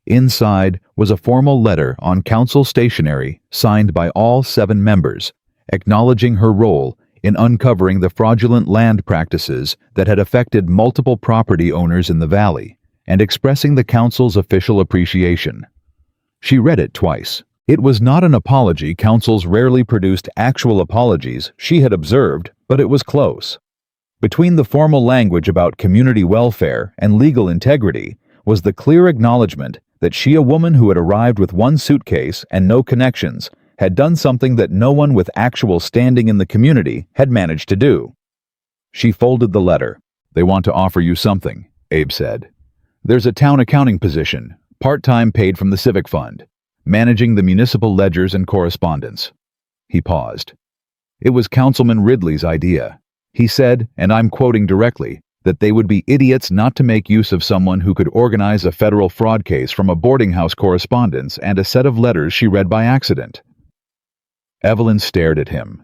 [SPEAKER 1] Inside was a formal letter on council stationery signed by all 7 members, acknowledging her role in uncovering the fraudulent land practices that had affected multiple property owners in the valley, and expressing the council's official appreciation. She read it twice. It was not an apology. Councils rarely produced actual apologies, she had observed, but it was close. Between the formal language about community welfare and legal integrity was the clear acknowledgement that she, a woman who had arrived with 1 suitcase and no connections, had done something that no one with actual standing in the community had managed to do. She folded the letter. "They want to offer you something," Abe said. "There's a town accounting position, part-time, paid from the civic fund, managing the municipal ledgers and correspondence." He paused. It was Councilman Ridley's idea. He said, and I'm quoting directly, that they would be idiots not to make use of someone who could organize a federal fraud case from a boarding house correspondence and a set of letters she read by accident. Evelyn stared at him.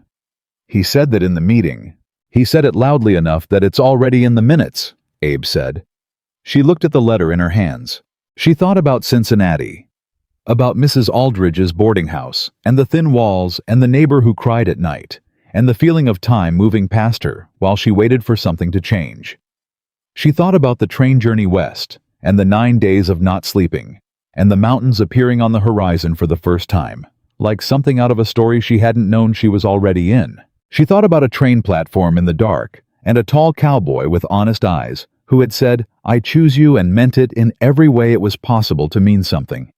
[SPEAKER 1] "He said that in the meeting. He said it loudly enough that it's already in the minutes," Abe said. She looked at the letter in her hands. She thought about Cincinnati, about Mrs. Aldridge's boarding house, and the thin walls, and the neighbor who cried at night, and the feeling of time moving past her while she waited for something to change. She thought about the train journey west, and the 9 days of not sleeping, and the mountains appearing on the horizon for the first time, like something out of a story she hadn't known she was already in. She thought about a train platform in the dark, and a tall cowboy with honest eyes, who had said, "I choose you," and meant it in every way it was possible to mean something.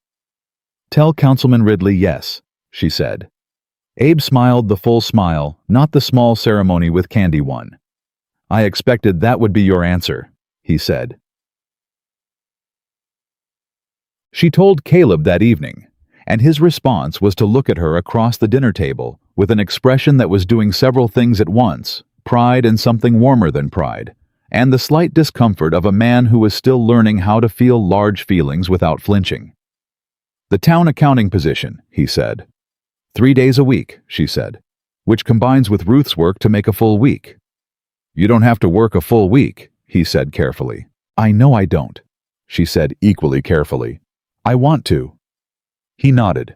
[SPEAKER 1] "Tell Councilman Ridley yes," she said. Abe smiled the full smile, not the small ceremony with candy one. "I expected that would be your answer," he said. She told Caleb that evening, and his response was to look at her across the dinner table with an expression that was doing several things at once, pride and something warmer than pride, and the slight discomfort of a man who was still learning how to feel large feelings without flinching. "The town accounting position," he said. 3 days a week, she said, "which combines with Ruth's work to make a full week." "You don't have to work a full week," he said carefully. "I know I don't," she said equally carefully. "I want to." He nodded.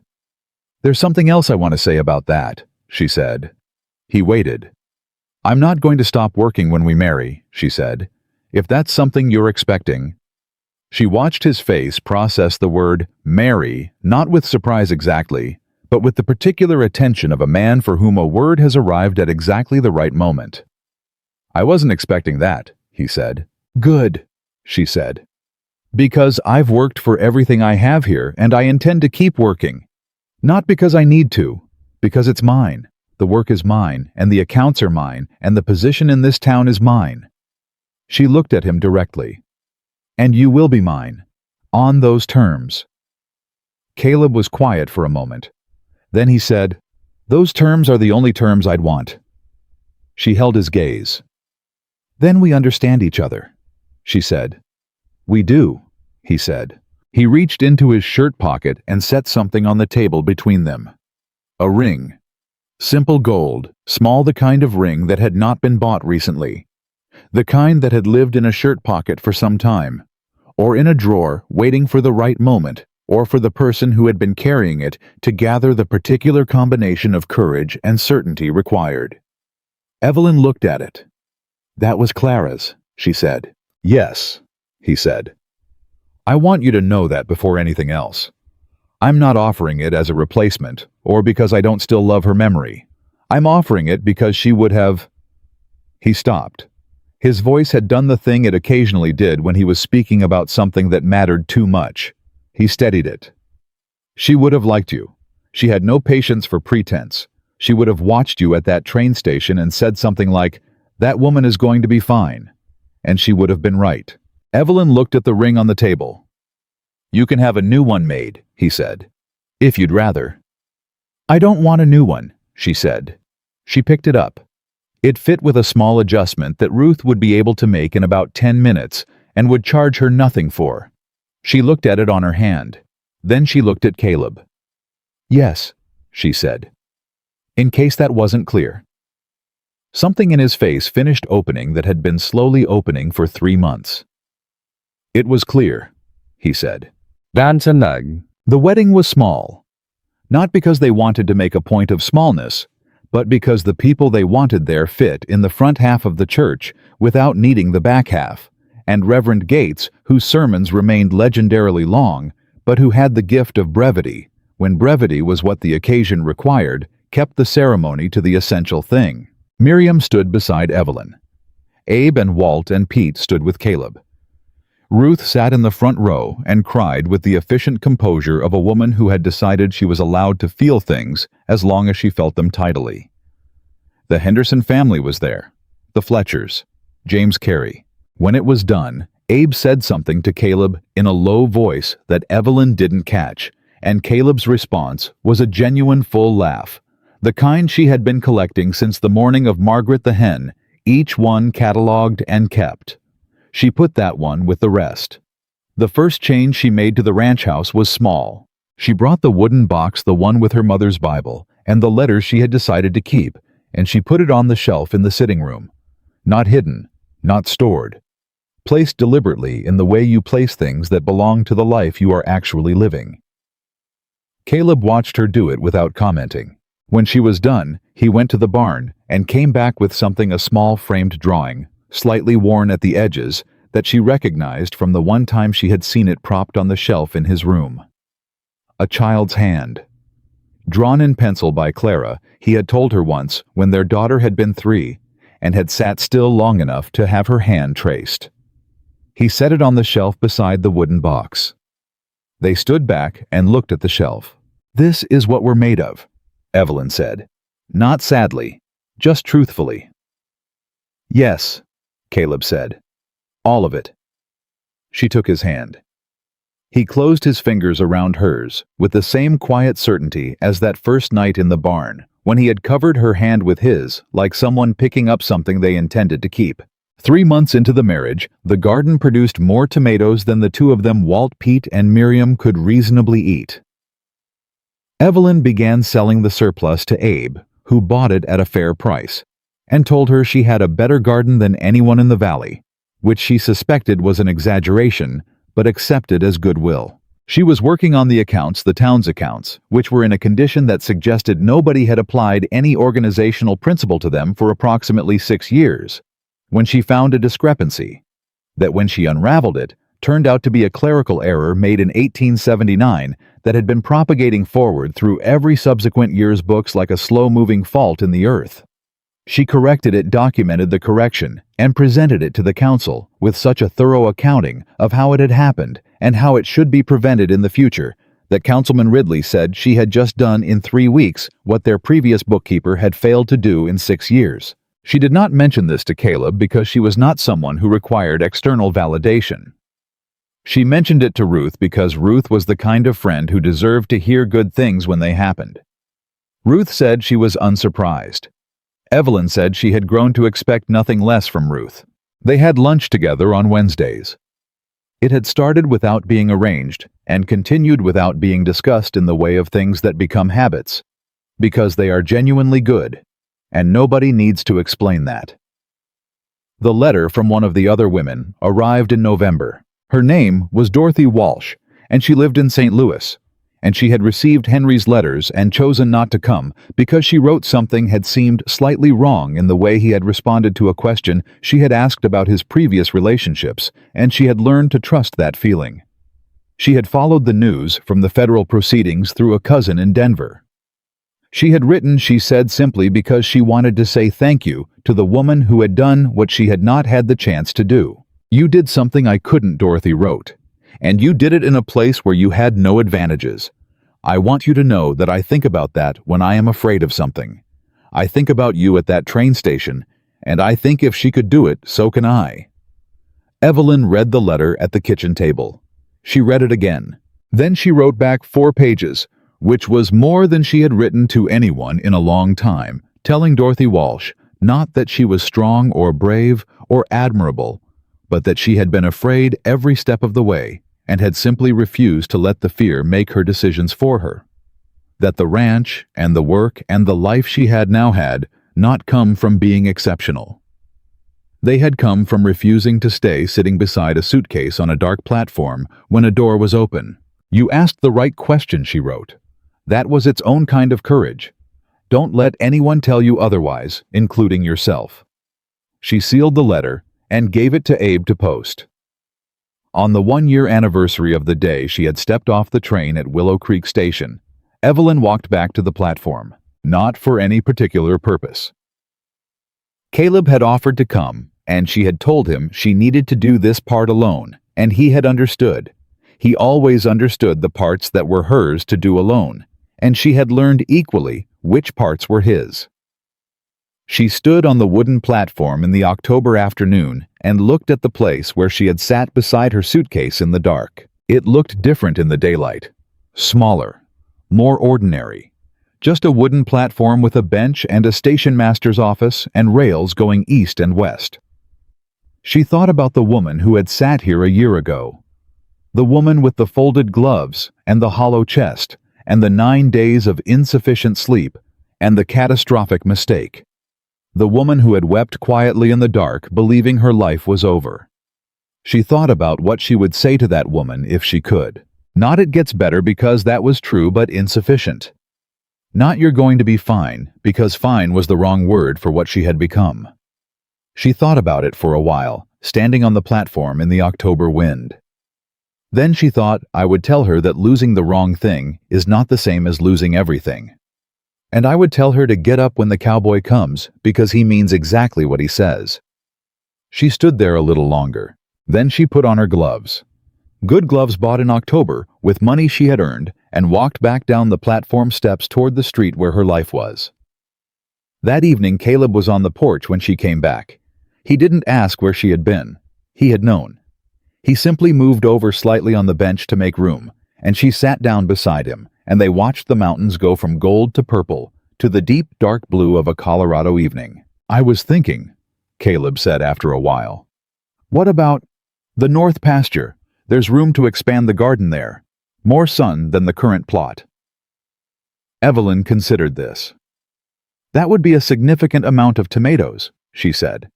[SPEAKER 1] "There's something else I want to say about that," she said. He waited. "I'm not going to stop working when we marry," she said. "If that's something you're expecting." She watched his face process the word marry, not with surprise exactly, but with the particular attention of a man for whom a word has arrived at exactly the right moment. "I wasn't expecting that," he said. "Good," she said. "Because I've worked for everything I have here, and I intend to keep working. Not because I need to, because it's mine. The work is mine, and the accounts are mine, and the position in this town is mine." She looked at him directly. "And you will be mine, on those terms." Caleb was quiet for a moment. Then he said, "Those terms are the only terms I'd want." She held his gaze. "Then we understand each other," she said. "We do," he said. He reached into his shirt pocket and set something on the table between them. A ring. Simple gold, small, the kind of ring that had not been bought recently. The kind that had lived in a shirt pocket for some time, or in a drawer waiting for the right moment, or for the person who had been carrying it to gather the particular combination of courage and certainty required. Evelyn looked at it. "That was Clara's," she said. "Yes," he said. "I want you to know that before anything else. I'm not offering it as a replacement, or because I don't still love her memory. I'm offering it because she would have—" He stopped. His voice had done the thing it occasionally did when he was speaking about something that mattered too much. He steadied it. She would have liked you. She had no patience for pretense. She would have watched you at that train station and said something like, "That woman is going to be fine." And she would have been right. Evelyn looked at the ring on the table. "You can have a new one made," he said, "if you'd rather." "I don't want a new one," she said. She picked it up. It fit with a small adjustment that Ruth would be able to make in about 10 minutes and would charge her nothing for. She looked at it on her hand. Then she looked at Caleb. "Yes," she said. In case that wasn't clear. Something in his face finished opening that had been slowly opening for 3 months. "It was clear," he said.
[SPEAKER 2] The
[SPEAKER 1] wedding was small. Not because they wanted to make a point of smallness, but because the people they wanted there fit in the front half of the church without needing the back half, and Reverend Gates, whose sermons remained legendarily long, but who had the gift of brevity, when brevity was what the occasion required, kept the ceremony to the essential thing. Miriam stood beside Evelyn. Abe and Walt and Pete stood with Caleb. Ruth sat in the front row and cried with the efficient composure of a woman who had decided she was allowed to feel things as long as she felt them tidily. The Henderson family was there. The Fletchers. James Carey. When it was done, Abe said something to Caleb in a low voice that Evelyn didn't catch, and Caleb's response was a genuine full laugh, the kind she had been collecting since the morning of Margaret the hen, each one catalogued and kept. She put that one with the rest. The first change she made to the ranch house was small. She brought the wooden box, the one with her mother's Bible, and the letters she had decided to keep, and she put it on the shelf in the sitting room. Not hidden, not stored. Placed deliberately in the way you place things that belong to the life you are actually living. Caleb watched her do it without commenting. When she was done, he went to the barn and came back with something, a small framed drawing, slightly worn at the edges, that she recognized from the one time she had seen it propped on the shelf in his room. A child's hand. Drawn in pencil by Clara, he had told her once when their daughter had been 3 and had sat still long enough to have her hand traced. He set it on the shelf beside the wooden box. They stood back and looked at the shelf. "This is what we're made of," Evelyn said. Not sadly, just truthfully. "Yes," Caleb said. "All of it." She took his hand. He closed his fingers around hers with the same quiet certainty as that first night in the barn, when he had covered her hand with his, like someone picking up something they intended to keep. 3 months into the marriage, the garden produced more tomatoes than the two of them, Walt, Pete, and Miriam, could reasonably eat. Evelyn began selling the surplus to Abe, who bought it at a fair price, and told her she had a better garden than anyone in the valley, which she suspected was an exaggeration, but accepted as goodwill. She was working on the accounts, the town's accounts, which were in a condition that suggested nobody had applied any organizational principle to them for approximately 6 years, when she found a discrepancy, that when she unraveled it, turned out to be a clerical error made in 1879 that had been propagating forward through every subsequent year's books like a slow-moving fault in the earth. She corrected it, documented the correction, and presented it to the council with such a thorough accounting of how it had happened and how it should be prevented in the future that Councilman Ridley said she had just done in 3 weeks what their previous bookkeeper had failed to do in 6 years. She did not mention this to Caleb because she was not someone who required external validation. She mentioned it to Ruth because Ruth was the kind of friend who deserved to hear good things when they happened. Ruth said she was unsurprised. Evelyn said she had grown to expect nothing less from Ruth. They had lunch together on Wednesdays. It had started without being arranged and continued without being discussed in the way of things that become habits, because they are genuinely good, and nobody needs to explain that. The letter from one of the other women arrived in November. Her name was Dorothy Walsh, and she lived in St. Louis, and she had received Henry's letters and chosen not to come because she wrote something had seemed slightly wrong in the way he had responded to a question she had asked about his previous relationships, and she had learned to trust that feeling. She had followed the news from the federal proceedings through a cousin in Denver. She had written, she said, simply because she wanted to say thank you to the woman who had done what she had not had the chance to do. "You did something I couldn't," Dorothy wrote, "and you did it in a place where you had no advantages. I want you to know that I think about that when I am afraid of something. I think about you at that train station, and I think if she could do it, so can I." Evelyn read the letter at the kitchen table. She read it again. Then she wrote back 4 pages, which was more than she had written to anyone in a long time, telling Dorothy Walsh not that she was strong or brave or admirable, but that she had been afraid every step of the way and had simply refused to let the fear make her decisions for her. That the ranch and the work and the life she had now had not come from being exceptional. They had come from refusing to stay sitting beside a suitcase on a dark platform when a door was open. "You asked the right question," she wrote. "That was its own kind of courage. Don't let anyone tell you otherwise, including yourself." She sealed the letter and gave it to Abe to post. On the 1-year anniversary of the day she had stepped off the train at Willow Creek Station, Evelyn walked back to the platform, not for any particular purpose. Caleb had offered to come, and she had told him she needed to do this part alone, and he had understood. He always understood the parts that were hers to do alone, and she had learned equally which parts were his. She stood on the wooden platform in the October afternoon and looked at the place where she had sat beside her suitcase in the dark. It looked different in the daylight. Smaller, more ordinary. Just a wooden platform with a bench and a station master's office and rails going east and west. She thought about the woman who had sat here a year ago. The woman with the folded gloves and the hollow chest and the 9 days of insufficient sleep and the catastrophic mistake. The woman who had wept quietly in the dark, believing her life was over. She thought about what she would say to that woman if she could. Not "it gets better," because that was true but insufficient. Not "you're going to be fine," because fine was the wrong word for what she had become. She thought about it for a while, standing on the platform in the October wind. Then she thought, I would tell her that losing the wrong thing is not the same as losing everything. And I would tell her to get up when the cowboy comes, because he means exactly what he says. She stood there a little longer. Then she put on her gloves. Good gloves bought in October with money she had earned, and walked back down the platform steps toward the street where her life was. That evening Caleb was on the porch when she came back. He didn't ask where she had been. He had known. He simply moved over slightly on the bench to make room, and she sat down beside him, and they watched the mountains go from gold to purple to the deep dark blue of a Colorado evening. I was thinking, Caleb said after a while. What about the north pasture? There's room to expand the garden there. More sun than the current plot. Evelyn considered this. That would be a significant amount of tomatoes, she said.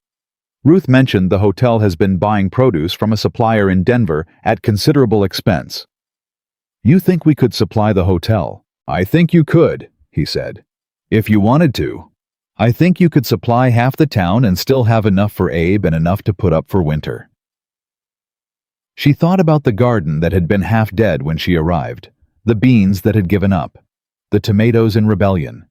[SPEAKER 1] Ruth mentioned the hotel has been buying produce from a supplier in Denver at considerable expense. You think we could supply the hotel? I think you could, he said. If you wanted to. I think you could supply half the town and still have enough for Abe and enough to put up for winter. She thought about the garden that had been half dead when she arrived, the beans that had given up, the tomatoes in rebellion,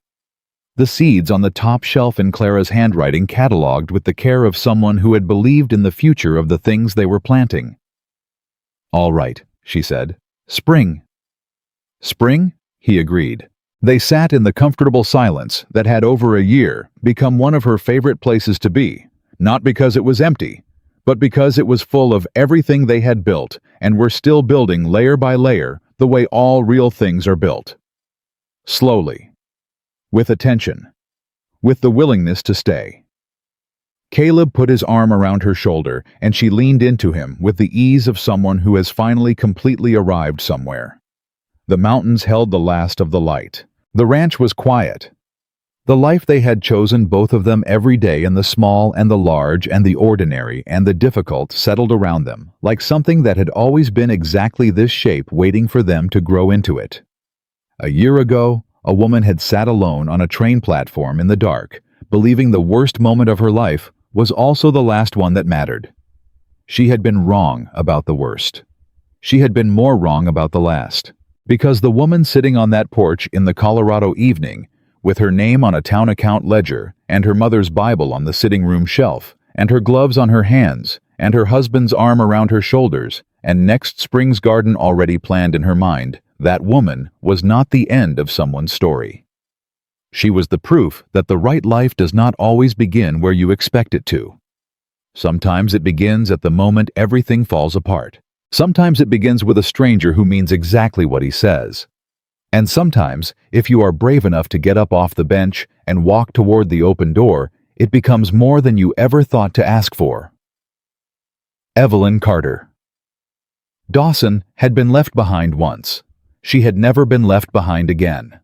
[SPEAKER 1] the seeds on the top shelf in Clara's handwriting catalogued with the care of someone who had believed in the future of the things they were planting. All right, she said. Spring. Spring? He agreed. They sat in the comfortable silence that had over a year become one of her favorite places to be, not because it was empty, but because it was full of everything they had built and were still building layer by layer the way all real things are built. Slowly. With attention. With the willingness to stay. Caleb put his arm around her shoulder and she leaned into him with the ease of someone who has finally completely arrived somewhere. The mountains held the last of the light. The ranch was quiet. The life they had chosen, both of them, every day, in the small and the large and the ordinary and the difficult, settled around them, like something that had always been exactly this shape, waiting for them to grow into it. A year ago, a woman had sat alone on a train platform in the dark, believing the worst moment of her life was also the last one that mattered. She had been wrong about the worst. She had been more wrong about the last, because the woman sitting on that porch in the Colorado evening with her name on a town account ledger, and her mother's Bible on the sitting room shelf, and her gloves on her hands, and her husband's arm around her shoulders, and next spring's garden already planned in her mind, that woman was not the end of someone's story. She was the proof that the right life does not always begin where you expect it to. Sometimes it begins at the moment everything falls apart. Sometimes it begins with a stranger who means exactly what he says. And sometimes, if you are brave enough to get up off the bench and walk toward the open door, it becomes more than you ever thought to ask for. Evelyn Carter. Dawson had been left behind once. She had never been left behind again.